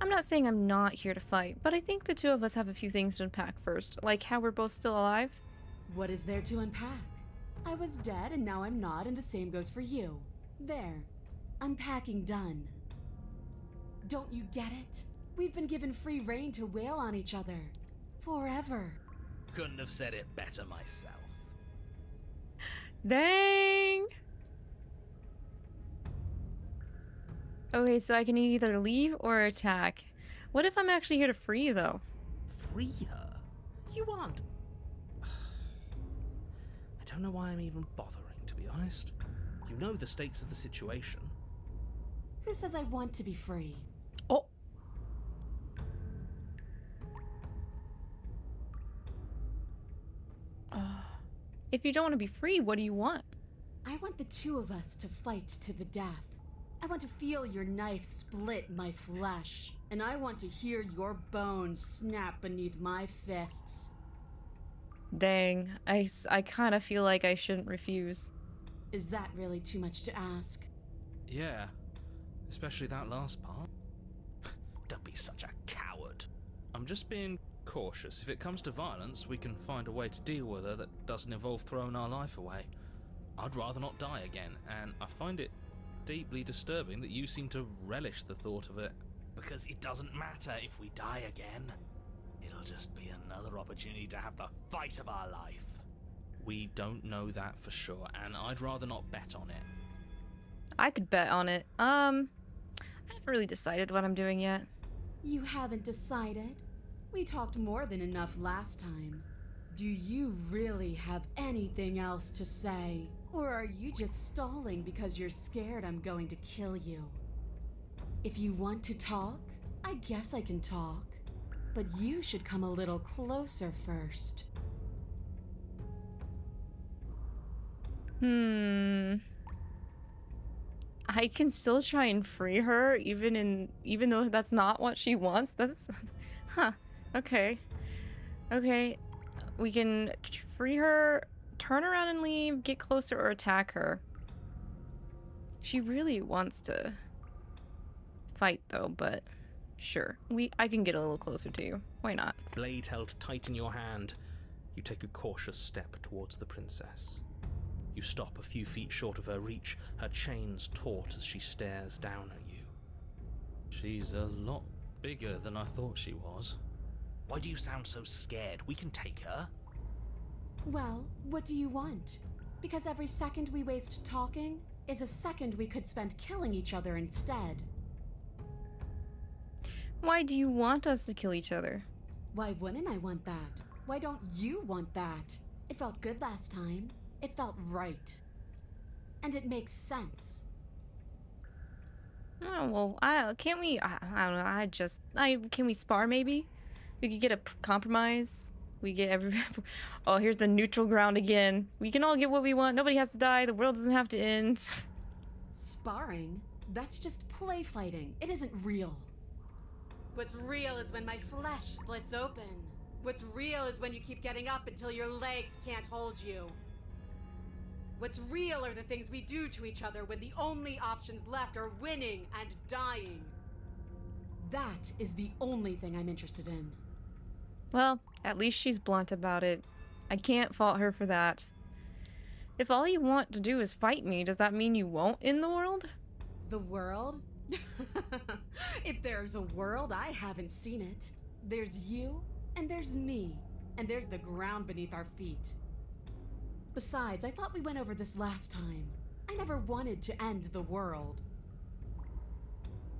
S1: I'm not saying I'm not here to fight, but I think the two of us have a few things to unpack first, like how we're both still alive.
S5: What is there to unpack? I was dead and now I'm not, and the same goes for you. There. Unpacking done. Don't you get it? We've been given free rein to wail on each other. Forever.
S2: Couldn't have said it better myself.
S1: Dang! Okay, so I can either leave or attack. What if I'm actually here to free, though?
S2: Free her? You aren't... I don't know why I'm even bothering, to be honest. You know the stakes of the situation.
S5: Who says I want to be free?
S1: Oh! If you don't want to be free, what do you want?
S5: I want the two of us to fight to the death. I want to feel your knife split my flesh, and I want to hear your bones snap beneath my fists.
S1: Dang, I kind of feel like I shouldn't refuse.
S5: Is that really too much to ask?
S2: Yeah, especially that last part. Don't be such a coward. I'm just being cautious. If it comes to violence, we can find a way to deal with her that doesn't involve throwing our life away. I'd rather not die again, and I find it deeply disturbing that you seem to relish the thought of it. Because it doesn't matter if we die again. It'll just be another opportunity to have the fight of our life. We don't know that for sure, and I'd rather not bet on it.
S1: I could bet on it. I haven't really decided what I'm doing yet.
S5: You haven't decided? We talked more than enough last time. Do you really have anything else to say? Or are you just stalling because you're scared I'm going to kill you? If you want to talk, I guess I can talk. But you should come a little closer first.
S1: I can still try and free her, even though that's not what she wants. That's... Huh. Okay. Okay. We can free her, turn around and leave, get closer, or attack her. She really wants to fight though, but sure. I can get a little closer to you. Why not?
S7: Blade held tight in your hand, you take a cautious step towards the princess. You stop a few feet short of her reach, her chains taut as she stares down at you.
S2: She's a lot bigger than I thought she was. Why do you sound so scared? We can take her.
S3: Well, what do you want? Because every second we waste talking is a second we could spend killing each other instead.
S1: Why do you want us to kill each other?
S3: Why wouldn't I want that? Why don't you want that? It felt good last time. It felt right. And it makes sense.
S1: Oh, well, can't we, I don't know, can we spar maybe? We could get a compromise. We get oh, here's the neutral ground again. We can all get what we want. Nobody has to die. The world doesn't have to end.
S3: Sparring? That's just play fighting. It isn't real. What's real is when my flesh splits open. What's real is when you keep getting up until your legs can't hold you. What's real are the things we do to each other when the only options left are winning and dying. That is the only thing I'm interested in.
S1: Well, at least she's blunt about it. I can't fault her for that. If all you want to do is fight me, does that mean you won't end the world?
S3: The world? If there's a world, I haven't seen it. There's you, and there's me, and there's the ground beneath our feet. Besides, I thought we went over this last time. I never wanted to end the world.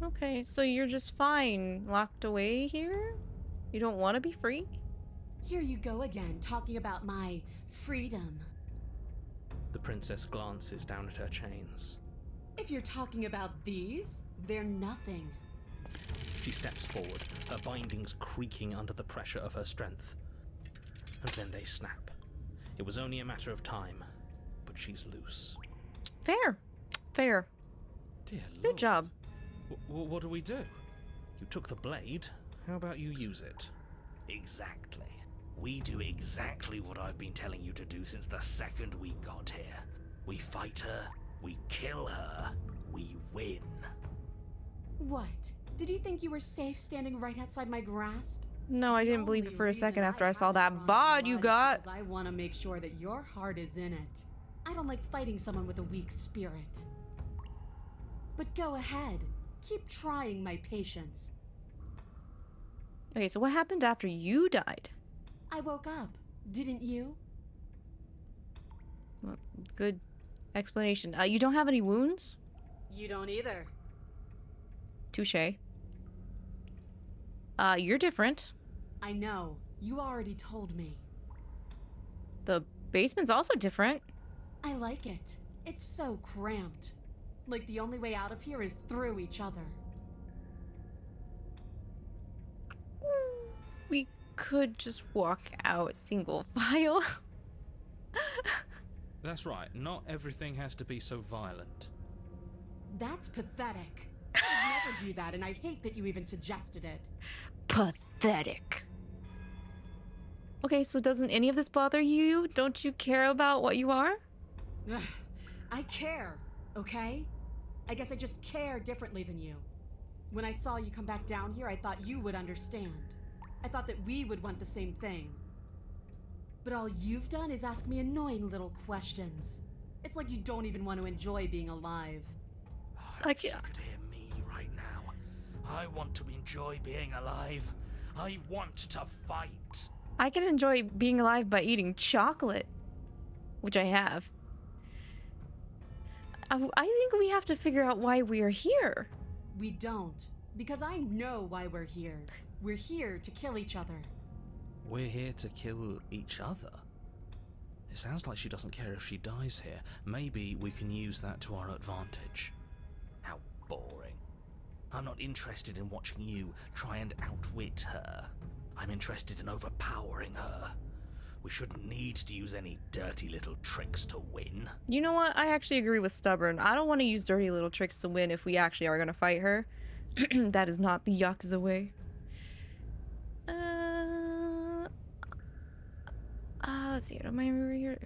S1: Okay, so you're just fine locked away here? You don't want to be free?
S3: Here you go again, talking about my freedom.
S7: The princess glances down at her chains.
S3: If you're talking about these, they're nothing.
S7: She steps forward, her bindings creaking under the pressure of her strength. And then they snap. It was only a matter of time, but she's loose.
S1: Fair. Fair.
S2: Dear
S1: Good
S2: Lord.
S1: job.
S2: What do we do?
S7: You took the blade, how about you use it?
S2: Exactly. We do exactly what I've been telling you to do since the second we got here. We fight her, we kill her, we win.
S3: What? Did you think you were safe standing right outside my grasp?
S1: No, I didn't believe it for a second after I saw that bod you got.
S3: I want to make sure that your heart is in it. I don't like fighting someone with a weak spirit. But go ahead. Keep trying my patience.
S1: Okay, so what happened after you died?
S3: I woke up. Didn't you?
S1: Well, good explanation. You don't have any wounds?
S3: You don't either.
S1: Touché. You're different.
S3: I know. You already told me.
S1: The basement's also different.
S3: I like it. It's so cramped. Like the only way out of here is through each other.
S1: We could just walk out single file.
S2: That's right, not everything has to be so violent.
S3: That's pathetic. I'd never do that, and I hate that you even suggested it.
S1: Pathetic. Okay, so doesn't any of this bother you? Don't you care about what you are?
S3: Ugh, I care, okay? I guess I just care differently than you. When I saw you come back down here, I thought you would understand. I thought that we would want the same thing. But all you've done is ask me annoying little questions. It's like you don't even want to enjoy being alive.
S1: I
S2: You could hear me right now. I want to enjoy being alive. I want to fight.
S1: I can enjoy being alive by eating chocolate, which I have. I think we have to figure out why we are here.
S3: We don't, because I know why we're here. We're here to kill each other.
S2: We're here to kill each other. It sounds like she doesn't care if she dies here. Maybe we can use that to our advantage. How boring. I'm not interested in watching you try and outwit her. I'm interested in overpowering her. We shouldn't need to use any dirty little tricks to win.
S1: You know what? I actually agree with Stubborn. I don't want to use dirty little tricks to win if we actually are going to fight her. That is not the Yakuza way. Let's see. Am I over here?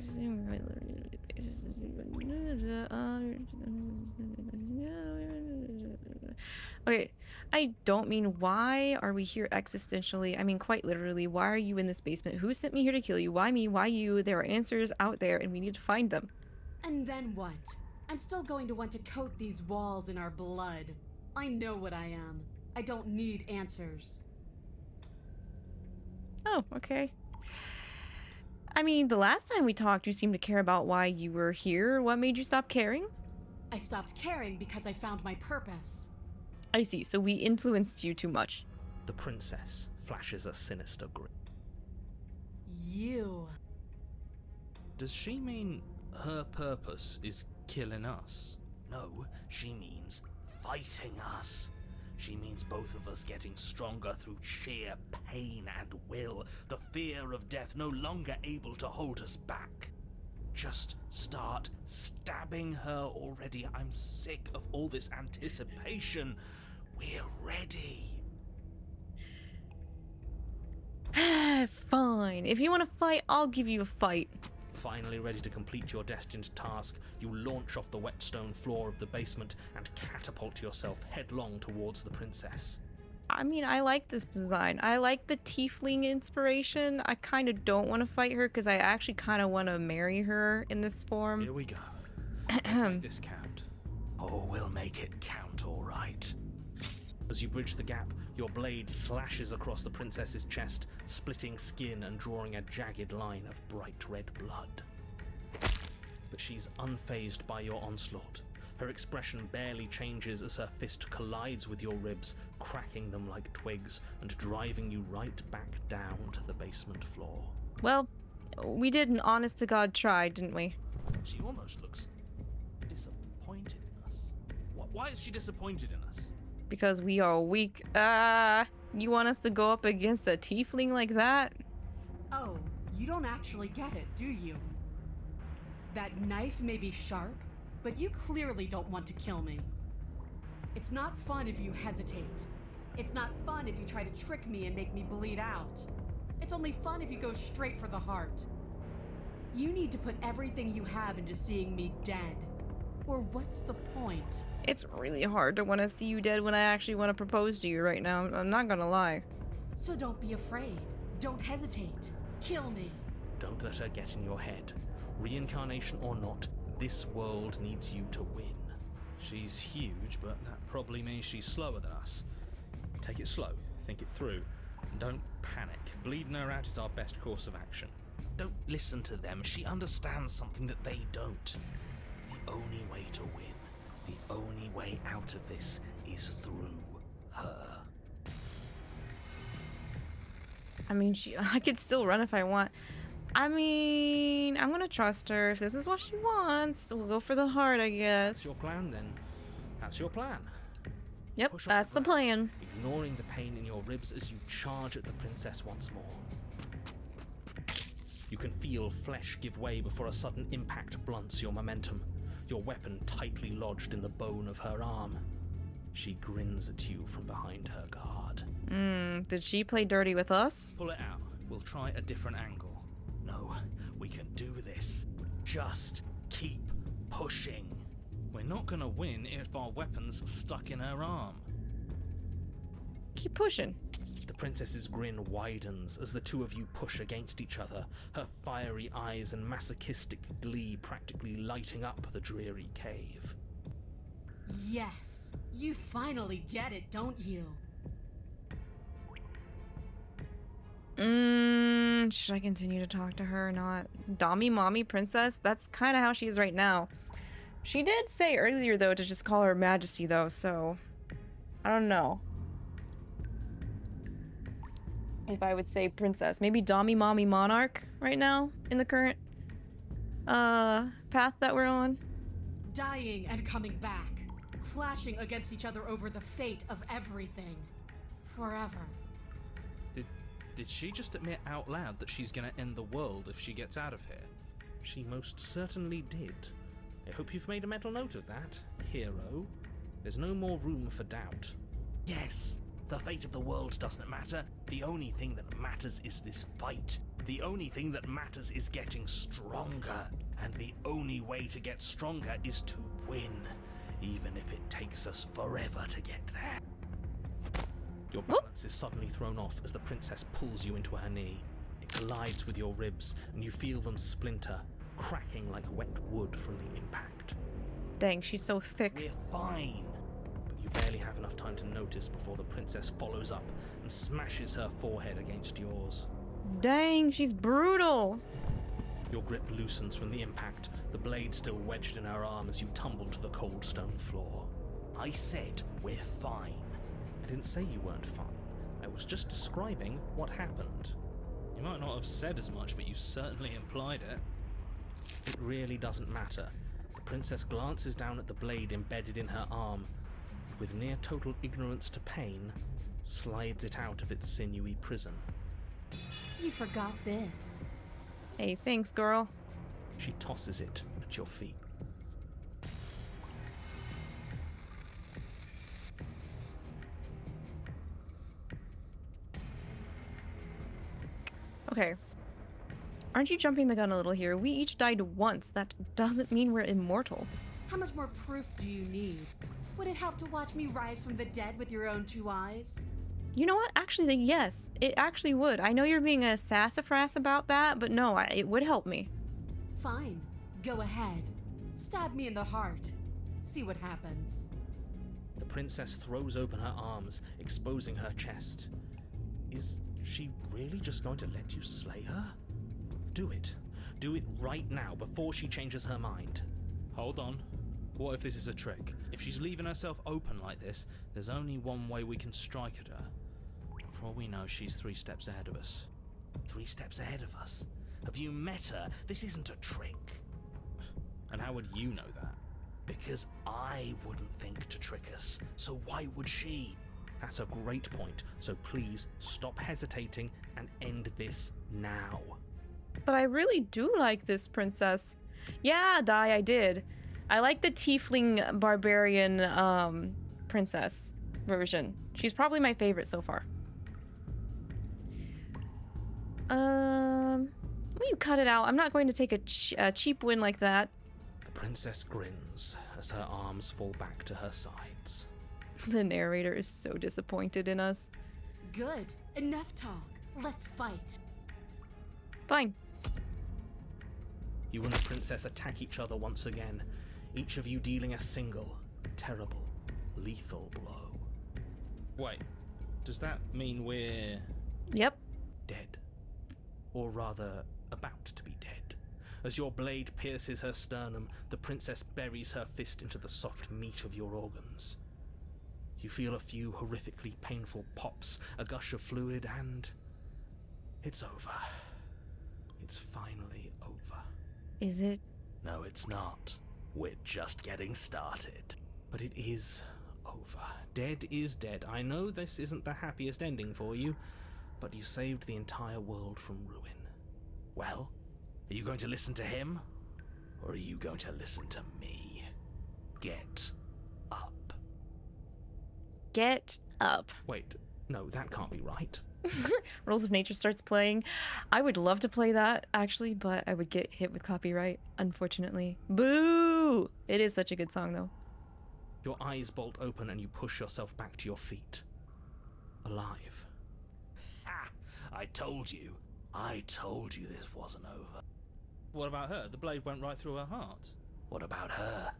S1: Okay, I don't mean why are we here existentially. I mean quite literally, why are you in this basement? Who sent me here to kill you? Why me? Why you? There are answers out there and we need to find them.
S5: And then what? I'm still going to want to coat these walls in our blood. I know what I am. I don't need answers.
S1: Oh, okay. I mean, the last time we talked, you seemed to care about why you were here. What made you stop caring?
S5: I stopped caring because I found my purpose.
S1: I see, so we influenced you too much.
S7: The princess flashes a sinister grin.
S5: You.
S2: Does she mean her purpose is killing us? No, she means fighting us. She means both of us getting stronger through sheer pain and will, the fear of death no longer able to hold us back. Just start stabbing her already. I'm sick of all this anticipation. We're ready.
S1: Fine. If you want to fight, I'll give you a fight.
S7: Finally ready to complete your destined task, you launch off the wet stone floor of the basement and catapult yourself headlong towards the princess.
S1: I mean, I like this design. I like the tiefling inspiration. I kind of don't want to fight her because I actually kind of want to marry her in this form.
S7: Here we go. Let's make this count.
S2: Oh, we'll make it count, all right.
S7: As you bridge the gap, your blade slashes across the princess's chest, splitting skin and drawing a jagged line of bright red blood. But she's unfazed by your onslaught. Her expression barely changes as her fist collides with your ribs, cracking them like twigs and driving you right back down to the basement floor.
S1: Well, we did an honest-to-God try, didn't we?
S2: She almost looks disappointed in us. Why is she disappointed in us?
S1: Because we are weak. You want us to go up against a tiefling like that?
S5: Oh, you don't actually get it, do you? That knife may be sharp, but you clearly don't want to kill me. It's not fun if you hesitate. It's not fun if you try to trick me and make me bleed out. It's only fun if you go straight for the heart. You need to put everything you have into seeing me dead. Or what's the point?
S1: It's really hard to want to see you dead when I actually want to propose to you right now. I'm not gonna lie.
S5: So don't be afraid. Don't hesitate. Kill me.
S7: Don't let her get in your head. Reincarnation or not, this world needs you to win.
S2: She's huge, but that probably means she's slower than us. Take it slow, think it through, and don't panic. Bleeding her out is our best course of action. Don't listen to them. She understands something that they don't. The only way to win, the only way out of this is through her.
S1: I mean, I could still run if I want. I mean, I'm gonna trust her. If this is what she wants, we'll go for the heart, I guess.
S7: That's your plan then. That's your plan.
S1: Yep,
S7: Push off
S1: that's the plan.
S7: Ignoring the pain in your ribs as you charge at the princess once more. You can feel flesh give way before a sudden impact blunts your momentum, your weapon tightly lodged in the bone of her arm. She grins at you from behind her guard.
S1: Did she play dirty with us?
S2: Pull it out. We'll try a different angle. No, we can do this. Just keep pushing. We're not gonna win if our weapon's stuck in her arm.
S1: Keep pushing.
S7: The princess's grin widens as the two of you push against each other, her fiery eyes and masochistic glee practically lighting up the dreary cave.
S5: Yes, you finally get it, don't you?
S1: Should I continue to talk to her or not? Dommy mommy princess? That's kind of how she is right now. She did say earlier, though, to just call her majesty, though, so I don't know if I would say princess. Maybe Dommy mommy monarch right now in the current path that we're on.
S5: Dying and coming back, clashing against each other over the fate of everything. Forever.
S2: Did she just admit out loud that she's gonna end the world if she gets out of here?
S7: She most certainly did. I hope you've made a mental note of that, hero. There's no more room for doubt.
S2: Yes, the fate of the world doesn't matter. The only thing that matters is this fight. The only thing that matters is getting stronger. And the only way to get stronger is to win, even if it takes us forever to get there.
S7: Your balance is suddenly thrown off as the princess pulls you into her knee. It collides with your ribs, and you feel them splinter, cracking like wet wood from the impact.
S1: Dang, she's so thick.
S7: We're fine! But you barely have enough time to notice before the princess follows up and smashes her forehead against yours.
S1: Dang, she's brutal.
S7: Your grip loosens from the impact, the blade still wedged in her arm as you tumble to the cold stone floor. I said we're fine. I didn't say you weren't fine. I was just describing what happened. You might not have said as much, but you certainly implied it. It really doesn't matter. The princess glances down at the blade embedded in her arm, and with near total ignorance to pain, slides it out of its sinewy prison.
S5: You forgot this.
S1: Hey, thanks, girl.
S7: She tosses it at your feet.
S1: Okay. Aren't you jumping the gun a little here? We each died once. That doesn't mean we're immortal.
S5: How much more proof do you need? Would it help to watch me rise from the dead with your own 2 eyes?
S1: You know what? Actually, yes. It actually would. I know you're being a sassafras about that, but no, it would help me.
S5: Fine. Go ahead. Stab me in the heart. See what happens.
S7: The princess throws open her arms, exposing her chest. Is she really just going to let you slay her? Do it. Do it right now, before she changes her mind. Hold on. What if this is a trick? If she's leaving herself open like this, there's only one way we can strike at her. For all we know, she's 3 steps ahead of us. 3 steps ahead of us? Have you met her? This isn't a trick. And how would you know that? Because I wouldn't think to trick us, so why would she? That's a great point, so please stop hesitating and end this now.
S1: But I really do like this princess. Yeah, Dai, I did. I like the tiefling barbarian princess version. She's probably my favorite so far. Will you cut it out? I'm not going to take a cheap win like that.
S7: The princess grins as her arms fall back to her sides.
S1: The narrator is so disappointed in us.
S5: Good. Enough talk. Let's fight.
S1: Fine.
S7: You and the princess attack each other once again, each of you dealing a single, terrible, lethal blow. Wait, does that mean we're...
S1: Yep.
S7: dead? Or rather, about to be dead. As your blade pierces her sternum, the princess buries her fist into the soft meat of your organs. You feel a few horrifically painful pops, a gush of fluid, and... it's over. It's finally over.
S1: Is it?
S7: No, it's not. We're just getting started. But it is over. Dead is dead. I know this isn't the happiest ending for you, but you saved the entire world from ruin. Well, are you going to listen to him? Or are you going to listen to me? Get up.
S1: Get up.
S7: Wait, no, that can't be right.
S1: Rules of Nature starts playing. I would love to play that, actually, but I would get hit with copyright, unfortunately. Boo! It is such a good song, though.
S7: Your eyes bolt open and you push yourself back to your feet. Alive. Ha! I told you. I told you this wasn't over. What about her? The blade went right through her heart. What about her?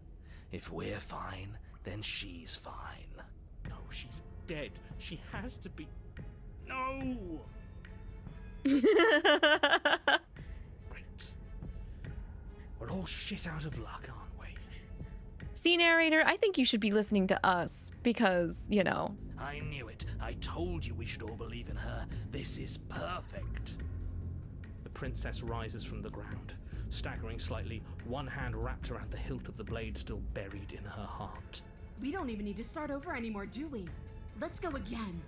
S7: If we're fine, then she's fine. No, she's dead. She has to be... No! Right. We're all shit out of luck, aren't we?
S1: See, narrator, I think you should be listening to us because, you know.
S7: I knew it. I told you we should all believe in her. This is perfect. The princess rises from the ground, staggering slightly, one hand wrapped around the hilt of the blade still buried in her heart.
S5: We don't even need to start over anymore, do we? Let's go again.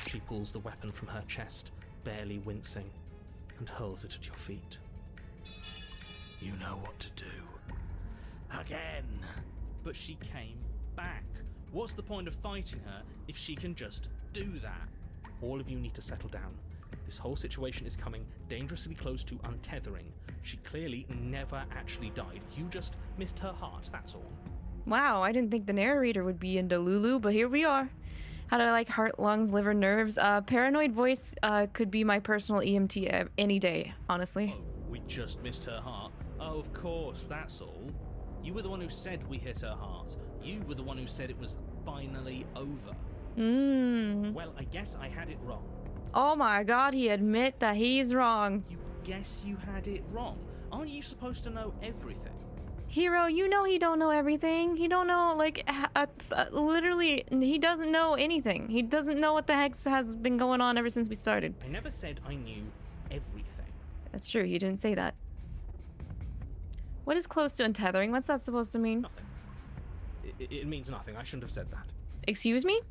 S7: She pulls the weapon from her chest, barely wincing, and hurls it at your feet. You know what to do. Again. But she came back. What's the point of fighting her if she can just do that? All of you need to settle down. This whole situation is coming dangerously close to untethering. She clearly never actually died. You just missed her heart, that's all.
S1: Wow, I didn't think the narrator would be into Lulu, but here we are. How do I like heart, lungs, liver, nerves? Paranoid voice could be my personal EMT any day, honestly.
S7: Oh, we just missed her heart. Oh, of course, that's all. You were the one who said we hit her heart. You were the one who said it was finally over. Well, I guess I had it wrong.
S1: Oh my god, he admit that he's wrong.
S7: You guess you had it wrong? Aren't you supposed to know everything?
S1: Hero, you know he don't know everything. He don't know, like, literally, he doesn't know anything. He doesn't know what the heck has been going on ever since we started.
S7: I never said I knew everything.
S1: That's true, he didn't say that. What is close to untethering? What's that supposed to mean?
S7: Nothing. It means nothing. I shouldn't have said that.
S1: Excuse me?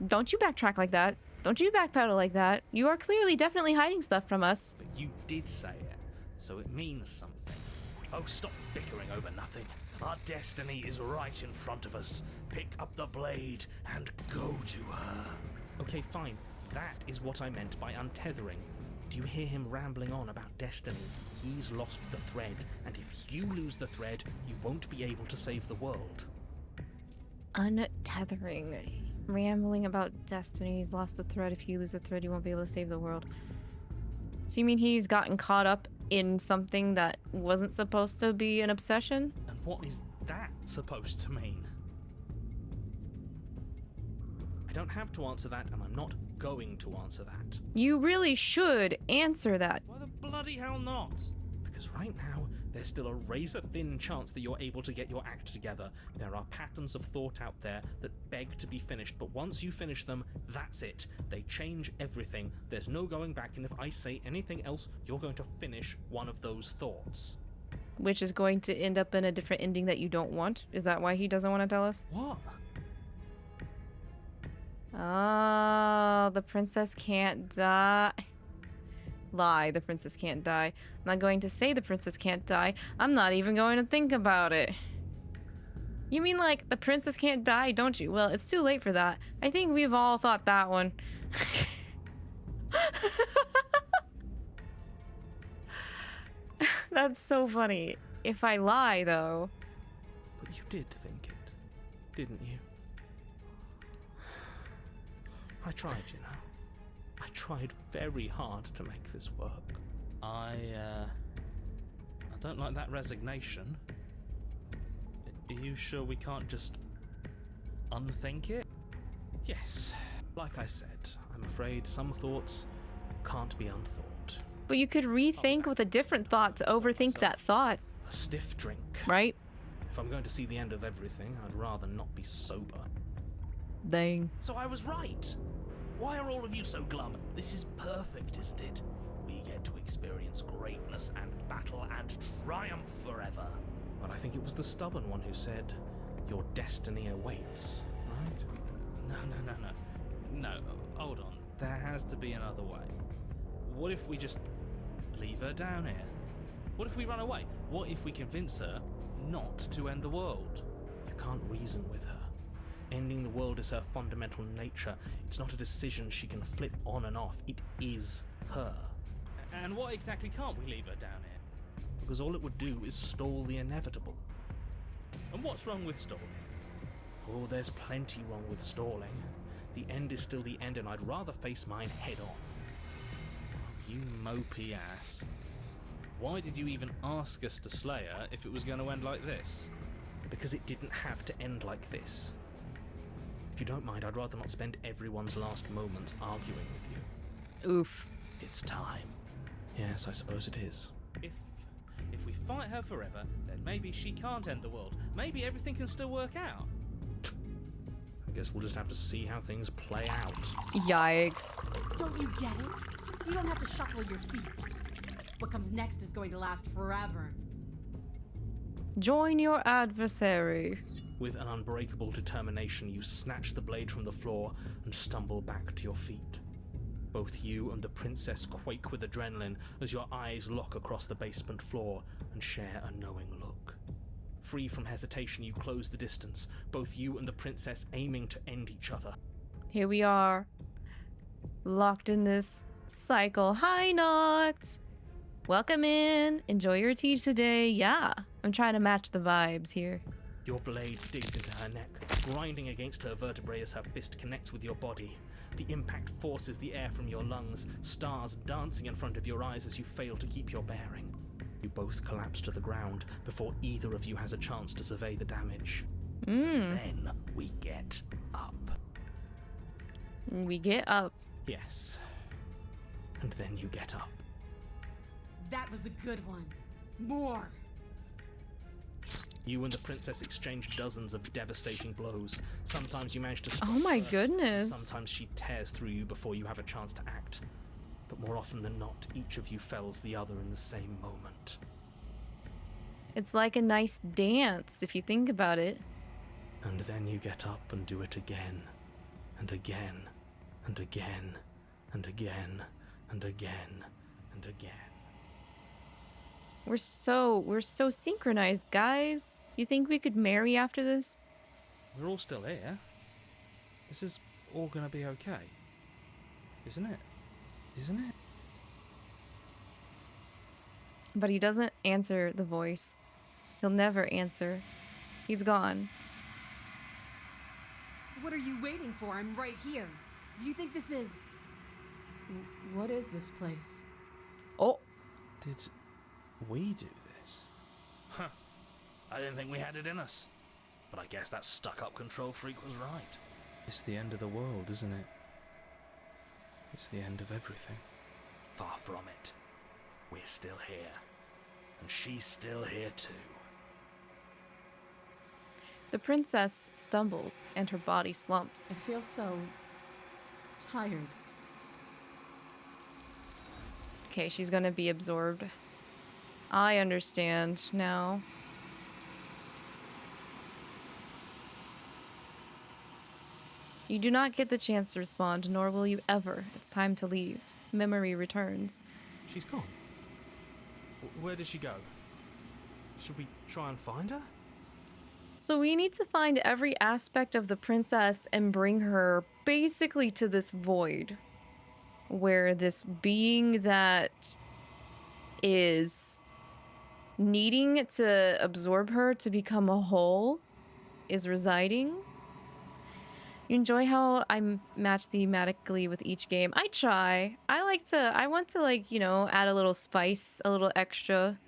S1: Don't you backtrack like that. Don't you backpedal like that. You are clearly definitely hiding stuff from us.
S7: But you did say it, so it means something. Oh, stop bickering over nothing. Our destiny is right in front of us. Pick up the blade and go to her. Okay, fine. That is what I meant by untethering. Do you hear him rambling on about destiny? He's lost the thread, and if you lose the thread, you won't be able to save the world.
S1: Untethering. Rambling about destiny. He's lost the thread. If you lose the thread, you won't be able to save the world. So you mean he's gotten caught up in something that wasn't supposed to be an obsession?
S7: And what is that supposed to mean? I don't have to answer that, and I'm not going to answer that.
S1: You really should answer that.
S7: Why the bloody hell not? Because right now, there's still a razor-thin chance that you're able to get your act together. There are patterns of thought out there that beg to be finished, but once you finish them, that's it. They change everything. There's no going back, and if I say anything else, you're going to finish one of those thoughts.
S1: Which is going to end up in a different ending that you don't want? Is that why he doesn't want to tell us?
S7: What?
S1: Oh, the princess can't die. Lie, the princess can't die. I'm not going to say the princess can't die. I'm not even going to think about it. You mean like the princess can't die, don't you? Well, it's too late for that. I think we've all thought that one. That's so funny. If I lie, though.
S7: But you did think it, didn't you? I tried, you know. I tried very hard to make this work. I don't like that resignation. Are you sure we can't just unthink it? Yes. Like I said, I'm afraid some thoughts can't be unthought.
S1: But you could rethink with a different thought to overthink that thought.
S7: A stiff drink.
S1: Right?
S7: If I'm going to see the end of everything, I'd rather not be sober.
S1: Dang.
S7: So I was right. Why are all of you so glum? This is perfect, isn't it? We get to experience greatness and battle and triumph forever. But I think it was the stubborn one who said, your destiny awaits, right? No, hold on. There has to be another way. What if we just leave her down here? What if we run away? What if we convince her not to end the world? You can't reason with her. Ending the world is her fundamental nature. It's not a decision she can flip on and off. It is her. And what exactly can't we leave her down here? Because all it would do is stall the inevitable. And what's wrong with stalling? Oh, there's plenty wrong with stalling. The end is still the end, and I'd rather face mine head on. Oh, you mopey ass. Why did you even ask us to slay her if it was going to end like this? Because it didn't have to end like this. If you don't mind, I'd rather not spend everyone's last moments arguing with you.
S1: Oof.
S7: It's time. Yes, I suppose it is. If we fight her forever, then maybe she can't end the world. Maybe everything can still work out. I guess we'll just have to see how things play out.
S1: Yikes.
S8: Don't you get it? You don't have to shuffle your feet. What comes next is going to last forever.
S1: Join your adversary.
S7: With an unbreakable determination, you snatch the blade from the floor and stumble back to your feet. Both you and the princess quake with adrenaline as your eyes lock across the basement floor and share a knowing look. Free from hesitation, you close the distance, both you and the princess aiming to end each other.
S1: Here we are, locked in this cycle. Hi, Noct. Welcome in. Enjoy your tea today. Yeah, I'm trying to match the vibes here.
S7: Your blade digs into her neck, grinding against her vertebrae as her fist connects with your body. The impact forces the air from your lungs, stars dancing in front of your eyes as you fail to keep your bearing. You both collapse to the ground before either of you has a chance to survey the damage. Then we get up.
S1: We get up.
S7: Yes. And then you get up.
S8: That was a good one. More.
S7: You and the princess exchange dozens of devastating blows. Sometimes you manage to stop
S1: Oh my
S7: her,
S1: goodness.
S7: Sometimes she tears through you before you have a chance to act. But more often than not, each of you fells the other in the same moment.
S1: It's like a nice dance, if you think about it.
S7: And then you get up and do it again, and again, and again, and again, and again, and again.
S1: We're so synchronized, guys. You think we could marry after this?
S7: We're all still here. This is all gonna be okay. Isn't it? Isn't it?
S1: But he doesn't answer the voice. He'll never answer. He's gone.
S8: What are you waiting for? I'm right here. Do you think this is... What is this place?
S1: Oh,
S7: Did we do this? Huh. I didn't think we had it in us. But I guess that stuck-up control freak was right. It's the end of the world, isn't it? It's the end of everything. Far from it. We're still here. And she's still here too.
S1: the princess stumbles and her body slumps.
S8: I feel so... tired.
S1: Okay, she's gonna be absorbed. I understand now. You do not get the chance to respond, nor will you ever. It's time to leave. Memory returns.
S2: She's gone. Where did she go? Should we try and find her?
S1: So we need to find every aspect of the princess and bring her basically to this void. Where this being that is needing to absorb her to become a whole is residing. You enjoy how I match thematically with each game. I try. I want to, like, you know, add a little spice, a little extra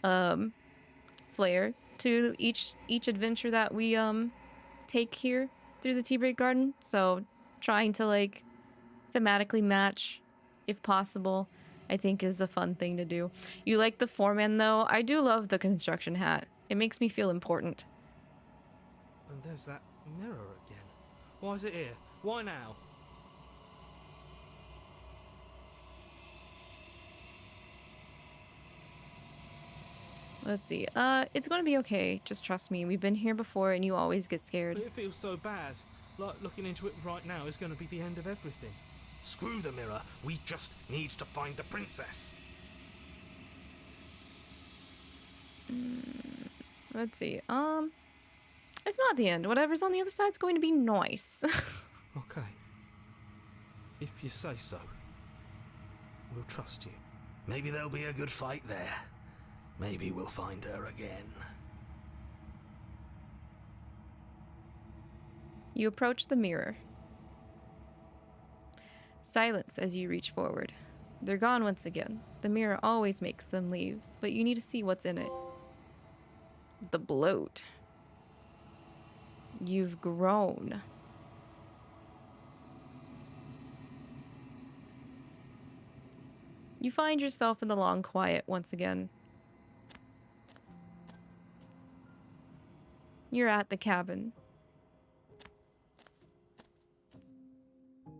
S1: flair to each adventure that we take here through the Tea Break Garden. So trying to, like, thematically match if possible, I think is a fun thing to do. You like the foreman though? I do love the construction hat. It makes me feel important.
S2: And there's that mirror again. Why is it here? Why now?
S1: Let's see. It's gonna be okay. Just trust me. We've been here before and you always get scared.
S2: But it feels so bad. Like looking into it right now is going to be the end of everything.
S7: Screw the mirror. We just need to find the princess.
S1: Let's see. It's not the end. Whatever's on the other side's going to be nice.
S2: Okay. If you say so. We'll trust you.
S7: Maybe there'll be a good fight there. Maybe we'll find her again.
S1: You approach the mirror. Silence as you reach forward. They're gone once again. The mirror always makes them leave, but you need to see what's in it. The bloat. You've grown. You find yourself in the long quiet once again. You're at the cabin.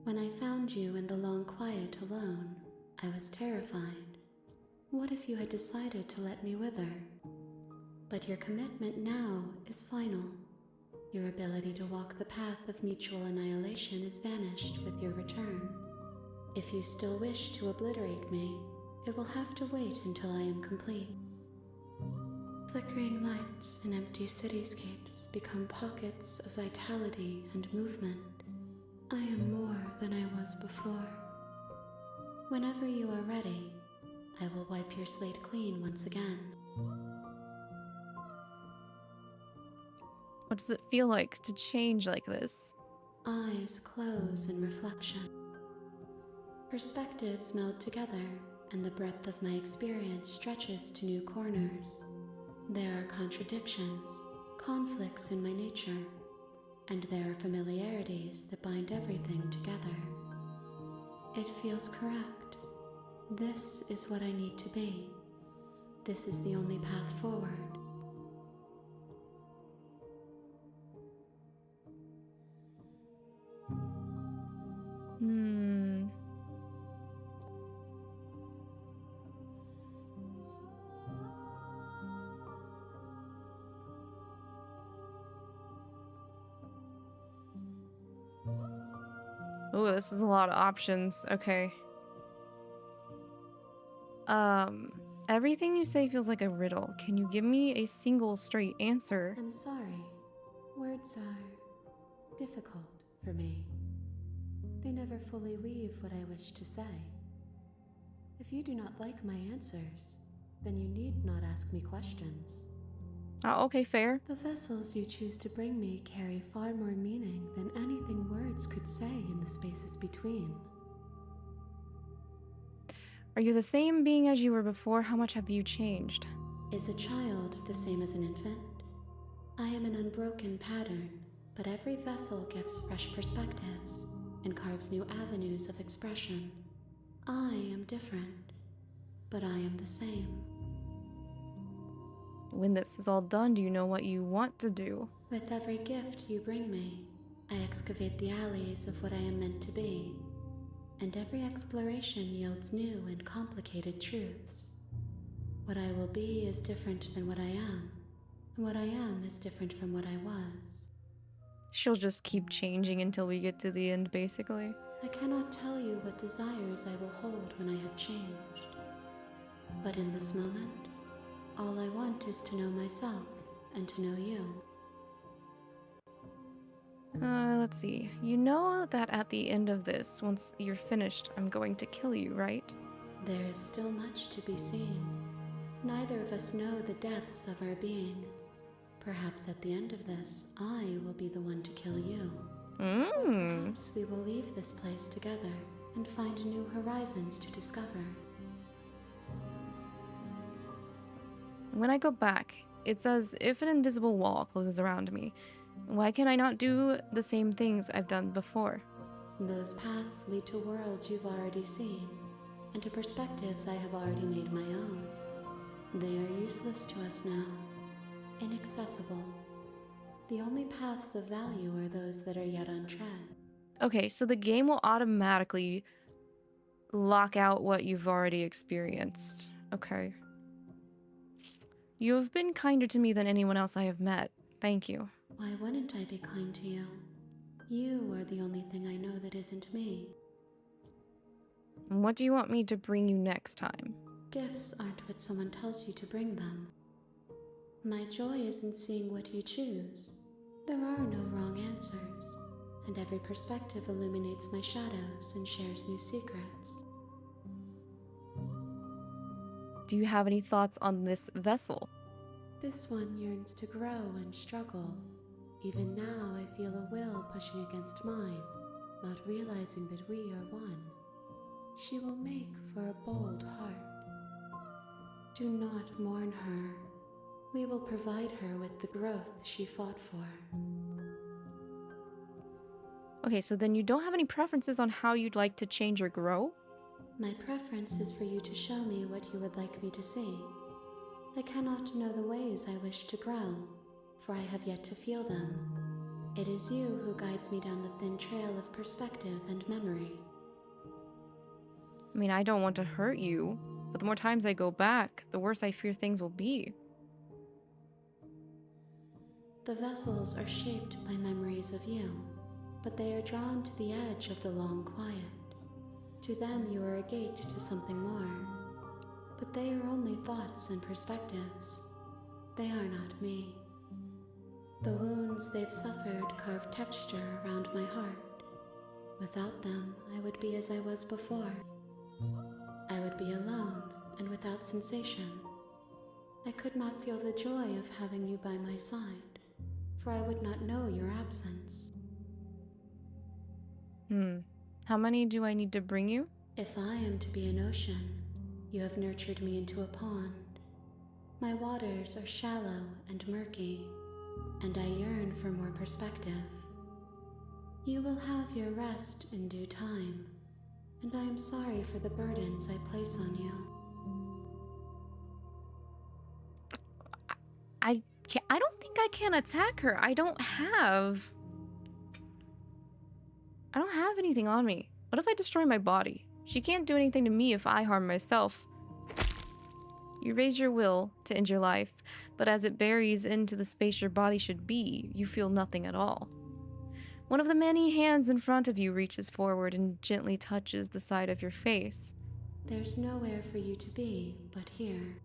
S9: When I found you in the long quiet alone, I was terrified. What if you had decided to let me wither? But your commitment now is final. Your ability to walk the path of mutual annihilation is vanished with your return. If you still wish to obliterate me, it will have to wait until I am complete. Flickering lights in empty cityscapes become pockets of vitality and movement. I am more than I was before. Whenever you are ready, I will wipe your slate clean once again.
S1: What does it feel like to change like this?
S9: Eyes close in reflection. Perspectives meld together, and the breadth of my experience stretches to new corners. There are contradictions, conflicts in my nature, and there are familiarities that bind everything together. It feels correct. This is what I need to be. This is the only path forward.
S1: Oh, this is a lot of options. Okay. Everything you say feels like a riddle. Can you give me a single straight answer?
S9: I'm sorry. Words are difficult for me. They never fully weave what I wish to say. If you do not like my answers, then you need not ask me questions.
S1: Okay, fair.
S9: The vessels you choose to bring me carry far more meaning than anything words could say in the spaces between.
S1: Are you the same being as you were before? How much have you changed?
S9: Is a child the same as an infant? I am an unbroken pattern, but every vessel gives fresh perspectives and carves new avenues of expression. I am different, but I am the same.
S1: When this is all done, do you know what you want to do?
S9: With every gift you bring me, I excavate the alleys of what I am meant to be, and every exploration yields new and complicated truths. What I will be is different than what I am, and what I am is different from what I was.
S1: She'll just keep changing until we get to the end, basically.
S9: I cannot tell you what desires I will hold when I have changed. But in this moment, all I want is to know myself and to know you.
S1: Let's see. You know that at the end of this, once you're finished, I'm going to kill you, right?
S9: There is still much to be seen. Neither of us know the depths of our being. Perhaps at the end of this, I will be the one to kill you. Perhaps we will leave this place together and find new horizons to discover.
S1: When I go back, it's as if an invisible wall closes around me. Why can I not do the same things I've done before?
S9: Those paths lead to worlds you've already seen, and to perspectives I have already made my own. They are useless to us now, inaccessible. The only paths of value are those that are yet untread.
S1: Okay, so the game will automatically lock out what you've already experienced. Okay. You have been kinder to me than anyone else I have met. Thank you.
S9: Why wouldn't I be kind to you? You are the only thing I know that isn't me.
S1: What do you want me to bring you next time?
S9: Gifts aren't what someone tells you to bring them. My joy is in seeing what you choose. There are no wrong answers, and every perspective illuminates my shadows and shares new secrets.
S1: Do you have any thoughts on this vessel?
S9: This one yearns to grow and struggle. Even now I feel a will pushing against mine, not realizing that we are one. She will make for a bold heart. Do not mourn her. We will provide her with the growth she fought for.
S1: Okay, so then you don't have any preferences on how you'd like to change or grow?
S9: My preference is for you to show me what you would like me to see. I cannot know the ways I wish to grow, for I have yet to feel them. It is you who guides me down the thin trail of perspective and memory.
S1: I mean, I don't want to hurt you, but the more times I go back, the worse I fear things will be.
S9: The vessels are shaped by memories of you, but they are drawn to the edge of the long quiet. To them you are a gate to something more, but they are only thoughts and perspectives. They are not me. The wounds they've suffered carve texture around my heart. Without them, I would be as I was before. I would be alone and without sensation. I could not feel the joy of having you by my side, for I would not know your absence.
S1: How many do I need to bring you?
S9: If I am to be an ocean, you have nurtured me into a pond. My waters are shallow and murky, and I yearn for more perspective. You will have your rest in due time, and I am sorry for the burdens I place on you.
S1: I don't think I can attack her. I don't have anything on me. What if I destroy my body? She can't do anything to me if I harm myself. You raise your will to end your life, but as it buries into the space your body should be, you feel nothing at all. One of the many hands in front of you reaches forward and gently touches the side of your face.
S9: There's nowhere for you to be but here.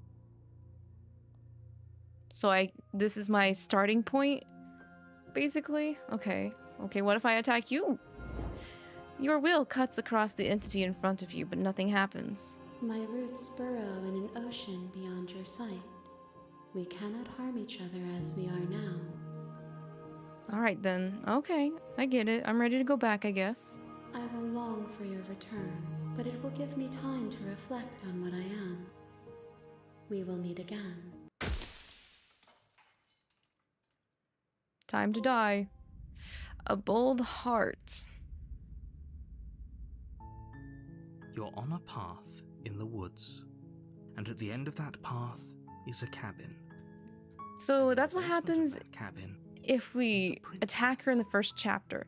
S1: So this is my starting point, basically? Okay, what if I attack you? Your will cuts across the entity in front of you, but nothing happens.
S9: My roots burrow in an ocean beyond your sight. We cannot harm each other as we are now.
S1: Alright then, okay, I get it. I'm ready to go back, I guess.
S9: I will long for your return, but it will give me time to reflect on what I am. We will meet again.
S1: Time to die. A bold heart.
S2: You're on a path in the woods, and at the end of that path is a cabin.
S1: So that's what
S2: Basement of
S1: happens
S2: that cabin
S1: if we attack her in the first chapter.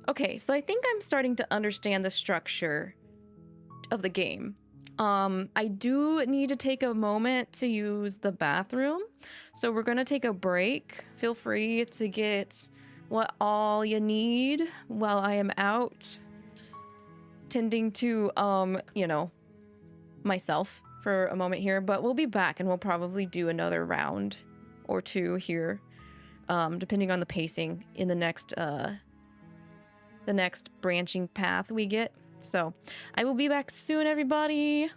S1: Okay, so I think I'm starting to understand the structure of the game. I do need to take a moment to use the bathroom, so we're gonna take a break. Feel free to get what all you need while I am out tending to, myself for a moment here, but we'll be back and we'll probably do another round or two here, depending on the pacing in the next branching path we get. So I will be back soon, everybody.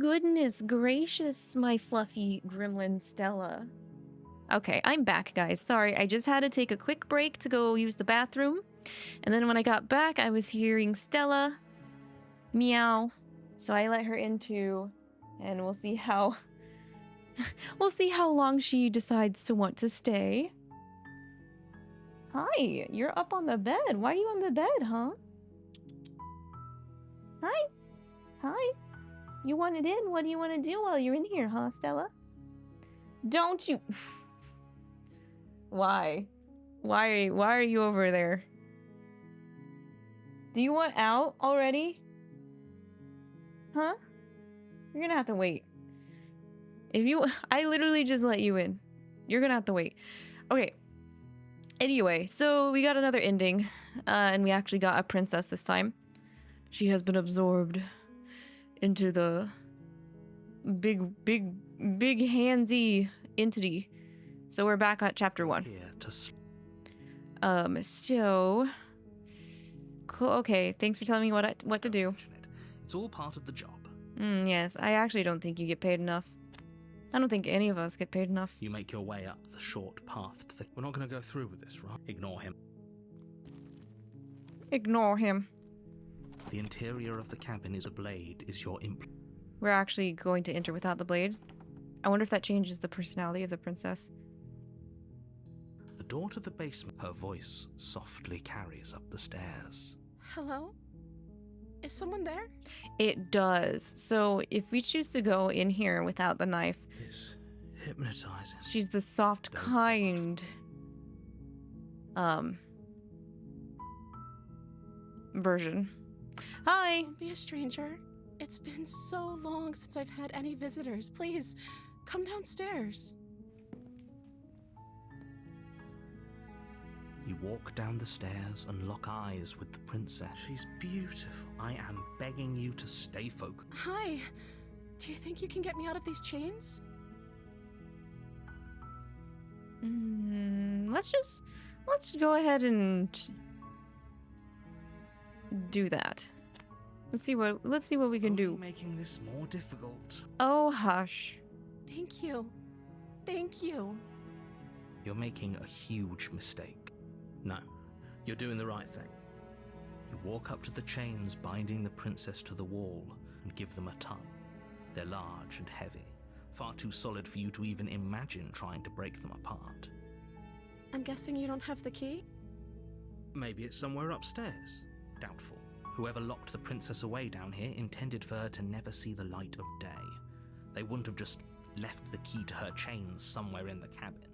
S1: goodness gracious, my fluffy gremlin Stella. Okay, I'm back, guys. Sorry, I just had to take a quick break to go use the bathroom. And then when I got back, I was hearing Stella meow. So I let her in too, and we'll see how we'll see how long she decides to want to stay. Hi, you're up on the bed. Why are you on the bed, huh? Hi. Hi. You want it in? What do you want to do while you're in here, huh, Stella? Don't you... Why? Why are you over there? Do you want out already? Huh? You're gonna have to wait. If you... I literally just let you in. You're gonna have to wait. Okay. Anyway, so we got another ending. And we actually got a princess this time. She has been absorbed into the big handsy entity. So we're back at chapter 1. So cool. Okay, thanks for telling me what to do.
S2: It's all part of the job.
S1: Yes, I actually don't think you get paid enough. I don't think any of us get paid enough.
S2: You make your way up the short path to the... We're not going to go through with this, right? Ignore him.
S1: Ignore him.
S2: The interior of the cabin is a blade, is your
S1: We're actually going to enter without the blade. I wonder if that changes the personality of the princess.
S2: The door to the basement, her voice softly carries up the stairs.
S3: Hello? Is someone there?
S1: It does. So if we choose to go in here without the knife...
S2: It's hypnotizing.
S1: She's the soft, kind... version. Hi!
S3: Don't be a stranger. It's been so long since I've had any visitors. Please, come downstairs.
S2: You walk down the stairs and lock eyes with the princess. She's beautiful. I am begging you to stay focused.
S3: Hi. Do you think you can get me out of these chains?
S1: Let's go ahead and do that. Let's see what we can do.
S2: Making this more difficult.
S1: Oh, hush.
S3: Thank you. Thank you.
S2: You're making a huge mistake.
S7: No, you're doing the right thing.
S2: You walk up to the chains binding the princess to the wall and give them a tug. They're large and heavy, far too solid for you to even imagine trying to break them apart.
S3: I'm guessing you don't have the key?
S7: Maybe it's somewhere upstairs.
S2: Doubtful. Whoever locked the princess away down here intended for her to never see the light of day. They wouldn't have just left the key to her chains somewhere in the cabin.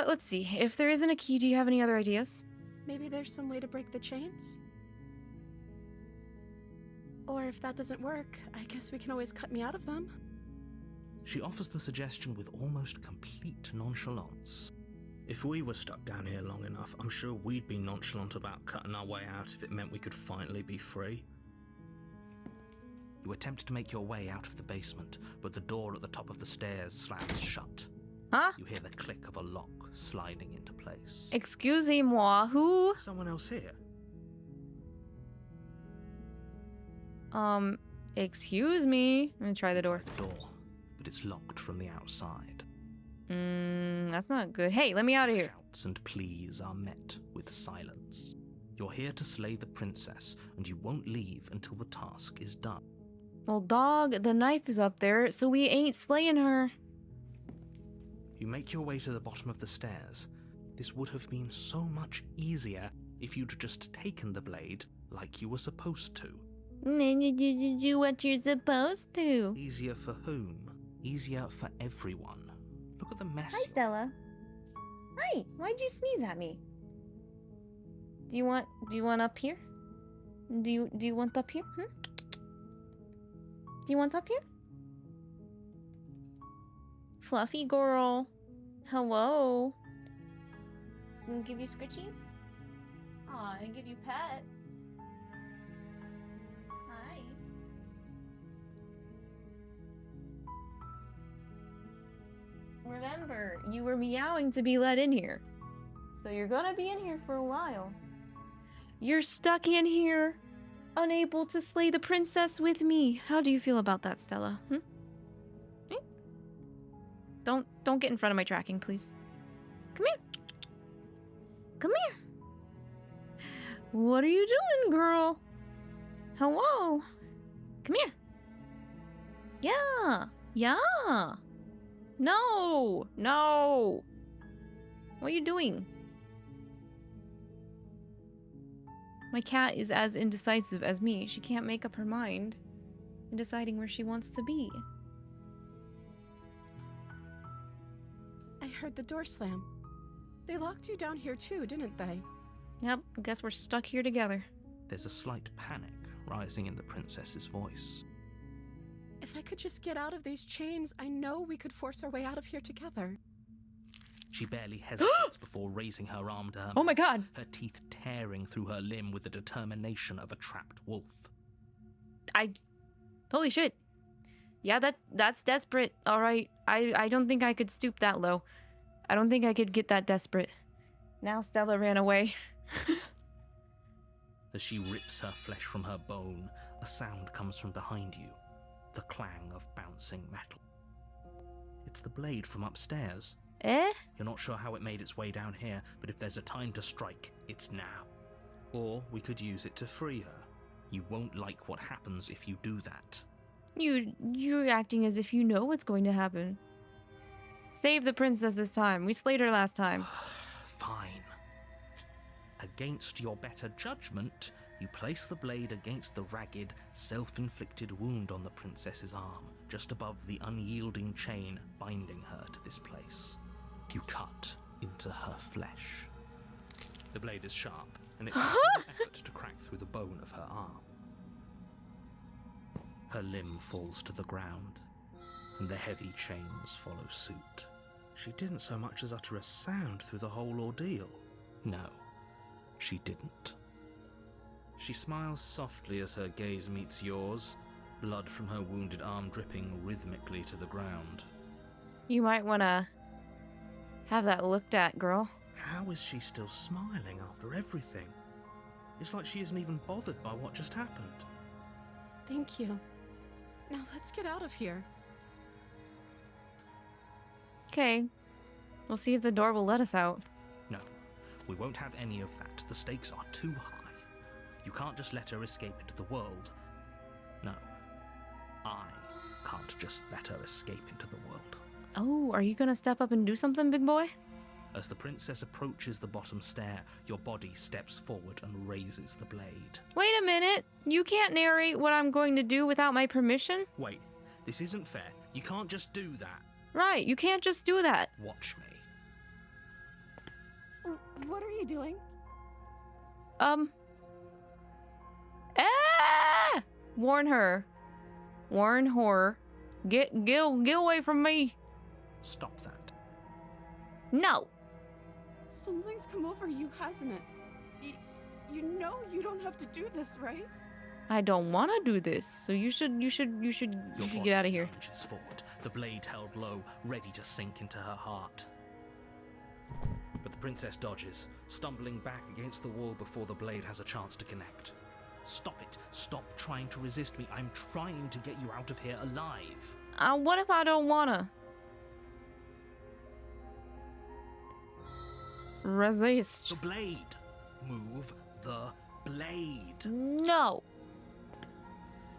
S1: Let's see. If there isn't a key, do you have any other ideas?
S3: Maybe there's some way to break the chains? Or if that doesn't work, I guess we can always cut me out of them.
S2: She offers the suggestion with almost complete nonchalance.
S7: If we were stuck down here long enough, I'm sure we'd be nonchalant about cutting our way out if it meant we could finally be free.
S2: You attempt to make your way out of the basement, but the door at the top of the stairs slams shut.
S1: Huh?
S2: You hear the click of a lock sliding into place.
S1: Excusez-moi, who?
S7: Someone else here?
S1: Excuse me. I'm gonna try the door.
S2: The door, but it's locked from the outside.
S1: That's not good. Hey, let me out of here.
S2: Shouts and pleas are met with silence. You're here to slay the princess, and you won't leave until the task is done.
S1: Well, dog, the knife is up there, so we ain't slaying her.
S2: You make your way to the bottom of the stairs. This would have been so much easier if you'd just taken the blade like you were supposed to.
S4: You do what you're supposed to.
S2: Easier for whom? Easier for everyone. Look at the mess.
S1: Hi, Stella. Hi. Why'd you sneeze at me? Do you want up here? Do you want up here? Do you want up here? Fluffy girl. Hello. Can I give you scritchies? Aw, I give you pets. Hi. Remember, you were meowing to be let in here. So you're gonna be in here for a while. You're stuck in here unable to slay the princess with me. How do you feel about that, Stella? Don't get in front of my tracking, please. Come here. Come here. What are you doing, girl? Hello. Come here. Yeah. Yeah. No. No. What are you doing? My cat is as indecisive as me. She can't make up her mind in deciding where she wants to be.
S3: I heard the door slam. They locked you down here too, didn't they?
S1: Yep, I guess we're stuck here together.
S2: There's a slight panic rising in the princess's voice.
S3: If I could just get out of these chains, I know we could force our way out of here together.
S2: She barely hesitates before raising her arm to her
S1: Oh my
S2: mouth,
S1: god.
S2: her teeth tearing through her limb with the determination of a trapped wolf.
S1: Holy shit. Yeah, that's desperate. Alright. I don't think I could stoop that low. I don't think I could get that desperate. Now Stella ran away.
S2: As she rips her flesh from her bone, a sound comes from behind you. The clang of bouncing metal. It's the blade from upstairs.
S1: Eh?
S2: You're not sure how it made its way down here, but if there's a time to strike, it's now. Or we could use it to free her. You won't like what happens if you do that.
S1: You're acting as if you know what's going to happen. Save the princess this time. We slayed her last time.
S2: Fine. Against your better judgment, you place the blade against the ragged, self-inflicted wound on the princess's arm, just above the unyielding chain binding her to this place. You cut into her flesh. The blade is sharp, and it takes no effort to crack through the bone of her arm. Her limb falls to the ground, and the heavy chains follow suit. She didn't so much as utter a sound through the whole ordeal. No, she didn't. She smiles softly as her gaze meets yours, blood from her wounded arm dripping rhythmically to the ground.
S1: You might want to have that looked at, girl.
S2: How is she still smiling after everything? It's like she isn't even bothered by what just happened.
S3: Thank you. Now let's get out of here.
S1: Okay. We'll see if the door will let us out.
S2: No, we won't have any of that. The stakes are too high. You can't just let her escape into the world. No, I can't just let her escape into the world.
S1: Oh, are you gonna step up and do something, big boy?
S2: As the princess approaches the bottom stair, your body steps forward and raises the blade.
S1: Wait a minute. You can't narrate what I'm going to do without my permission?
S2: Wait, this isn't fair. You can't just do that.
S1: Right, you can't just do that.
S2: Watch me.
S3: What are you doing?
S1: Warn her. Warn her. Get away from me.
S2: Stop that.
S1: No.
S3: Something's come over you, hasn't it? You know you don't have to do this, right?
S1: I don't want to do this. So you should get out of here.
S2: Lunges forward, the blade held low, ready to sink into her heart. But the princess dodges, stumbling back against the wall before the blade has a chance to connect. Stop it. Stop trying to resist me. I'm trying to get you out of here alive.
S1: What if I don't wanna? Resist.
S2: The blade. Move the blade.
S1: No.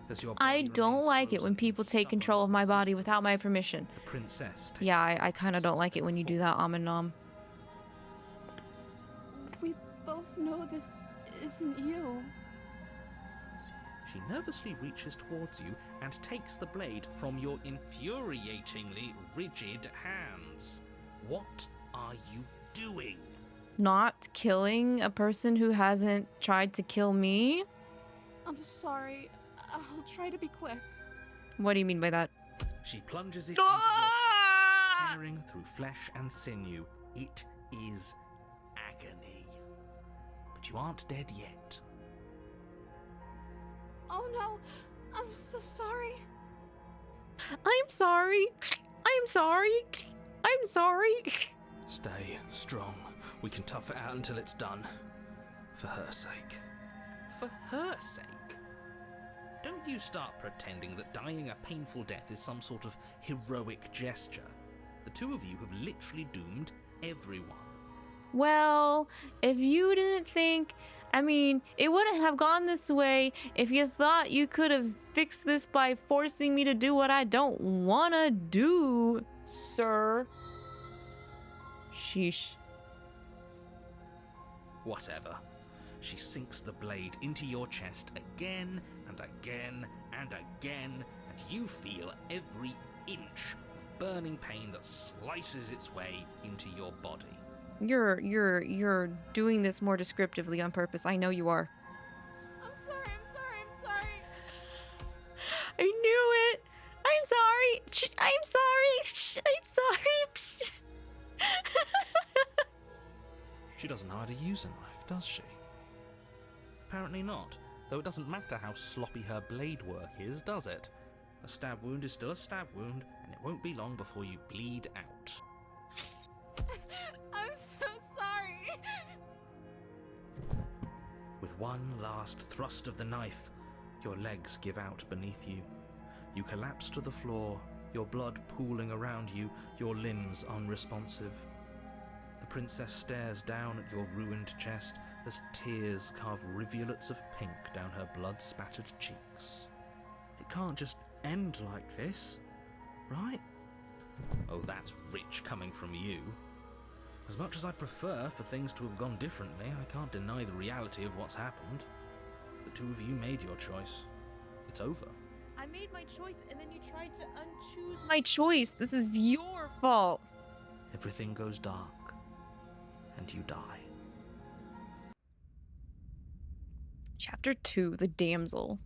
S2: As your
S1: I
S2: body
S1: don't
S2: remains
S1: like it when
S2: frozen
S1: people
S2: in
S1: take control of my body without my permission.
S2: The princess takes
S1: Yeah, I kind of don't like it when you do that, Nom.
S3: We both know this isn't you.
S2: She nervously reaches towards you and takes the blade from your infuriatingly rigid hands. What are you doing?
S1: Not killing a person who hasn't tried to kill me?
S3: I'm sorry. I'll try to be quick.
S1: What do you mean by that?
S2: She plunges it into your tearing through flesh and sinew. It is agony. But you aren't dead yet.
S3: Oh no, I'm so sorry.
S1: I'm sorry. I'm sorry. I'm sorry.
S2: Stay strong. We can tough it out until it's done. For her sake. For her sake? don't you start pretending that dying a painful death is some sort of heroic gesture. The two of you have literally doomed everyone.
S1: Well, if you didn't think, I mean, it wouldn't have gone this way if you thought you could have fixed this by forcing me to do what I don't want to do, sir. Sheesh.
S2: Whatever. She sinks the blade into your chest again and again and again, and you feel every inch of burning pain that slices its way into your body.
S1: You're doing this more descriptively on purpose. I know you are.
S3: I'm sorry.
S1: I knew it. I'm sorry. I'm sorry.
S2: She doesn't know how to use a knife, does she? Apparently not, though it doesn't matter how sloppy her blade work is, does it? A stab wound is still a stab wound, and it won't be long before you bleed out.
S3: I'm so sorry.
S2: With one last thrust of the knife, your legs give out beneath you. You collapse to the floor, your blood pooling around you, your limbs unresponsive. The princess stares down at your ruined chest as tears carve rivulets of pink down her blood-spattered cheeks. It can't just end like this, right? Oh, that's rich coming from you. As much as I'd prefer for things to have gone differently, I can't deny the reality of what's happened. The two of you made your choice. It's over.
S1: I made my choice and then you tried to unchoose my choice. This is your fault.
S2: Everything goes dark, and you die.
S1: Chapter 2, The Damsel.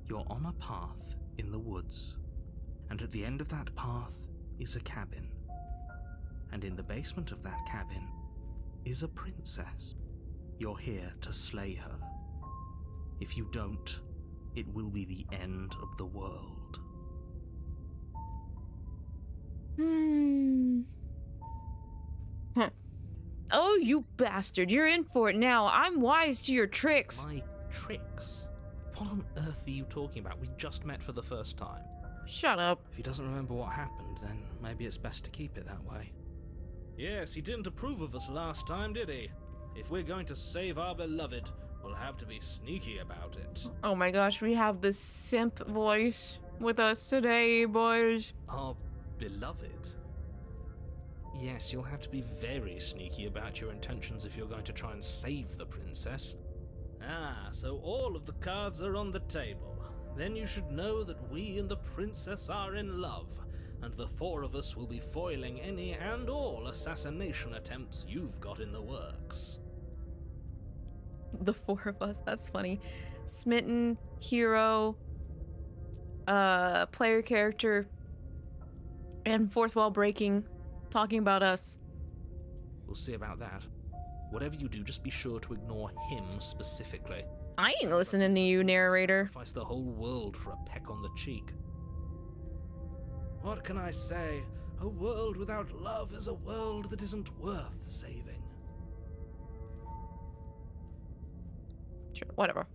S2: You're on a path in the woods, and at the end of that path is a cabin. And in the basement of that cabin is a princess. You're here to slay her. If you don't, it will be the end of the world.
S1: Huh. Oh, you bastard. You're in for it now. I'm wise to your tricks.
S2: My tricks? What on earth are you talking about? We just met for the first time.
S1: Shut up.
S2: If he doesn't remember what happened, then maybe it's best to keep it that way.
S7: Yes, he didn't approve of us last time, did he? If we're going to save our beloved, we'll have to be sneaky about it.
S1: Oh my gosh, we have the simp voice with us today, boys.
S2: Our beloved?
S7: Yes, you'll have to be very sneaky about your intentions if you're going to try and save the princess. Ah, so all of the cards are on the table. Then you should know that we and the princess are in love, and the four of us will be foiling any and all assassination attempts you've got in the works.
S1: The four of us, that's funny. Smitten, hero, player character, and fourth wall breaking, talking about us.
S2: We'll see about that. Whatever you do, just be sure to ignore him specifically.
S1: I ain't listening to you, narrator.
S2: Sacrifice the whole world for a peck on the cheek.
S7: What can I say? A world without love is a world that isn't worth saving.
S1: Sure, whatever.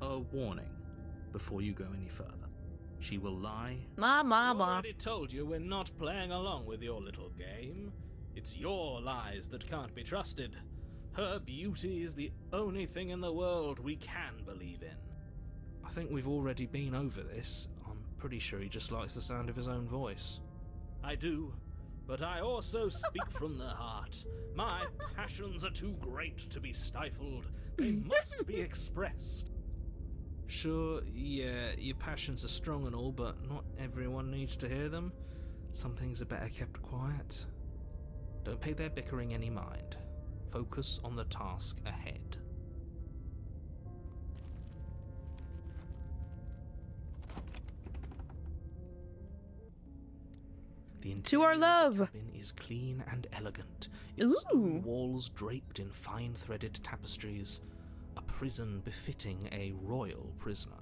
S2: A warning before you go any further. She will lie.
S1: Blah, blah,
S7: I
S1: blah.
S7: already told you we're not playing along with your little game. It's your lies that can't be trusted. Her beauty is the only thing in the world we can believe in.
S2: I think we've already been over this. I'm pretty sure he just likes the sound of his own voice.
S7: I do, but I also speak from the heart. My passions are too great to be stifled. They must be expressed.
S2: Sure, yeah, your passions are strong and all, but not everyone needs to hear them. Some things are better kept quiet. Don't pay their bickering any mind. Focus on the task ahead. The
S1: To our
S2: interior
S1: love.
S2: of the cabin is clean and elegant. Its
S1: Ooh.
S2: stone walls draped in fine threaded tapestries. A prison befitting a royal prisoner.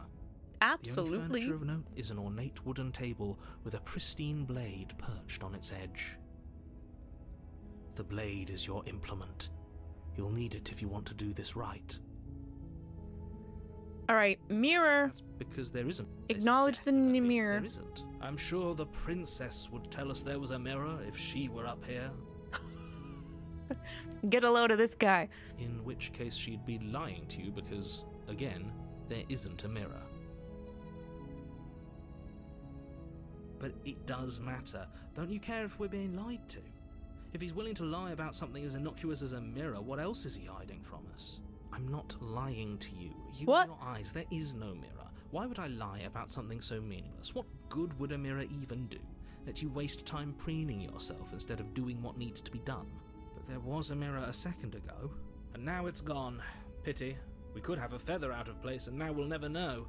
S2: The only
S1: Absolutely.
S2: furniture of note is an ornate wooden table with a pristine blade perched on its edge. The blade is your implement. You'll need it if you want to do this right.
S1: Alright, mirror.
S7: That's because there isn't.
S1: Acknowledge the
S7: Definitely
S1: mirror.
S7: There isn't. I'm sure the princess would tell us there was a mirror if she were up here.
S1: Get a load of this guy.
S7: In which case she'd be lying to you because, again, there isn't a mirror. But it does matter. Don't you care if we're being lied to? If he's willing to lie about something as innocuous as a mirror, what else is he hiding from us? I'm not lying to you. You
S1: What?
S7: and your eyes, there is no mirror. Why would I lie about something so meaningless? What good would a mirror even do? Let you waste time preening yourself instead of doing what needs to be done. But there was a mirror a second ago, and now it's gone. Pity. We could have a feather out of place, and now we'll never know.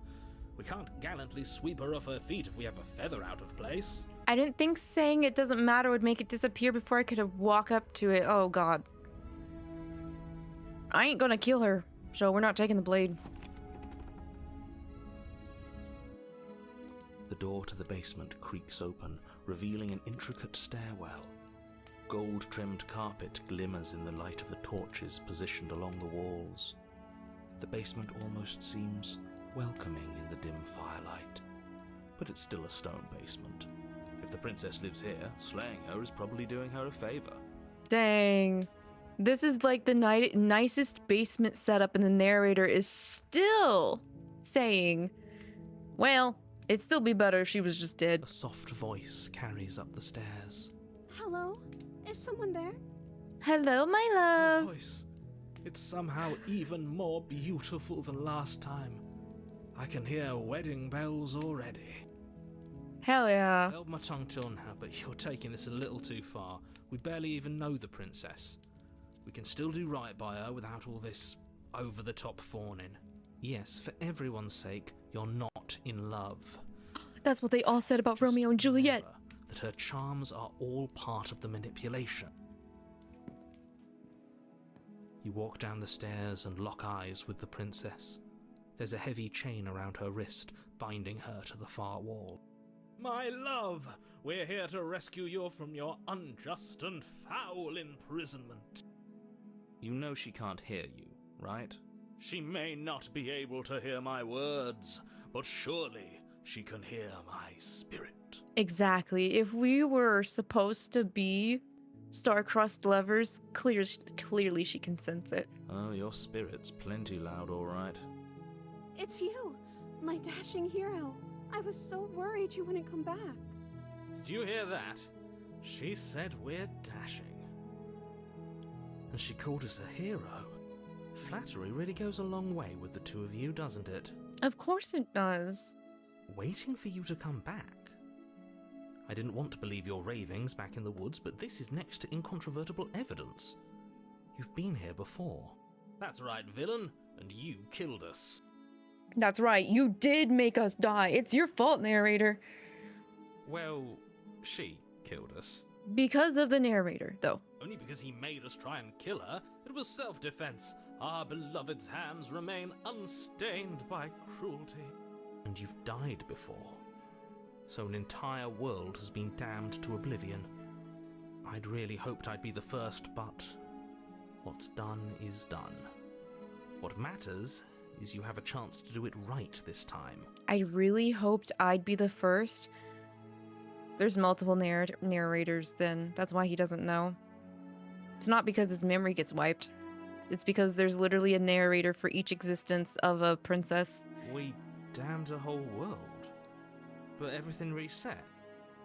S7: We can't gallantly sweep her off her feet if we have a feather out of place.
S1: I didn't think saying it doesn't matter would make it disappear before I could have walked up to it. Oh god. I ain't gonna kill her, so we're not taking the blade.
S2: The door to the basement creaks open, revealing an intricate stairwell. Gold-trimmed carpet glimmers in the light of the torches positioned along the walls. The basement almost seems welcoming in the dim firelight. But it's still a stone basement. If the princess lives here, slaying her is probably doing her a favor.
S1: Dang. This is like the nicest basement setup, and the narrator is still saying, well, it'd still be better if she was just dead.
S7: A soft voice carries up the stairs.
S3: Hello? Is someone there?
S1: Hello, my love.
S7: Voice. It's somehow even more beautiful than last time. I can hear wedding bells already.
S1: Hell yeah.
S7: Held my tongue till now, but you're taking this a little too far. We barely even know the princess. We can still do right by her without all this over-the-top fawning. Yes, for everyone's sake, you're not in love.
S1: That's what they all said about
S7: Just
S1: Romeo and Juliet.
S7: remember that her charms are all part of the manipulation. You walk down the stairs and lock eyes with the princess. There's a heavy chain around her wrist, binding her to the far wall. My love, we're here to rescue you from your unjust and foul imprisonment.
S2: You know she can't hear you, right?
S7: She may not be able to hear my words, but surely she can hear my spirit.
S1: Exactly. If we were supposed to be star-crossed lovers, clearly she can sense it.
S2: Oh, your spirit's plenty loud, all right.
S3: It's you, my dashing hero. I was so worried you wouldn't come back.
S7: Did you hear that? She said we're dashing. And she called us a hero. Flattery really goes a long way with the two of you, doesn't it?
S1: Of course it does.
S7: Waiting for you to come back. I didn't want to believe your ravings back in the woods, but this is next to incontrovertible evidence. You've been here before. That's right, villain, and you killed us.
S1: That's right, you did make us die. It's your fault, narrator.
S7: Well, she killed us.
S1: Because of the narrator, though.
S7: Only because he made us try and kill her. It was self-defense. Our beloved's hands remain unstained by cruelty. And you've died before. So an entire world has been damned to oblivion. I'd really hoped I'd be the first, but what's done is done. What matters is you have a chance to do it right this time.
S1: I really hoped I'd be the first. There's multiple narrators then. That's why he doesn't know. It's not because his memory gets wiped. It's because there's literally a narrator for each existence of a princess.
S7: We damned a whole world. But everything reset.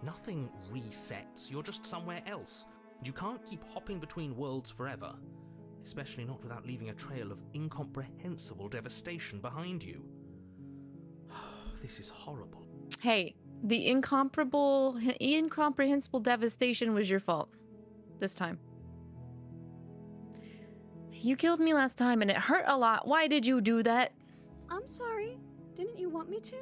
S7: Nothing resets. You're just somewhere else. You can't keep hopping between worlds forever. Especially not without leaving a trail of incomprehensible devastation behind you. This is horrible.
S1: Hey, the incomprehensible devastation was your fault. This time. You killed me last time and it hurt a lot. Why did you do that?
S3: I'm sorry. Didn't you want me to?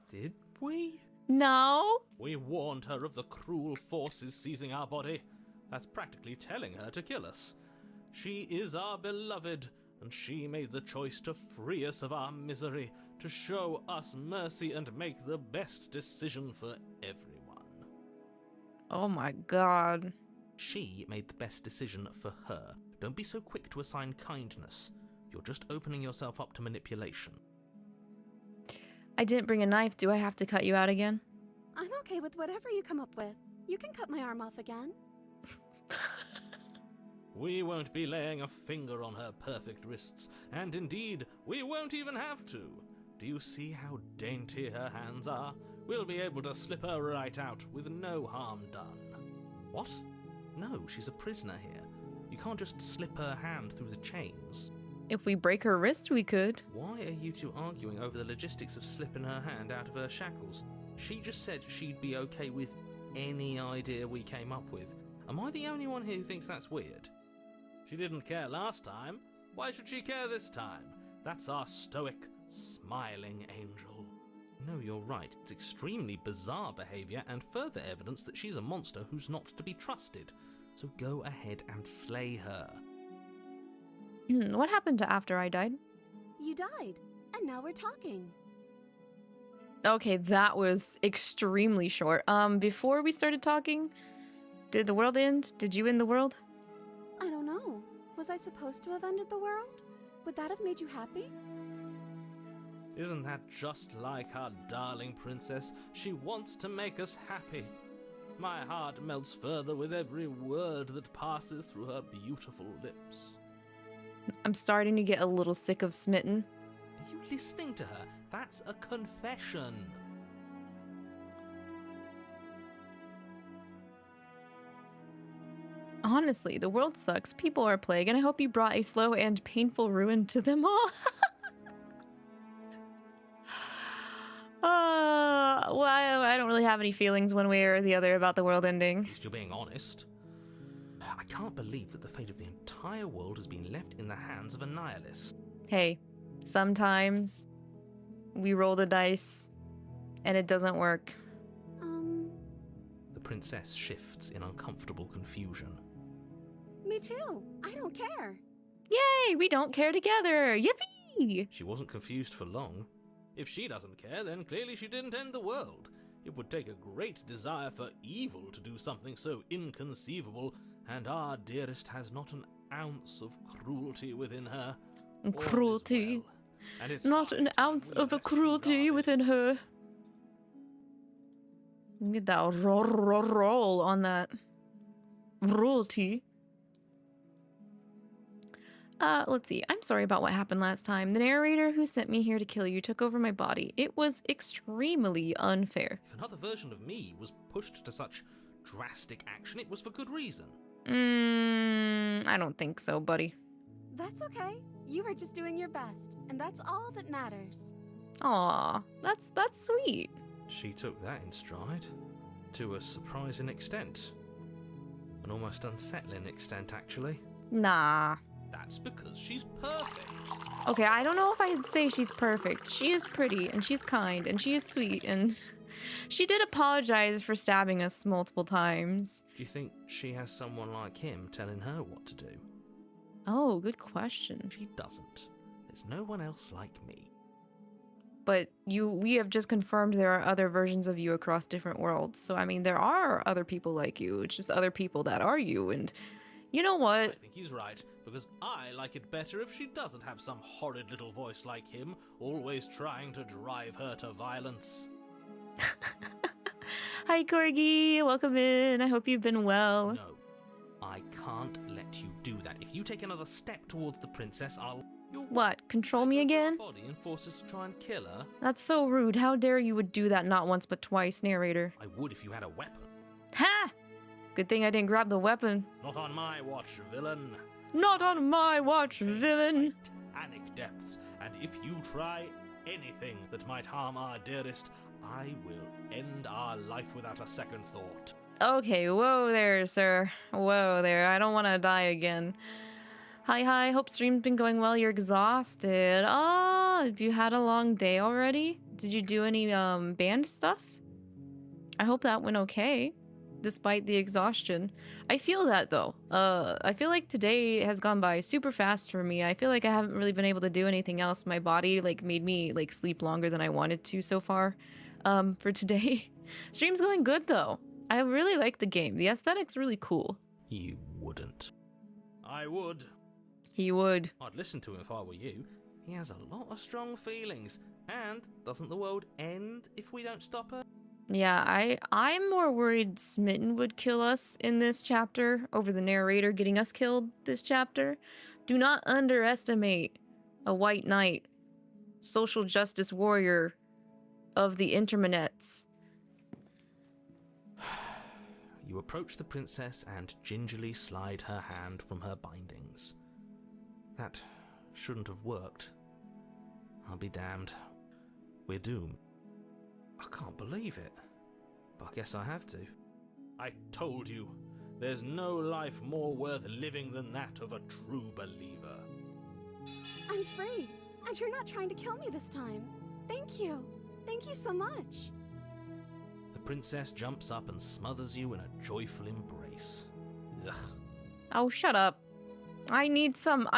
S7: Did we?
S1: No.
S7: We warned her of the cruel forces seizing our body. That's practically telling her to kill us. She is our beloved, and she made the choice to free us of our misery, to show us mercy and make the best decision for everyone.
S1: Oh my god.
S7: She made the best decision for her. Don't be so quick to assign kindness.
S2: You're just opening yourself up to manipulation.
S1: I didn't bring a knife. Do I have to cut you out again?
S3: I'm okay with whatever you come up with. You can cut my arm off again.
S7: We won't be laying a finger on her perfect wrists, and indeed, we won't even have to. Do you see how dainty her hands are? We'll be able to slip her right out with no harm done. What? No, she's a prisoner here. You can't just slip her hand through the chains.
S1: If we break her wrist, we could.
S2: Why are you two arguing over the logistics of slipping her hand out of her shackles? She just said she'd be okay with any idea we came up with. Am I the only one here who thinks that's weird?
S7: She didn't care last time. Why should she care this time? That's our stoic, smiling angel.
S2: No, you're right. It's extremely bizarre behaviour and further evidence that she's a monster who's not to be trusted. So go ahead and slay her.
S1: What happened to after I died?
S3: You died, and now we're talking.
S1: Okay, that was extremely short. Before we started talking, did the world end? Did you end the world?
S3: I don't know. Was I supposed to have ended the world? Would that have made you happy?
S7: Isn't that just like our darling princess? She wants to make us happy. My heart melts further with every word that passes through her beautiful lips.
S1: I'm starting to get a little sick of Smitten.
S2: Are you listening to her? That's a confession.
S1: Honestly, the world sucks. People are a plague, and I hope you brought a slow and painful ruin to them all. Well, I don't really have any feelings one way or the other about the world ending.
S2: At least you're being honest. I can't believe that the fate of the entire world has been left in the hands of a nihilist.
S1: Hey, sometimes we roll the dice and it doesn't work.
S2: The princess shifts in uncomfortable confusion.
S3: Me too. I don't care.
S1: Yay, we don't care together. Yippee!
S2: She wasn't confused for long.
S7: If she doesn't care, then clearly she didn't end the world. It would take a great desire for evil to do something so inconceivable, and our dearest has not an ounce of cruelty within her. All is
S1: Cruelty.
S7: well, and it's
S1: Not an ounce of a cruelty within her. Get that roll on that. Cruelty. Let's see. I'm sorry about what happened last time. The narrator who sent me here to kill you took over my body. It was extremely unfair.
S2: If another version of me was pushed to such drastic action, it was for good reason.
S1: I don't think so, buddy.
S3: That's okay. You were just doing your best, and that's all that matters.
S1: Aw, that's sweet.
S2: She took that in stride. To a surprising extent. An almost unsettling extent, actually.
S1: Nah.
S2: That's because she's perfect.
S1: Okay, I don't know if I'd say she's perfect. She is pretty, and she's kind, and she is sweet, and she did apologize for stabbing us multiple times.
S2: Do you think she has someone like him telling her what to do?
S1: Oh, good question.
S2: She doesn't. There's no one else like me.
S1: But we have just confirmed there are other versions of you across different worlds. So, I mean, there are other people like you. It's just other people that are you, and you know what?
S7: I think he's right, because I like it better if she doesn't have some horrid little voice like him, always trying to drive her to violence.
S1: Hi, Corgi. Welcome in. I hope you've been well.
S2: No, I can't let you do that. If you take another step towards the princess, You'll
S1: What, control me again?
S2: body and force us to try and kill her.
S1: That's so rude. How dare you would do that not once but twice, narrator.
S2: I would if you had a weapon.
S1: Ha! Good thing I didn't grab the weapon.
S7: Not on my watch, villain.
S1: Not on my watch, villain.
S7: Titanic depths, and if you try anything that might harm our dearest, I will end our life without a second thought.
S1: Okay, whoa there, sir. Whoa there. I don't want to die again. Hi, hope stream's been going well. You're exhausted. Oh, have you had a long day already? Did you do any band stuff? I hope that went okay, despite the exhaustion. I feel that though. I feel like today has gone by super fast for me. I feel like I haven't really been able to do anything else. My body like made me like sleep longer than I wanted to so far for today. Stream's going good though. I really like the game. The aesthetic's really cool.
S2: You wouldn't.
S7: I would.
S1: He would.
S7: I'd listen to him if I were you. He has a lot of strong feelings. And doesn't the world end if we don't stop her?
S1: Yeah, I'm more worried Smitten would kill us in this chapter over the narrator getting us killed this chapter. Do not underestimate a white knight, social justice warrior of the internets.
S7: You approach the princess and gingerly slide her hand from her bindings. That shouldn't have worked. I'll be damned. We're doomed. I can't believe it. But I guess I have to. I told you, there's no life more worth living than that of a true believer.
S3: I'm free, and you're not trying to kill me this time. Thank you. Thank you so much.
S7: The princess jumps up and smothers you in a joyful embrace. Ugh.
S1: Oh, shut up. I need some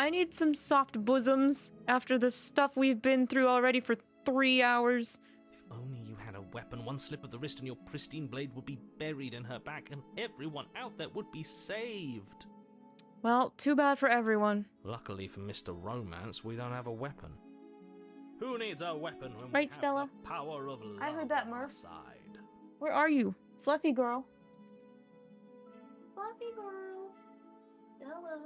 S1: soft bosoms after the stuff we've been through already for 3 hours.
S7: If only you had a weapon, one slip of the wrist and your pristine blade would be buried in her back and everyone out there would be saved.
S1: Well, too bad for everyone.
S7: Luckily for Mr. Romance, we don't have a weapon. Who needs a weapon when
S1: Right,
S7: we have
S1: Stella?
S7: the power of love
S1: I heard that,
S7: on our
S1: Murph.
S7: side?
S1: Where are you? Fluffy girl. Fluffy girl. Stella.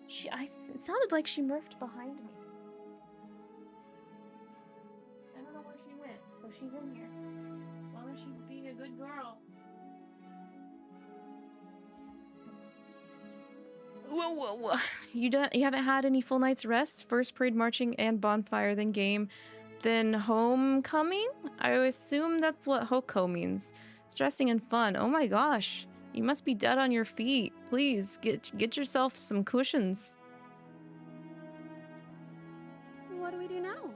S1: It sounded like she murphed behind me. I don't know where she went, but she's in here. Why was she being a good girl? Whoa. You haven't had any full night's rest? First parade marching and bonfire, then game, then homecoming? I assume that's what Hoko means. Stressing and fun. Oh my gosh. You must be dead on your feet. Please, get yourself some cushions.
S3: What do we do now?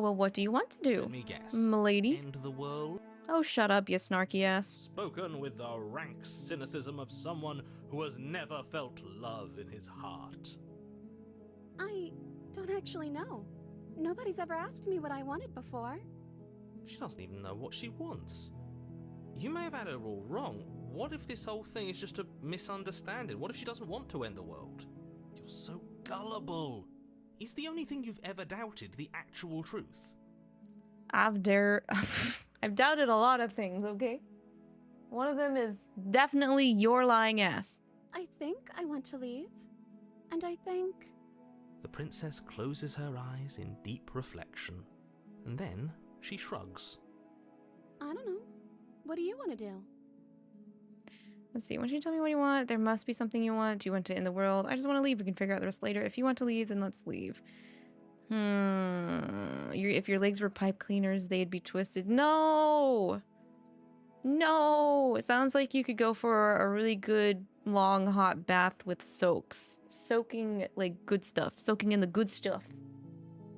S1: Well, what do you want to do?
S7: Let me guess.
S1: M'lady?
S7: End the world?
S1: Oh, shut up, you snarky ass.
S7: Spoken with the rank cynicism of someone who has never felt love in his heart.
S3: I don't actually know. Nobody's ever asked me what I wanted before.
S7: She doesn't even know what she wants. You may have had her all wrong. What if this whole thing is just a misunderstanding? What if she doesn't want to end the world? You're so gullible. Is the only thing you've ever doubted the actual truth?
S1: I've doubted a lot of things, okay? One of them is definitely your lying ass.
S3: I think I want to leave. And I think...
S7: The princess closes her eyes in deep reflection, and then she shrugs.
S3: I don't know. What do you want to do?
S1: Let's see, why don't you tell me what you want? There must be something you want. Do you want to end the world? I just want to leave. We can figure out the rest later. If you want to leave, then let's leave. If your legs were pipe cleaners, they'd be twisted. No! No! It sounds like you could go for a really good, long, hot bath with soaks. Soaking, like, good stuff. Soaking in the good stuff.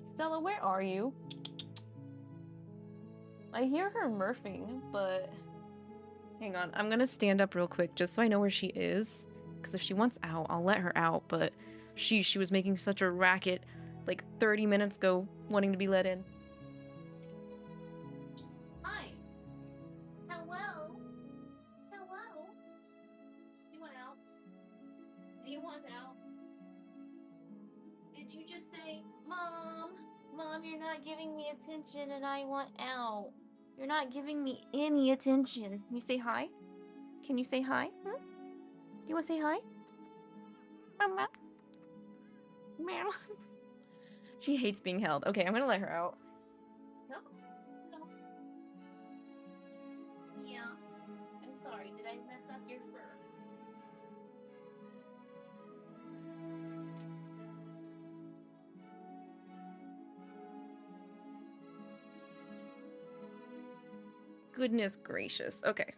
S1: Stella, where are you? I hear her murphing, but... Hang on, I'm gonna stand up real quick just so I know where she is. Because if she wants out, I'll let her out, but she was making such a racket like 30 minutes ago, wanting to be let in.
S4: Hi. Hello. Hello.
S1: Do you want out? Do you want out?
S4: Did you just say, Mom? Mom, you're not giving me attention and I want out.
S1: You're not giving me any attention. Can you say hi? Can you say hi? Hmm? Do you want to say hi? Mama. Meow. She hates being held. Okay, I'm gonna let her out.
S4: No. No. Yeah. I'm sorry. Did I mess up your fur?
S1: Goodness gracious. Okay.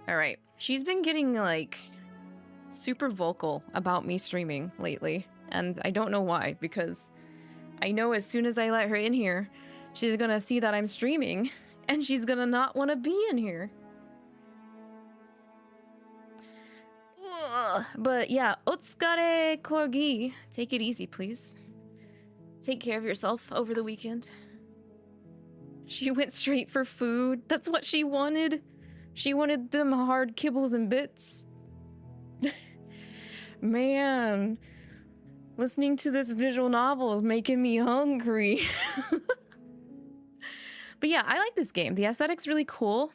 S1: Alright. She's been getting, like, super vocal about me streaming lately. And I don't know why, because I know as soon as I let her in here, she's gonna see that I'm streaming, and she's gonna not want to be in here. Ugh. But yeah, otsukare corgi. Take it easy, please. Take care of yourself over the weekend. She went straight for food. That's what she wanted. She wanted them hard kibbles and bits. Man, listening to this visual novel is making me hungry. But yeah, I like this game. The aesthetic's really cool.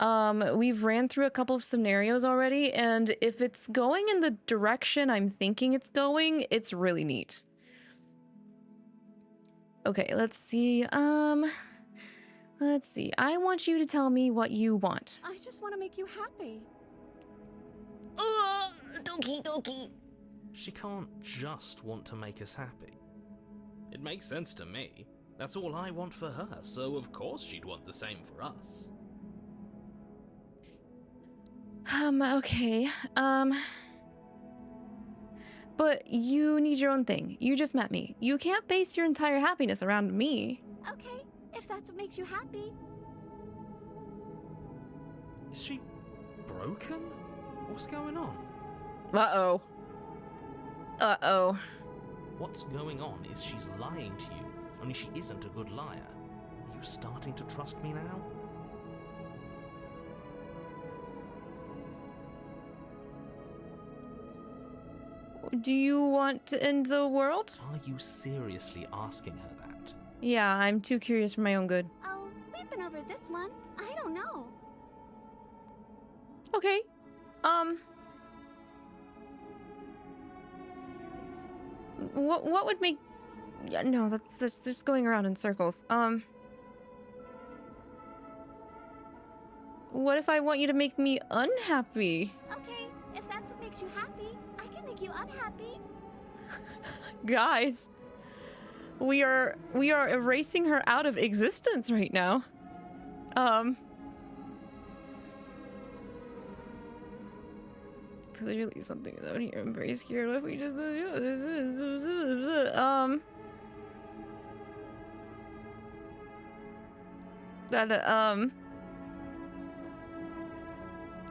S1: We've ran through a couple of scenarios already, and if it's going in the direction I'm thinking it's going, it's really neat. Okay, let's see. Let's see. I want you to tell me what you want.
S3: I just want to make you happy.
S1: Dokie dokie.
S7: She can't just want to make us happy. It makes sense to me. That's all I want for her, so of course she'd want the same for us.
S1: Okay. But you need your own thing. You just met me. You can't base your entire happiness around me.
S3: Okay, if that's what makes you happy.
S7: Is she broken? What's going on?
S1: Uh-oh. Uh-oh.
S7: What's going on is she's lying to you, only she isn't a good liar. Are you starting to trust me now?
S1: Do you want to end the world?
S7: Are you seriously asking her that?
S1: Yeah, I'm too curious for my own good.
S3: Oh, we've been over this one. I don't know.
S1: Okay. What would make... Yeah, no, that's just going around in circles. What if I want you to make me unhappy?
S3: Okay, if that's what makes you happy, I can make you unhappy.
S1: Guys, we are erasing her out of existence right now. Clearly something out here. I'm very scared. What if we just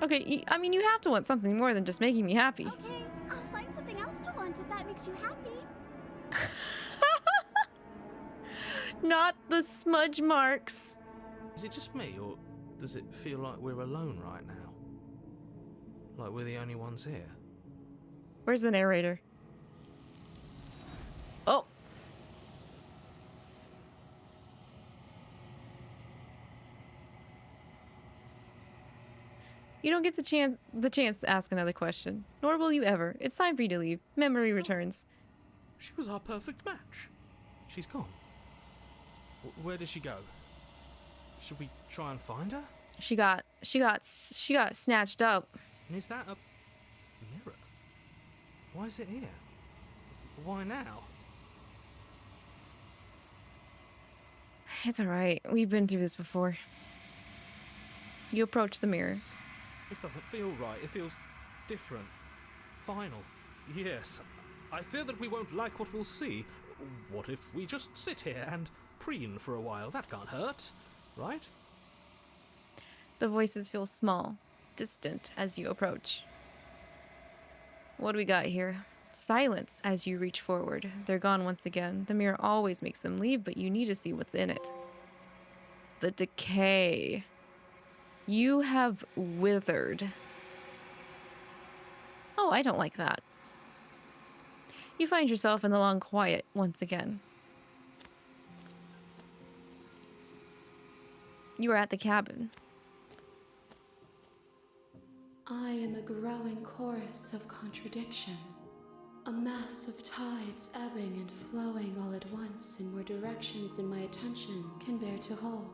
S1: okay, I mean, you have to want something more than just making me happy.
S3: Okay, I'll find something else to want if that makes you happy.
S1: Not the smudge marks.
S7: Is it just me, or does it feel like we're alone right now? Like we're the only ones here?
S1: Where's the narrator? Oh. You don't get the chance to ask another question. Nor will you ever. It's time for you to leave. Memory returns.
S7: She was our perfect match. She's gone. Where did she go? Should we try and find her?
S1: She got snatched up.
S7: And is that a mirror? Why is it here? Why now?
S1: It's alright. We've been through this before. You approach the mirror.
S7: This doesn't feel right. It feels different. Final. Yes. I fear that we won't like what we'll see. What if we just sit here and preen for a while? That can't hurt, right?
S1: The voices feel small, distant as you approach. What do we got here? Silence as you reach forward. They're gone once again. The mirror always makes them leave, but you need to see what's in it. The decay. You have withered. Oh, I don't like that. You find yourself in the long quiet once again. You are at the cabin.
S9: I am a growing chorus of contradiction. A mass of tides ebbing and flowing all at once in more directions than my attention can bear to hold.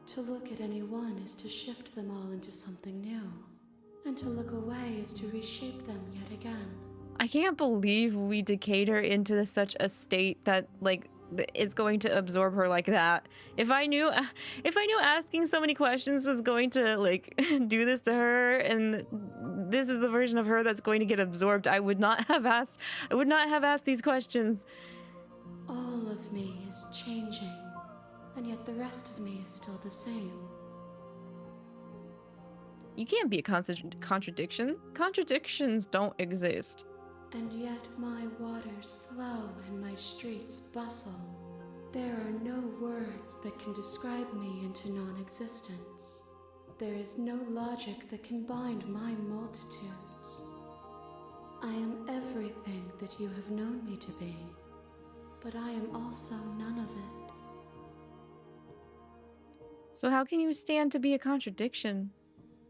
S9: To look at any one is to shift them all into something new. And to look away is to reshape them yet again.
S1: I can't believe we decayed her into such a state that, like, is going to absorb her like that. If I knew asking so many questions was going to, like, do this to her, and this is the version of her that's going to get absorbed, I would not have asked these questions.
S9: All of me is changing, and yet the rest of me is still the same.
S1: You can't be a contradiction. Contradictions don't exist.
S9: And yet my waters flow and my streets bustle. There are no words that can describe me into non-existence. There is no logic that can bind my multitudes. I am everything that you have known me to be, but I am also none of it.
S1: So how can you stand to be a contradiction?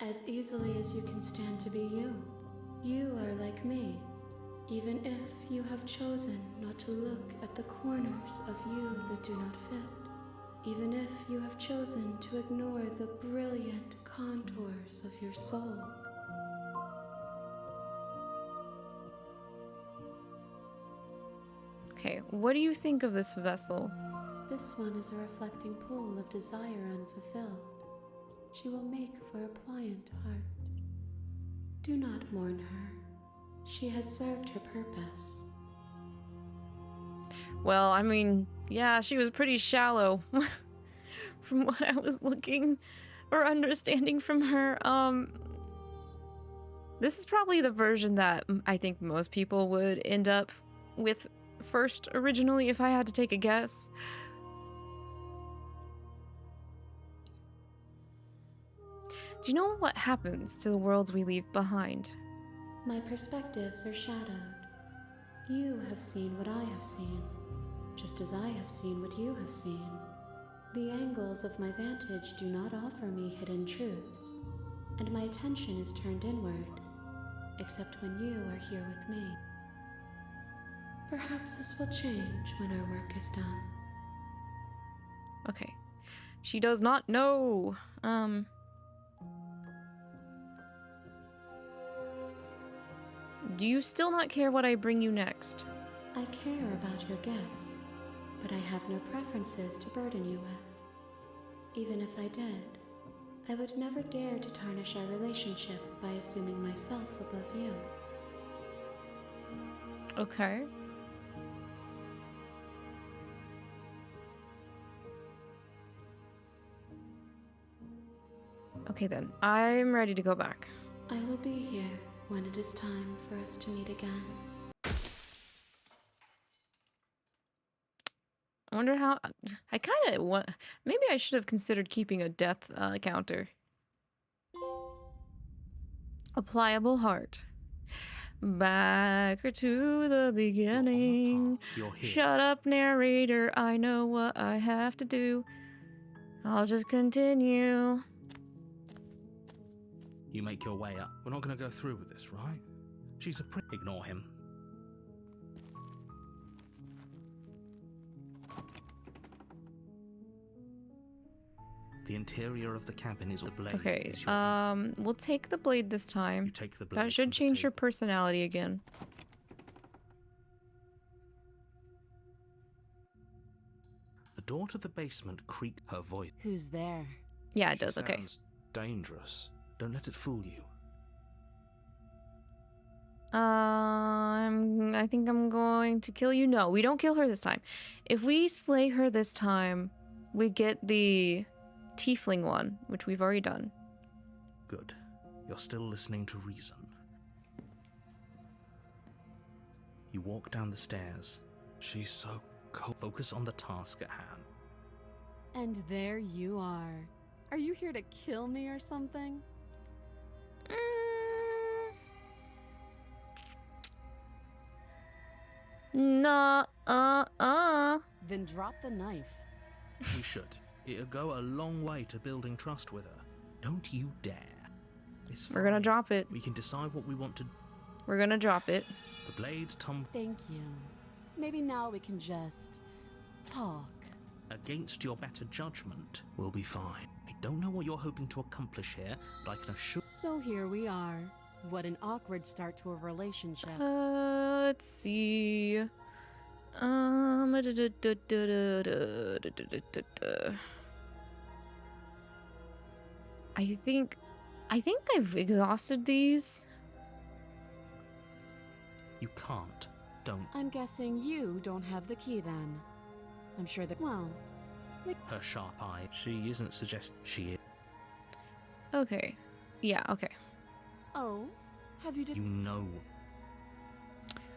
S9: As easily as you can stand to be you. You are like me, even if you have chosen not to look at the corners of you that do not fit. Even if you have chosen to ignore the brilliant contours of your soul.
S1: Okay, what do you think of this vessel?
S9: This one is a reflecting pool of desire unfulfilled. She will make for a pliant heart. Do not mourn her. She has served her purpose.
S1: Well, I mean, yeah, she was pretty shallow from what I was looking or understanding from her. This is probably the version that I think most people would end up with first originally, if I had to take a guess. Do you know what happens to the worlds we leave behind?
S9: My perspectives are shadowed. You have seen what I have seen, just as I have seen what you have seen. The angles of my vantage do not offer me hidden truths, and my attention is turned inward, except when you are here with me. Perhaps this will change when our work is done.
S1: Okay. She does not know. Do you still not care what I bring you next?
S9: I care about your gifts, but I have no preferences to burden you with. Even if I did, I would never dare to tarnish our relationship by assuming myself above you.
S1: Okay. Okay then, I'm ready to go back.
S9: I will be here when it is time for us to meet again.
S1: I wonder how... I kind of want... Maybe I should have considered keeping a death counter. A pliable heart. Back to the beginning.
S2: You're here.
S1: Shut up, narrator. I know what I have to do. I'll just continue.
S2: You make your way up. We're not going to go through with this, right? She's a prick. Ignore him. The interior of the cabin is the blade.
S1: Okay,
S2: is your
S1: we'll take the blade this time.
S2: You take the blade
S1: That should
S2: from the
S1: change her
S2: table.
S1: personality again.
S2: The door to the basement creaked. Her voice.
S5: Who's there?
S1: Yeah, it
S2: She
S1: does, okay.
S2: sounds dangerous. Don't let it fool you.
S1: I think I'm going to kill you. No, we don't kill her this time. If we slay her this time, we get the tiefling one, which we've already done.
S2: Good. You're still listening to reason. You walk down the stairs. She's so cold. Focus on the task at hand.
S5: And there you are. Are you here to kill me or something?
S1: Nah,
S5: Then drop the knife.
S2: We should. It'll go a long way to building trust with her. Don't you dare. It's
S1: We're gonna
S2: fine.
S1: drop it.
S2: We can decide what we want to.
S1: We're gonna drop it.
S2: The blade tumbled
S5: Thank you. Maybe now we can just talk.
S2: against your better judgment. We'll be fine. I don't know what you're hoping to accomplish here, but I can assure.
S5: So here we are. What an awkward start to a relationship.
S1: Let's see. I think I've exhausted these.
S2: You can't. Don't.
S5: I'm guessing you don't have the key then. I'm sure that. Well,
S2: Her sharp eye. She isn't suggesting she is.
S1: Okay. Yeah, okay.
S5: oh, have you?
S2: You know.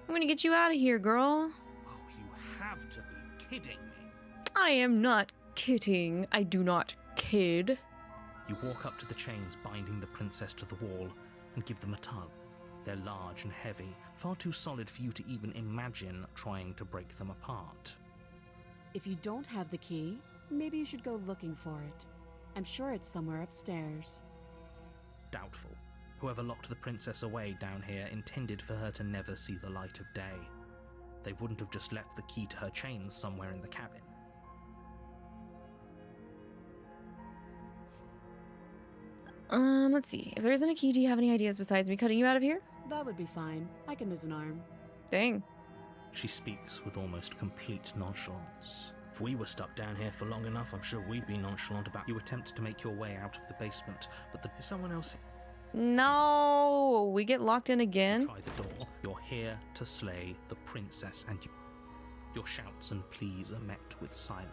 S1: I'm gonna get you out of here, girl.
S2: Oh, you have to be kidding me.
S1: I am not kidding. I do not kid.
S2: You walk up to the chains binding the princess to the wall and give them a tug. They're large and heavy, far too solid for you to even imagine trying to break them apart.
S8: If you don't have the key, maybe you should go looking for it. I'm sure it's somewhere upstairs.
S2: Doubtful. Whoever locked the princess away down here intended for her to never see the light of day. They wouldn't have just left the key to her chains somewhere in the cabin.
S1: Let's see. If there isn't a key, do you have any ideas besides me cutting you out of here?
S8: That would be fine. I can lose an arm.
S1: Dang.
S2: She speaks with almost complete nonchalance. If we were stuck down here for long enough, I'm sure we'd be nonchalant about you attempt to make your way out of the basement, but there's someone else.
S1: No, we get locked in again.
S2: Try the door. You're here to slay the princess, and your shouts and pleas are met with silence.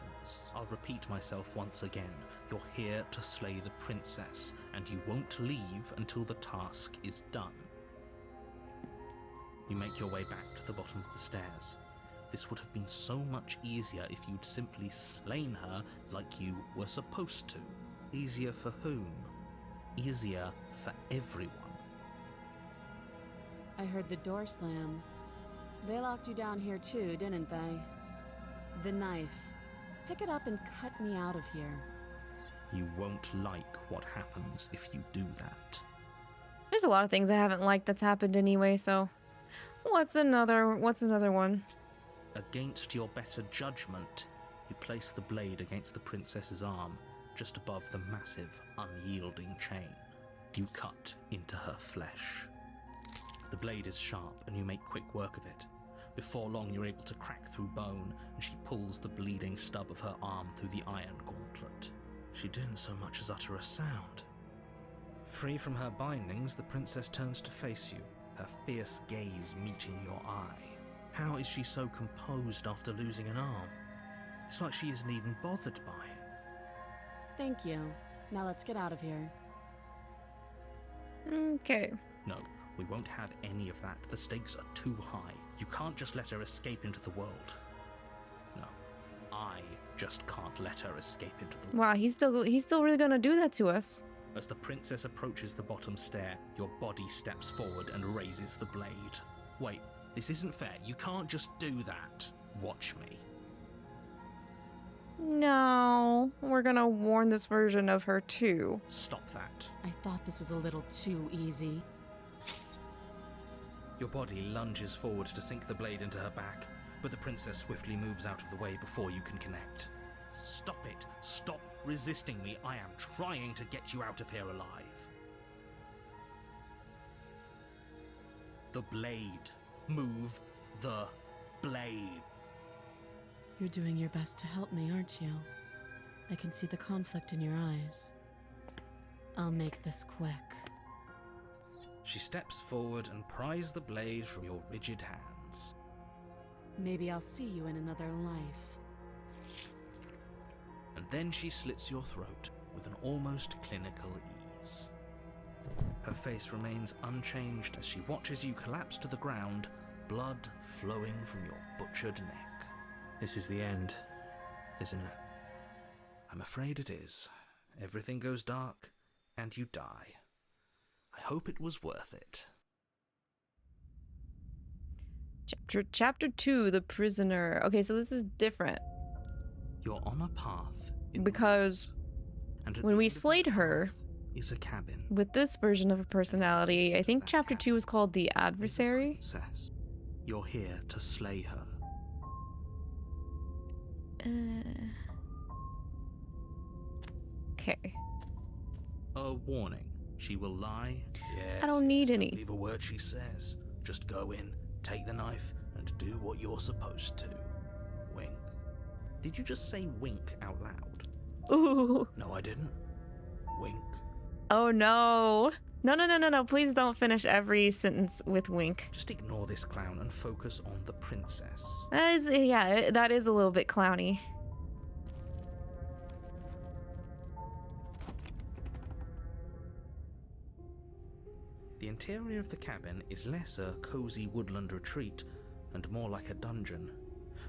S2: I'll repeat myself once again. You're here to slay the princess, and you won't leave until the task is done. You make your way back to the bottom of the stairs. This would have been so much easier if you'd simply slain her like you were supposed to. Easier for whom? Easier for everyone.
S8: I heard the door slam. They locked you down here too, didn't they? The knife. Pick it up and cut me out of here.
S2: You won't like what happens if you do that.
S1: There's a lot of things I haven't liked that's happened anyway, so what's another one?
S2: Against your better judgment, you place the blade against the princess's arm, just above the massive, unyielding chain. You cut into her flesh. The blade is sharp, and you make quick work of it. Before long, you're able to crack through bone, and she pulls the bleeding stub of her arm through the iron gauntlet. She didn't so much as utter a sound. Free from her bindings, the princess turns to face you, her fierce gaze meeting your eye. How is she so composed after losing an arm? It's like she isn't even bothered by it.
S8: Thank you. Now let's get out of here.
S1: Okay.
S2: No, we won't have any of that. The stakes are too high. You can't just let her escape into the world. No, I just can't let her escape into the world.
S1: Wow, he's still really gonna do that to us.
S2: As the princess approaches the bottom stair, your body steps forward and raises the blade. Wait, this isn't fair. You can't just do that. Watch me.
S1: No, we're gonna warn this version of her too.
S2: Stop that.
S8: I thought this was a little too easy.
S2: Your body lunges forward to sink the blade into her back, but the princess swiftly moves out of the way before you can connect. Stop it. Stop resisting me. I am trying to get you out of here alive. The blade. Move the blade.
S5: You're doing your best to help me, aren't you? I can see the conflict in your eyes. I'll make this quick.
S2: She steps forward and pries the blade from your rigid hands.
S8: Maybe I'll see you in another life.
S2: And then she slits your throat with an almost clinical ease. Her face remains unchanged as she watches you collapse to the ground, blood flowing from your butchered neck. This is the end, isn't it? I'm afraid it is. Everything goes dark, and you die. I hope it was worth it.
S1: Chapter 2, The Prisoner. Okay, so this is different.
S2: You're on a path
S1: because when we slayed her
S2: is a cabin.
S1: With this version of her personality, I think chapter 2 is called The Adversary.
S2: Princess. You're here to slay her.
S1: Okay.
S2: A warning. She will lie. Yes,
S1: I don't need any.
S2: Believe a word she says. Just go in, take the knife, and do what you're supposed to. Wink. Did you just say wink out loud?
S1: Ooh.
S2: No, I didn't. Wink.
S1: Oh no. No. Please don't finish every sentence with wink.
S2: Just ignore this clown and focus on the princess.
S1: That is a little bit clowny.
S2: The interior of the cabin is less a cozy woodland retreat and more like a dungeon.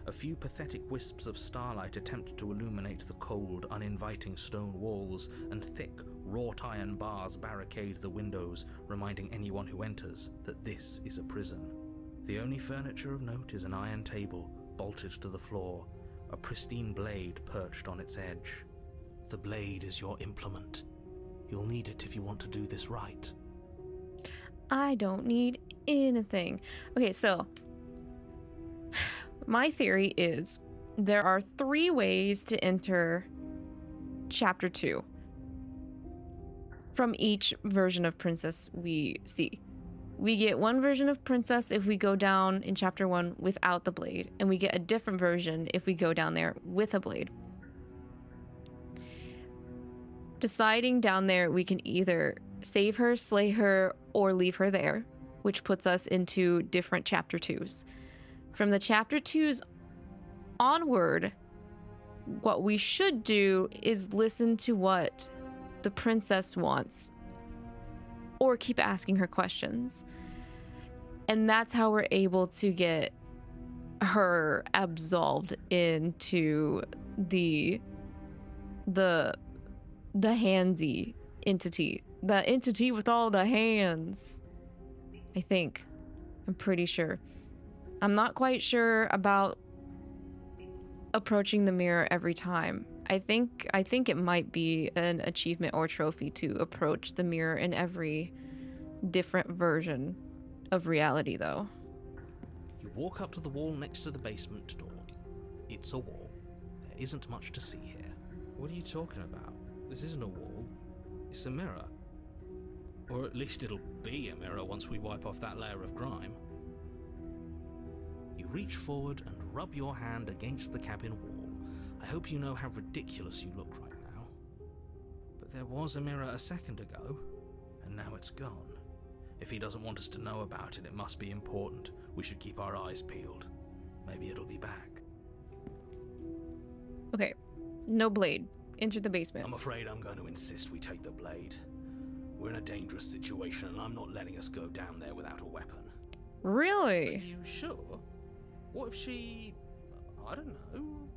S2: A few pathetic wisps of starlight attempt to illuminate the cold, uninviting stone walls, and thick, wrought iron bars barricade the windows, reminding anyone who enters that this is a prison. The only furniture of note is an iron table, bolted to the floor, a pristine blade perched on its edge. The blade is your implement. You'll need it if you want to do this right.
S1: I don't need anything. Okay, so my theory is there are 3 ways to enter chapter 2 from each version of Princess we see. We get one version of Princess if we go down in chapter 1 without the blade, and we get a different version if we go down there with a blade. Deciding down there, we can either save her, slay her, or leave her there, which puts us into different chapter 2s. From the chapter 2s onward, what we should do is listen to what the princess wants, or keep asking her questions. And that's how we're able to get her absolved into the handsy entity. The entity with all the hands. I think. I'm pretty sure. I'm not quite sure about approaching the mirror every time. I think it might be an achievement or trophy to approach the mirror in every different version of reality, though.
S2: You walk up to the wall next to the basement door. It's a wall. There isn't much to see here.
S7: What are you talking about? This isn't a wall. It's a mirror. Or at least it'll be a mirror once we wipe off that layer of grime.
S2: You reach forward and rub your hand against the cabin wall. I hope you know how ridiculous you look right now. But there was a mirror a second ago, and now it's gone. If he doesn't want us to know about it, it must be important. We should keep our eyes peeled. Maybe it'll be back.
S1: Okay, no blade. Enter the basement.
S2: I'm afraid I'm going to insist we take the blade. We're in a dangerous situation, and I'm not letting us go down there without a weapon.
S1: Really?
S2: Are you sure? What if she, I don't know,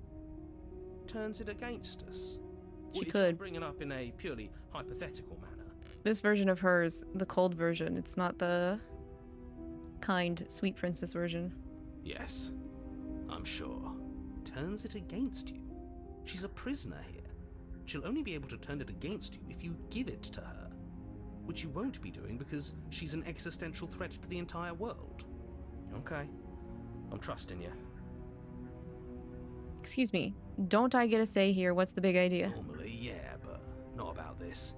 S2: turns it against us?
S1: She could.
S2: Bring it up in a purely hypothetical manner.
S1: This version of her is the cold version. It's not the kind, sweet princess version.
S2: Yes, I'm sure. Turns it against you. She's a prisoner here. She'll only be able to turn it against you if you give it to her. Which you won't be doing because she's an existential threat to the entire world. Okay, I'm trusting you.
S1: Excuse me, don't I get a say here? What's the big idea?
S2: Normally, yeah, but not about this.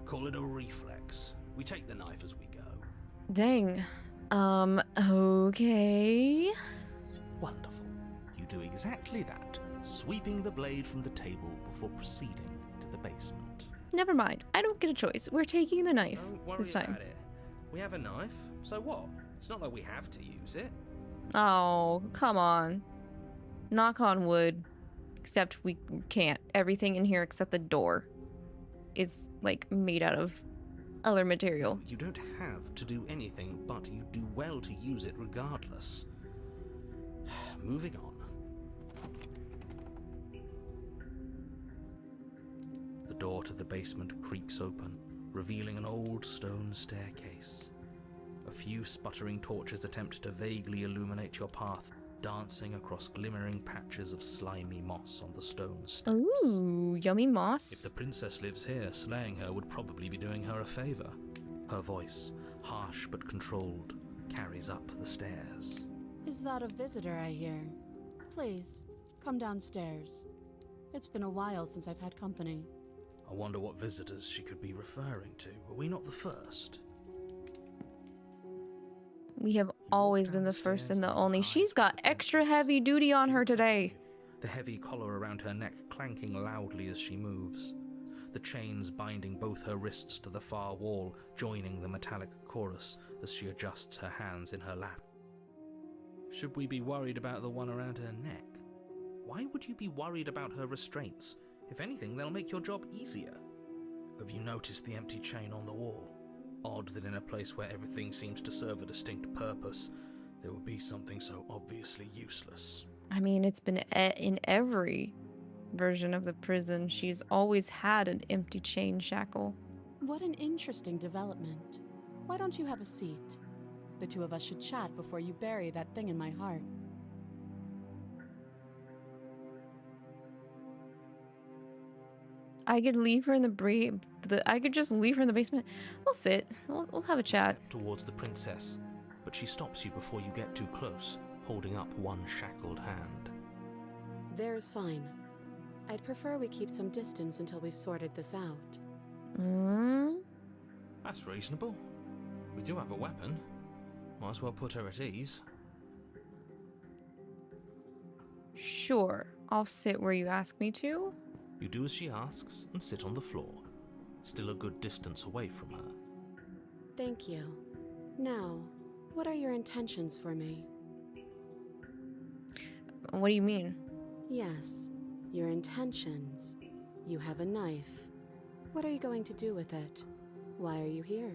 S2: Call it a reflex. We take the knife as we go.
S1: Dang. Okay.
S2: Wonderful. You do exactly that, sweeping the blade from the table before proceeding to the basement.
S1: Never mind. I don't get a choice. We're taking the knife
S2: Don't worry
S1: this time.
S2: about it. We have a knife, so what? It's not like we have to use it.
S1: Oh, come on. Knock on wood. Except we can't. Everything in here except the door is, like, made out of other material.
S2: You don't have to do anything, but you do well to use it regardless. Moving on. The door to the basement creaks open, revealing an old stone staircase. A few sputtering torches attempt to vaguely illuminate your path, dancing across glimmering patches of slimy moss on the stone steps.
S1: Ooh, yummy moss.
S2: If the princess lives here, slaying her would probably be doing her a favor. Her voice, harsh but controlled, carries up the stairs.
S8: Is that a visitor I hear? Please, come downstairs. It's been a while since I've had company.
S2: I wonder what visitors she could be referring to. Were we not the first?
S1: We have always been the first and the only. She's got extra heavy duty on her today.
S2: The heavy collar around her neck clanking loudly as she moves. The chains binding both her wrists to the far wall, joining the metallic chorus as she adjusts her hands in her lap. Should we be worried about the one around her neck? Why would you be worried about her restraints? If anything, they'll make your job easier. Have you noticed the empty chain on the wall? Odd that in a place where everything seems to serve a distinct purpose, there would be something so obviously useless.
S1: I mean, it's been in every version of the prison. She's always had an empty chain shackle.
S8: What an interesting development. Why don't you have a seat? The two of us should chat before you bury that thing in my heart.
S1: I could leave her in I could just leave her in the basement. We'll sit. We'll have a chat.
S7: Towards the princess, but she stops you before you get too close, holding up one shackled hand.
S8: There's fine. I'd prefer we keep some distance until we've sorted this out.
S7: That's reasonable. We do have a weapon. Might as well put her at ease.
S1: Sure. I'll sit where you ask me to.
S7: You do as she asks and sit on the floor, still a good distance away from her.
S8: Thank you. Now, what are your intentions for me?
S1: What do you mean?
S8: Yes, your intentions. You have a knife. What are you going to do with it? Why are you here?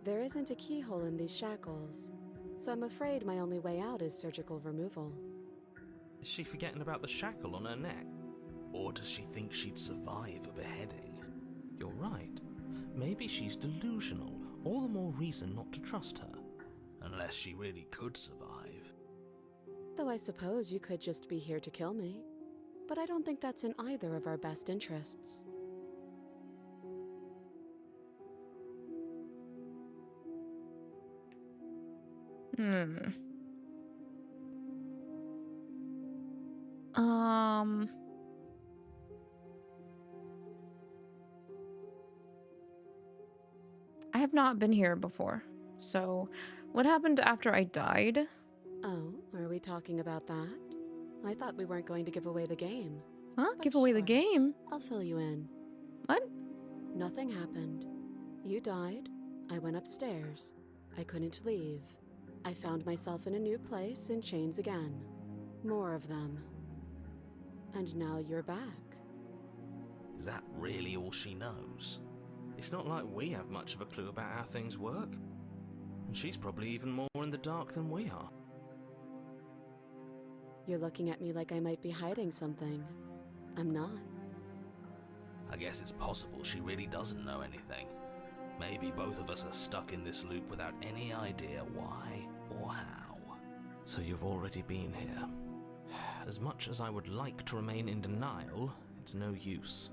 S8: There isn't a keyhole in these shackles, so I'm afraid my only way out is surgical removal.
S7: Is she forgetting about the shackle on her neck?
S2: Or does she think she'd survive a beheading?
S7: You're right. Maybe she's delusional. All the more reason not to trust her.
S2: Unless she really could survive.
S8: Though I suppose you could just be here to kill me. But I don't think that's in either of our best interests.
S1: I have not been here before. So, what happened after I died?
S8: Oh, are we talking about that? I thought we weren't going to give away the game.
S1: Huh?
S8: But
S1: Give away the
S8: sure.
S1: game?
S8: I'll fill you in.
S1: What?
S8: Nothing happened. You died. I went upstairs. I couldn't leave. I found myself in a new place in chains again. More of them. And now you're back.
S2: Is that really all she knows?
S7: It's not like we have much of a clue about how things work. And she's probably even more in the dark than we are.
S8: You're looking at me like I might be hiding something. I'm not.
S2: I guess it's possible she really doesn't know anything. Maybe both of us are stuck in this loop without any idea why or how.
S7: So you've already been here. As much as I would like to remain in denial, it's no use.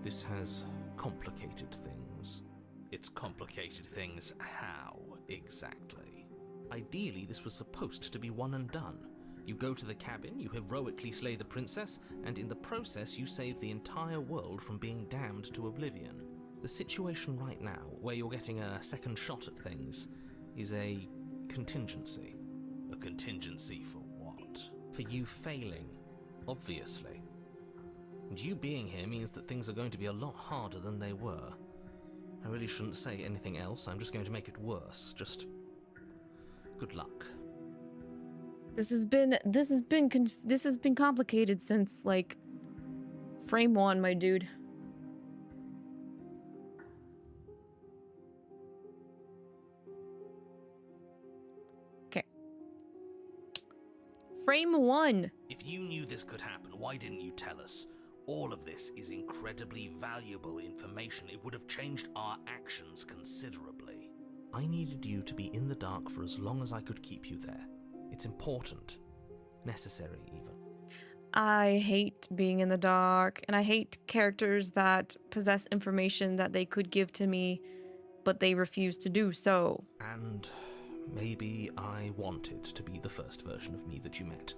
S7: This has complicated things.
S2: It's complicated things how, exactly?
S7: Ideally, this was supposed to be one and done. You go to the cabin, you heroically slay the princess, and in the process you save the entire world from being damned to oblivion. The situation right now, where you're getting a second shot at things, is a contingency.
S2: A contingency for what?
S7: For you failing, obviously. And you being here means that things are going to be a lot harder than they were. I really shouldn't say anything else, I'm just going to make it worse. Just good luck.
S1: This has been complicated since like frame 1, my dude. Okay. Frame 1.
S2: If you knew this could happen, why didn't you tell us? All of this is incredibly valuable information. It would have changed our actions considerably.
S7: I needed you to be in the dark for as long as I could keep you there. It's important. Necessary, even.
S1: I hate being in the dark, and I hate characters that possess information that they could give to me, but they refuse to do so.
S7: And maybe I wanted to be the first version of me that you met.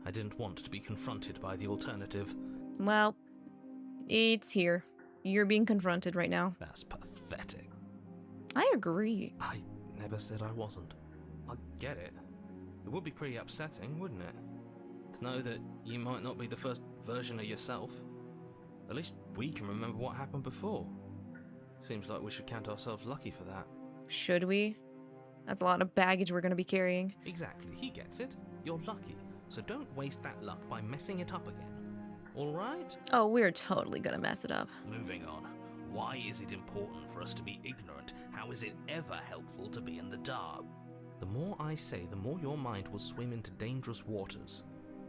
S7: I didn't want to be confronted by the alternative.
S1: Well, it's here. You're being confronted right now.
S7: That's pathetic.
S1: I agree.
S7: I never said I wasn't. I get it. It would be pretty upsetting, wouldn't it? To know that you might not be the first version of yourself. At least we can remember what happened before. Seems like we should count ourselves lucky for that.
S1: Should we? That's a lot of baggage we're going to be carrying.
S7: Exactly, he gets it. You're lucky. So don't waste that luck by messing it up again. Alright?
S1: Oh, we're totally going to mess it up.
S2: Moving on. Why is it important for us to be ignorant? How is it ever helpful to be in the dark? The more I say, the more your mind will swim into dangerous waters.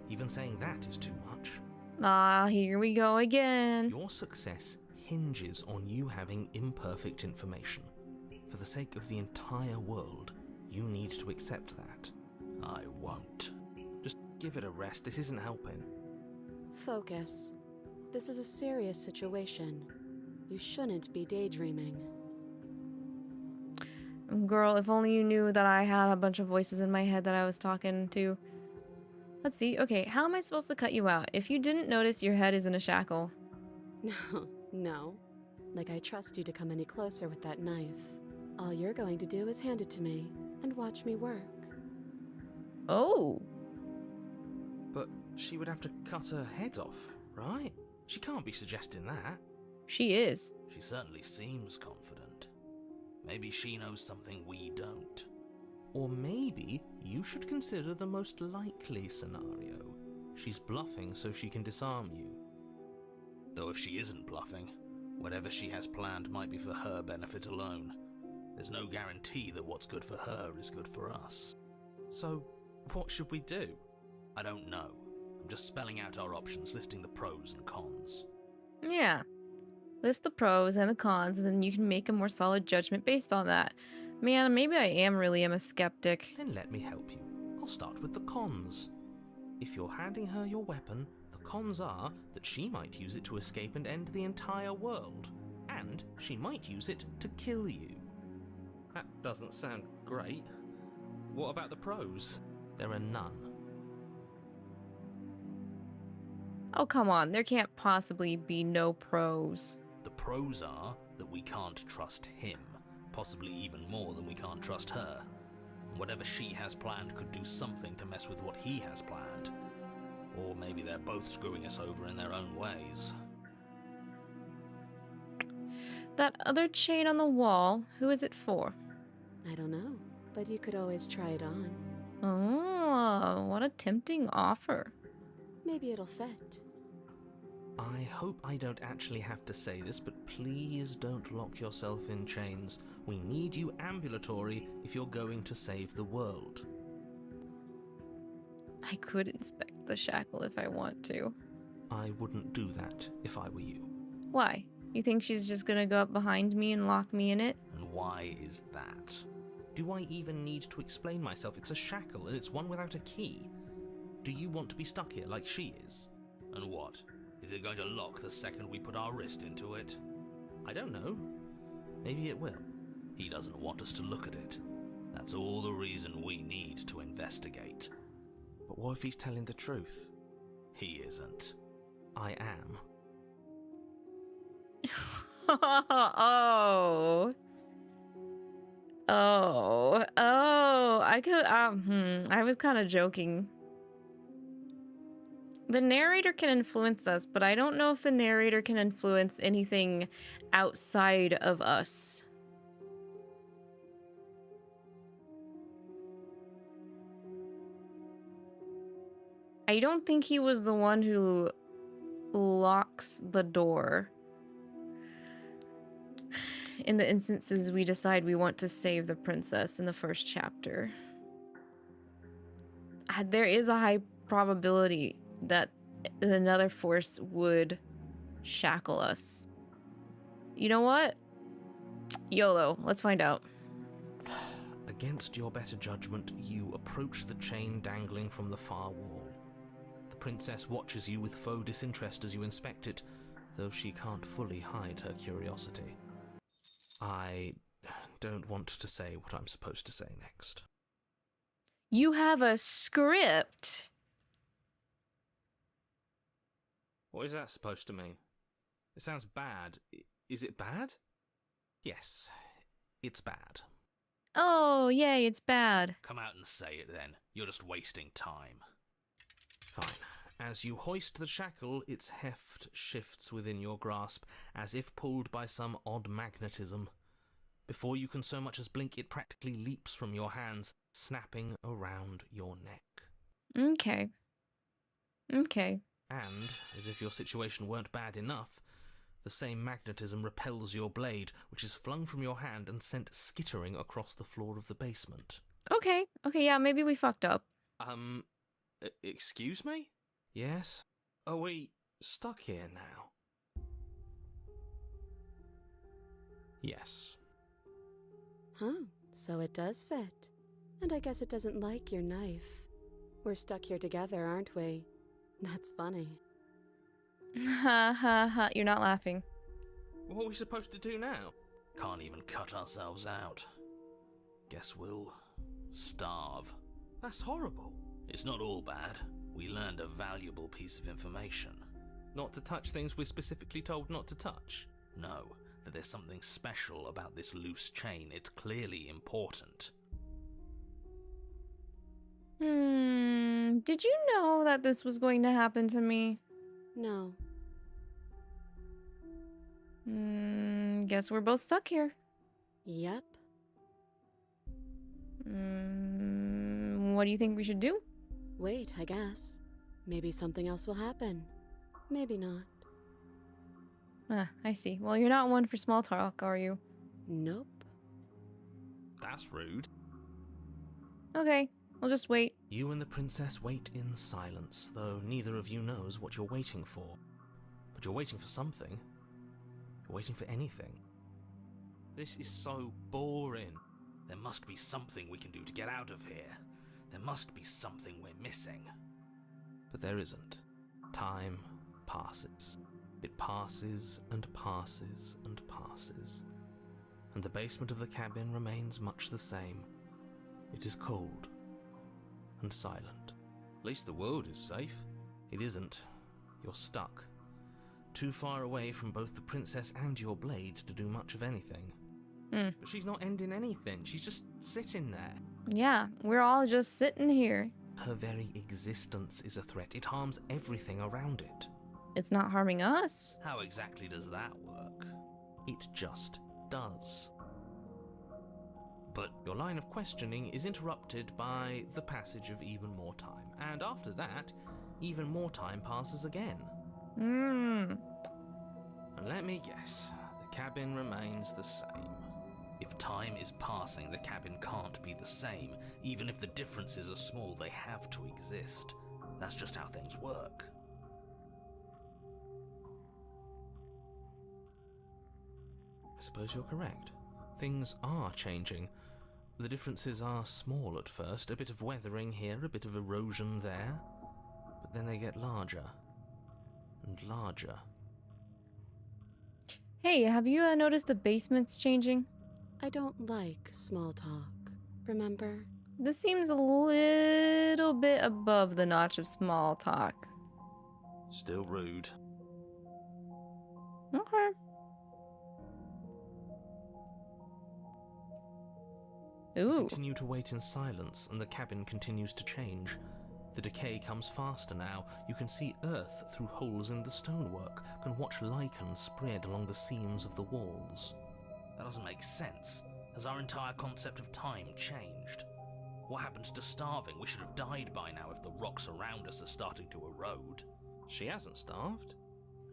S2: Even saying that is too much.
S1: Ah, here we go again.
S2: Your success hinges on you having imperfect information. For the sake of the entire world, you need to accept that. I won't. Just give it a rest, this isn't helping.
S8: Focus. This is a serious situation. You shouldn't be daydreaming.
S1: Girl, if only you knew that I had a bunch of voices in my head that I was talking to. Let's see. Okay, how am I supposed to cut you out? If you didn't notice, your head is in a shackle.
S8: No. Like I trust you to come any closer with that knife. All you're going to do is hand it to me and watch me work.
S1: Oh.
S2: But she would have to cut her head off, right? She can't be suggesting that.
S1: She is.
S2: She certainly seems confident. Maybe she knows something we don't. Or maybe you should consider the most likely scenario. She's bluffing so she can disarm you. Though if she isn't bluffing, whatever she has planned might be for her benefit alone. There's no guarantee that what's good for her is good for us. So, what should we do? I don't know. I'm just spelling out our options, listing the pros and cons.
S1: Yeah. List the pros and the cons, and then you can make a more solid judgment based on that. Man, maybe I am a skeptic.
S2: Then let me help you. I'll start with the cons. If you're handing her your weapon, the cons are that she might use it to escape and end the entire world. And she might use it to kill you.
S7: That doesn't sound great. What about the pros?
S2: There are none.
S1: Oh, come on. There can't possibly be no pros.
S2: The pros are that we can't trust him, possibly even more than we can't trust her. Whatever she has planned could do something to mess with what he has planned. Or maybe they're both screwing us over in their own ways.
S1: That other chain on the wall, who is it for?
S8: I don't know, but you could always try it on.
S1: Oh, what a tempting offer.
S8: Maybe it'll fit.
S2: I hope I don't actually have to say this, but please don't lock yourself in chains. We need you ambulatory if you're going to save the world.
S1: I could inspect the shackle if I want to.
S2: I wouldn't do that if I were you.
S1: Why? You think she's just gonna go up behind me and lock me in it?
S2: And why is that? Do I even need to explain myself? It's a shackle and it's one without a key. Do you want to be stuck here like she is? And what? Is it going to lock the second we put our wrist into it? I don't know. Maybe it will. He doesn't want us to look at it. That's all the reason we need to investigate. But what if he's telling the truth? He isn't. I am.
S1: Oh. I was kind of joking. The narrator can influence us, but I don't know if the narrator can influence anything outside of us. I don't think he was the one who locks the door in the instances we decide we want to save the princess in the first chapter. There is a high probability that another force would shackle us. You know what? YOLO. Let's find out.
S2: Against your better judgment, you approach the chain dangling from the far wall. The princess watches you with faux disinterest as you inspect it, though she can't fully hide her curiosity. I don't want to say what I'm supposed to say next.
S1: You have a script.
S7: What is that supposed to mean? It sounds bad. Is it bad?
S2: Yes, it's bad.
S1: Oh, yay, it's bad.
S2: Come out and say it then. You're just wasting time. Fine. As you hoist the shackle, its heft shifts within your grasp, as if pulled by some odd magnetism. Before you can so much as blink, it practically leaps from your hands, snapping around your neck.
S1: Okay.
S2: And, as if your situation weren't bad enough, the same magnetism repels your blade, which is flung from your hand and sent skittering across the floor of the basement.
S1: Okay, yeah, maybe we fucked up.
S2: Excuse me? Yes? Are we stuck here now? Yes.
S8: Huh, so it does fit. And I guess it doesn't like your knife. We're stuck here together, aren't we? That's funny.
S1: Ha ha ha, you're not laughing.
S2: What are we supposed to do now? Can't even cut ourselves out. Guess we'll starve. That's horrible. It's not all bad. We learned a valuable piece of information. Not to touch things we're specifically told not to touch? No, that there's something special about this loose chain. It's clearly important.
S1: Did you know that this was going to happen to me?
S8: No.
S1: Guess we're both stuck here.
S8: Yep.
S1: What do you think we should do?
S8: Wait, I guess. Maybe something else will happen. Maybe not.
S1: I see. Well, you're not one for small talk, are you?
S8: Nope.
S2: That's rude.
S1: Okay, we'll just wait.
S2: You and the princess wait in silence, though neither of you knows what you're waiting for. But you're waiting for something. You're waiting for anything. This is so boring. There must be something we can do to get out of here. There must be something we're missing. But there isn't. Time passes. It passes and passes and passes. And the basement of the cabin remains much the same. It is cold and silent. At least the world is safe. It isn't. You're stuck. Too far away from both the princess and your blade to do much of anything. But she's not ending anything. She's just sitting there.
S1: Yeah, we're all just sitting here.
S2: Her very existence is a threat. It harms everything around it.
S1: It's not harming us.
S2: How exactly does that work? It just does. But your line of questioning is interrupted by the passage of even more time. And after that, even more time passes again. And let me guess, the cabin remains the same. If time is passing, the cabin can't be the same. Even if the differences are small, they have to exist. That's just how things work. I suppose you're correct. Things are changing. The differences are small at first, a bit of weathering here, a bit of erosion there, but then they get larger and larger.
S1: Hey, have you noticed the basement's changing?
S8: I don't like small talk, remember?
S1: This seems a little bit above the notch of small talk.
S2: Still rude.
S1: Okay.
S2: You
S1: Ooh.
S2: continue to wait in silence, and the cabin continues to change. The decay comes faster now. You can see earth through holes in the stonework, can watch lichen spread along the seams of the walls. That doesn't make sense. Has our entire concept of time changed? What happens to starving? We should have died by now if the rocks around us are starting to erode. She hasn't starved.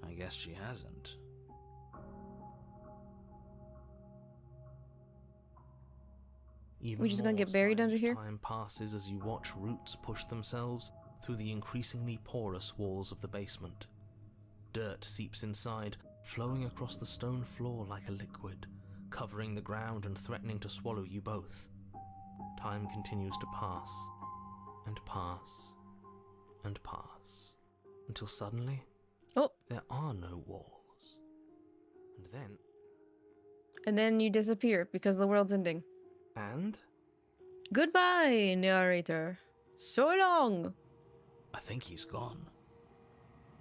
S2: I guess she hasn't. Even
S1: We just gonna
S2: more
S1: get buried under
S2: silent
S1: here?
S2: Time passes as you watch roots push themselves through the increasingly porous walls of the basement. Dirt seeps inside, flowing across the stone floor like a liquid, covering the ground and threatening to swallow you both. Time continues to pass, and pass, and pass, until suddenly, there are no walls.
S1: And then you disappear because the world's ending.
S2: And?
S1: Goodbye, narrator. So long.
S2: I think he's gone.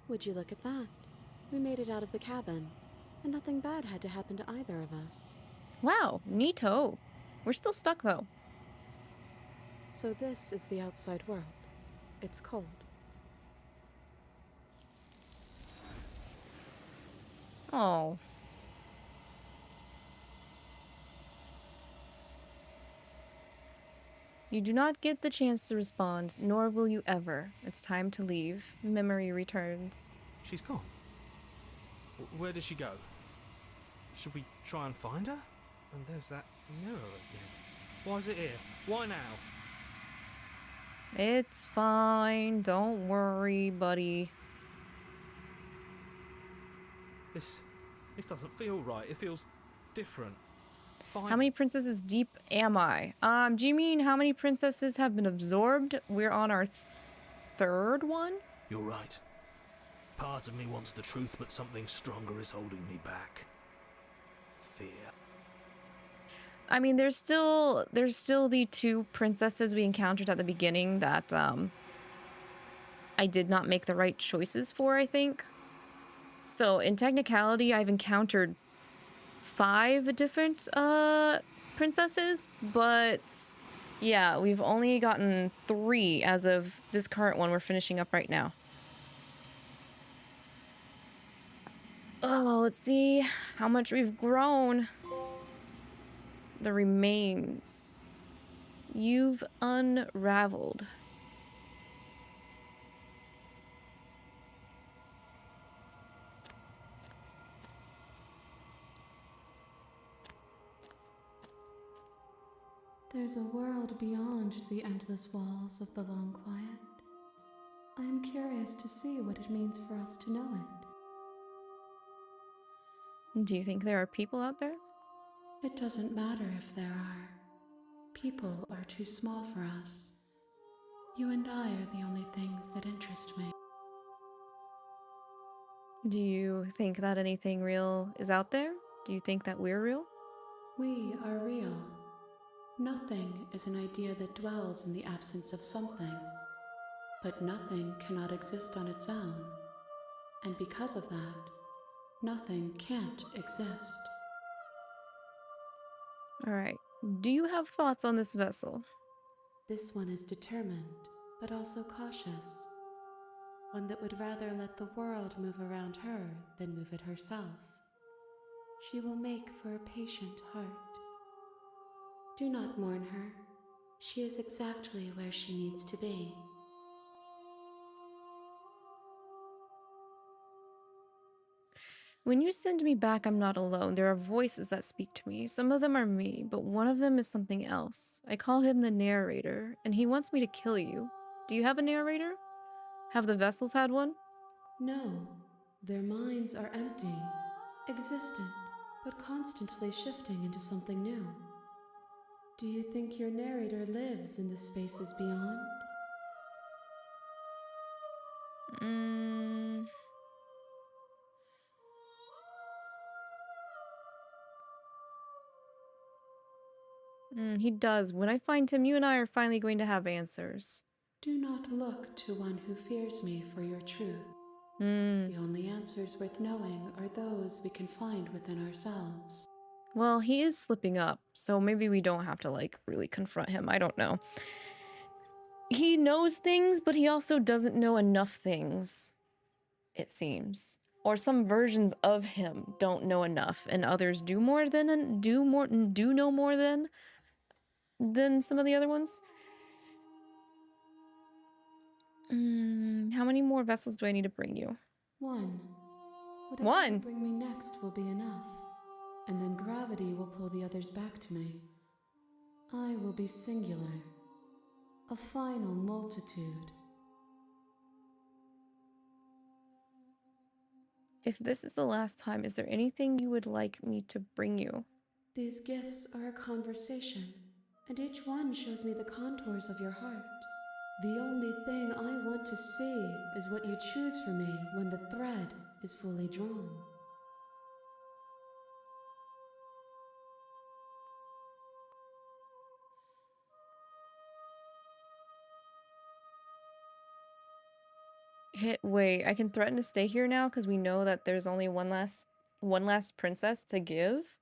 S8: Would you look at that? We made it out of the cabin, and nothing bad had to happen to either of us.
S1: Wow, neato. We're still stuck though.
S8: So this is the outside world. It's cold.
S1: Oh. You do not get the chance to respond, nor will you ever. It's time to leave. Memory returns.
S2: She's gone. Where did she go? Should we try and find her? And there's that mirror again.
S7: Why is it here? Why now?
S1: It's fine. Don't worry, buddy.
S7: This doesn't feel right. It feels different. Fine.
S1: How many princesses deep am I? Do you mean how many princesses have been absorbed? We're on our third one?
S2: You're right. Part of me wants the truth, but something stronger is holding me back. Fear.
S1: I mean, there's still the 2 princesses we encountered at the beginning that I did not make the right choices for, I think. So in technicality, I've encountered 5 different princesses, but yeah, we've only gotten 3 as of this current one we're finishing up right now. Oh, let's see how much we've grown. The remains. You've unraveled.
S9: There's a world beyond the endless walls of the long quiet. I am curious to see what it means for us to know it.
S1: Do you think there are people out there?
S9: It doesn't matter if there are. People are too small for us. You and I are the only things that interest me.
S1: Do you think that anything real is out there? Do you think that we're real?
S9: We are real. Nothing is an idea that dwells in the absence of something. But nothing cannot exist on its own. And because of that, nothing can't exist.
S1: Alright. Do you have thoughts on this vessel?
S9: This one is determined, but also cautious. One that would rather let the world move around her than move it herself. She will make for a patient heart. Do not mourn her. She is exactly where she needs to be.
S1: When you send me back, I'm not alone. There are voices that speak to me. Some of them are me, but one of them is something else. I call him the narrator, and he wants me to kill you. Do you have a narrator? Have the vessels had one?
S9: No, their minds are empty, existent, but constantly shifting into something new. Do you think your narrator lives in the spaces beyond?
S1: He does. When I find him, you and I are finally going to have answers.
S9: Do not look to one who fears me for your truth.
S1: Hmm.
S9: The only answers worth knowing are those we can find within ourselves.
S1: Well, he is slipping up, so maybe we don't have to, like, really confront him. I don't know. He knows things, but he also doesn't know enough things, it seems. Or some versions of him don't know enough, and others do know more than some of the other ones. How many more vessels do I need to bring you?
S9: One. Whatever you bring me next will be enough. And then gravity will pull the others back to me. I will be singular. A final multitude.
S1: If this is the last time, is there anything you would like me to bring you?
S9: These gifts are a conversation, and each one shows me the contours of your heart. The only thing I want to see is what you choose for me when the thread is fully drawn.
S1: Wait, I can threaten to stay here now because we know that there's only one last princess to give.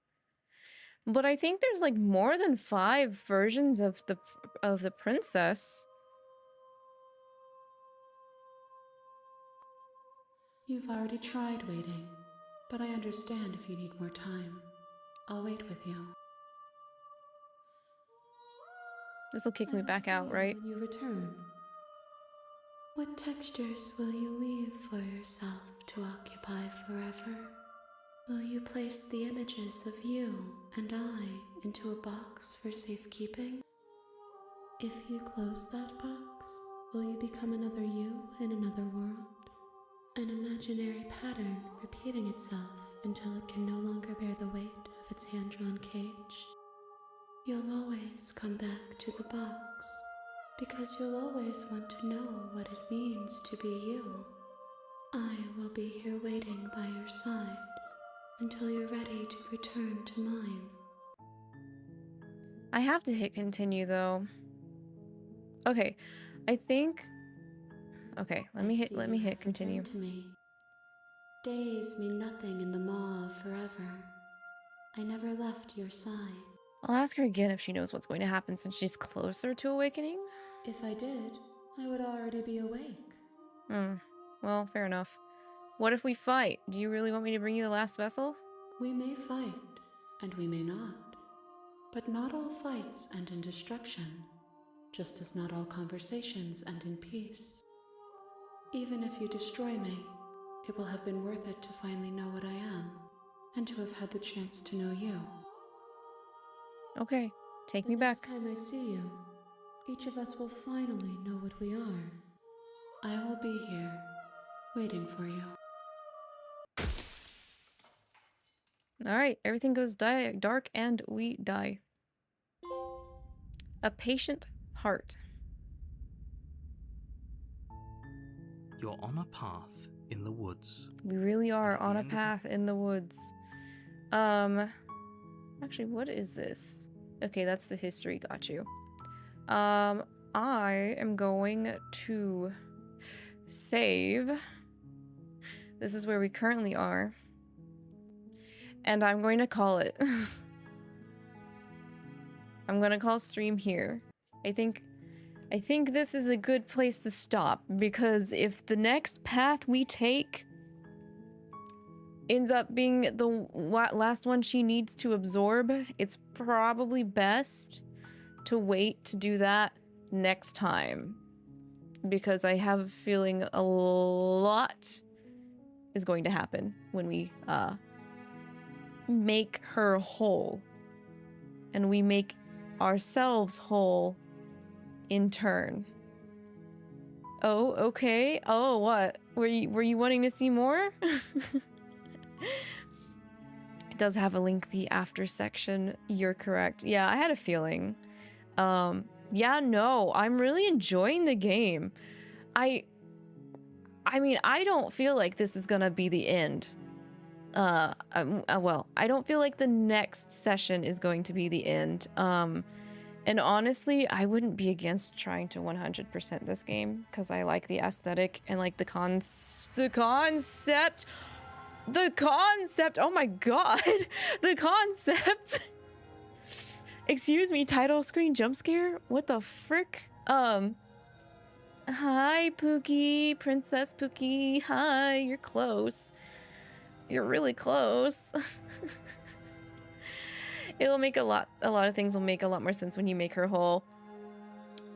S1: But I think there's like more than 5 versions of the princess.
S9: You've already tried waiting, but I understand if you need more time. I'll wait with you.
S1: This will kick me back out, right?
S9: When you return. What textures will you weave for yourself to occupy forever? Will you place the images of you and I into a box for safekeeping? If you close that box, will you become another you in another world? An imaginary pattern repeating itself until it can no longer bear the weight of its hand-drawn cage. You'll always come back to the box, because you'll always want to know what it means to be you. I will be here waiting by your side until you're ready to return to mine.
S1: I have to hit continue though. Okay, I think. Okay, let me hit continue.
S9: To me. Days mean nothing in the maw of forever. I never left your side.
S1: I'll ask her again if she knows what's going to happen since she's closer to awakening.
S9: If I did, I would already be awake.
S1: Well, fair enough. What if we fight? Do you really want me to bring you the last vessel?
S9: We may fight, and we may not. But not all fights end in destruction, just as not all conversations end in peace. Even if you destroy me, it will have been worth it to finally know what I am, and to have had the chance to know you.
S1: Okay, take me back.
S9: The next time I see you, each of us will finally know what we are. I will be here, waiting for you.
S1: Alright, everything goes dark and we die. A patient heart.
S2: You're on a path in the woods.
S1: We really are on a path in the woods. Actually, what is this? Okay, that's the history, got you. I am going to save. This is where we currently are. And I'm going to call it. I'm going to call stream here. I think this is a good place to stop, because if the next path we take ends up being the last one she needs to absorb, it's probably best to wait to do that next time, because I have a feeling a lot is going to happen when we make her whole, and we make ourselves whole in turn. Oh, okay. Oh, what? Were you wanting to see more? It does have a lengthy after section. You're correct. Yeah, I had a feeling. Yeah, no, I'm really enjoying the game. I mean, I don't feel like this is gonna be the end. Well, I don't feel like the next session is going to be the end. And honestly, I wouldn't be against trying to 100% this game, because I like the aesthetic and like the concept. Oh my god, the concept. Excuse me, title screen jump scare? What the frick? Hi, Pookie, Princess Pookie. Hi, you're close. You're really close. It'll make a lot of things will make a lot more sense when you make her whole.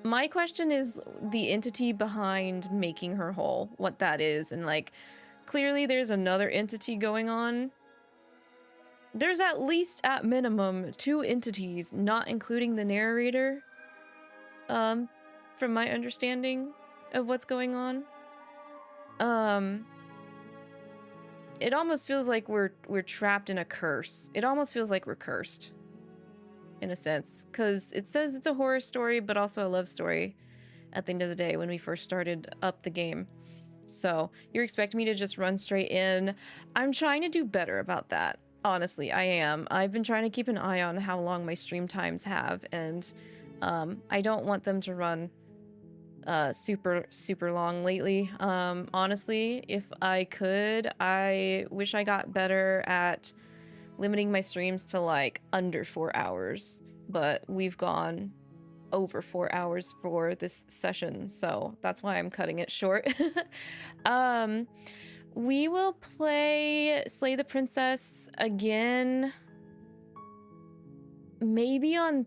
S1: My question is the entity behind making her whole, what that is, and like, clearly there's another entity going on. There's at least, at minimum, 2 entities, not including the narrator, from my understanding of what's going on. It almost feels like we're trapped in a curse. It almost feels like we're cursed, in a sense, because it says it's a horror story, but also a love story at the end of the day when we first started up the game. So you're expecting me to just run straight in. I'm trying to do better about that. Honestly, I am. I've been trying to keep an eye on how long my stream times have, and I don't want them to run super long lately. Honestly, if I could, I wish I got better at limiting my streams to like under 4 hours, but we've gone over 4 hours for this session, so that's why I'm cutting it short. We will play Slay the Princess again maybe on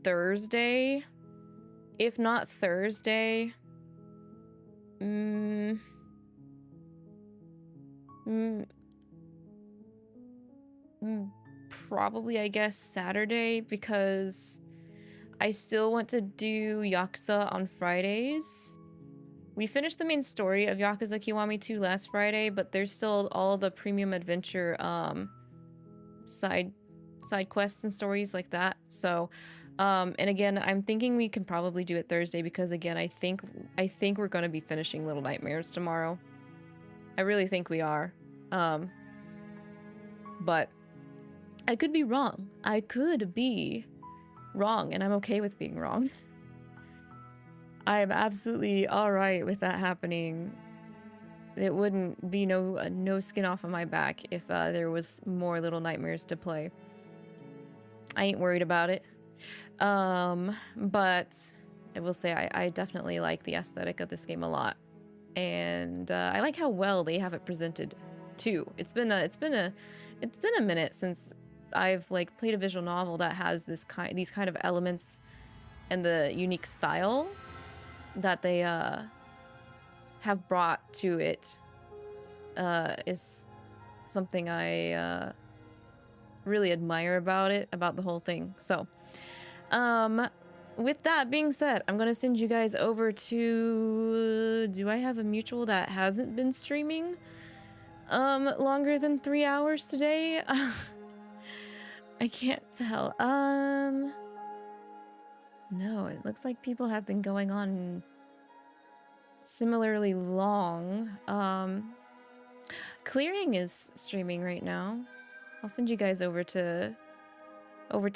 S1: Thursday. If not Thursday, probably, I guess, Saturday, because I still want to do Yakuza on Fridays. We finished the main story of Yakuza Kiwami 2 last Friday, but there's still all the premium adventure side quests and stories like that. So, and again, I'm thinking we can probably do it Thursday because again, I think we're going to be finishing Little Nightmares tomorrow. I really think we are. But I could be wrong. I could be wrong, and I'm okay with being wrong. I'm absolutely alright with that happening. It wouldn't be no skin off of my back if there was more Little Nightmares to play. I ain't worried about it. But I will say I definitely like the aesthetic of this game a lot. And I like how well they have it presented too. It's been a minute since I've like played a visual novel that has these kind of elements and the unique style that they have brought to it is something I really admire about the whole thing. So with that being said, I'm gonna send you guys over to do I have a mutual that hasn't been streaming longer than 3 hours today? I can't tell. No, it looks like people have been going on similarly long. Clearing is streaming right now. I'll send you guys over to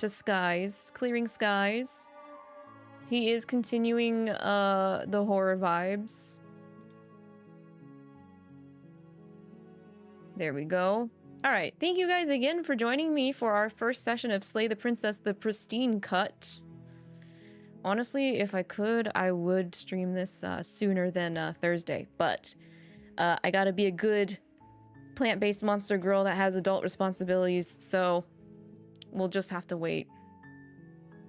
S1: Skies, Clearing Skies. He is continuing the horror vibes. There we go. All right, thank you guys again for joining me for our first session of Slay the Princess, the Pristine cut. Honestly, if I could, I would stream this sooner than Thursday, but I gotta be a good plant-based monster girl that has adult responsibilities, so we'll just have to wait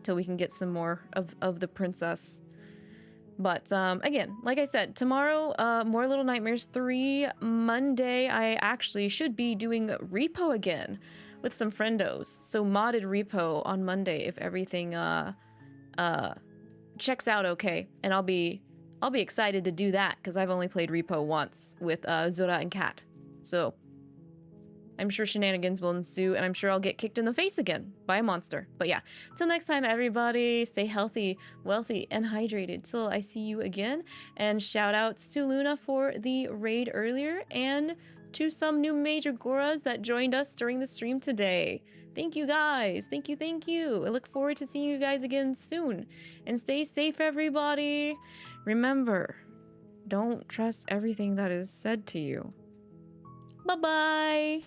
S1: till we can get some more of the princess. But again, like I said, tomorrow, more Little Nightmares 3. Monday, I actually should be doing repo again with some friendos. So modded repo on Monday if everything checks out okay. And I'll be excited to do that because I've only played repo once with Zora and Kat. So I'm sure shenanigans will ensue, and I'm sure I'll get kicked in the face again by a monster. But yeah, till next time, everybody, stay healthy, wealthy, and hydrated till I see you again. And shout outs to Luna for the raid earlier, and to some new major Goras that joined us during the stream today. Thank you guys. Thank you, thank you. I look forward to seeing you guys again soon. And stay safe, everybody. Remember, don't trust everything that is said to you. Bye-bye.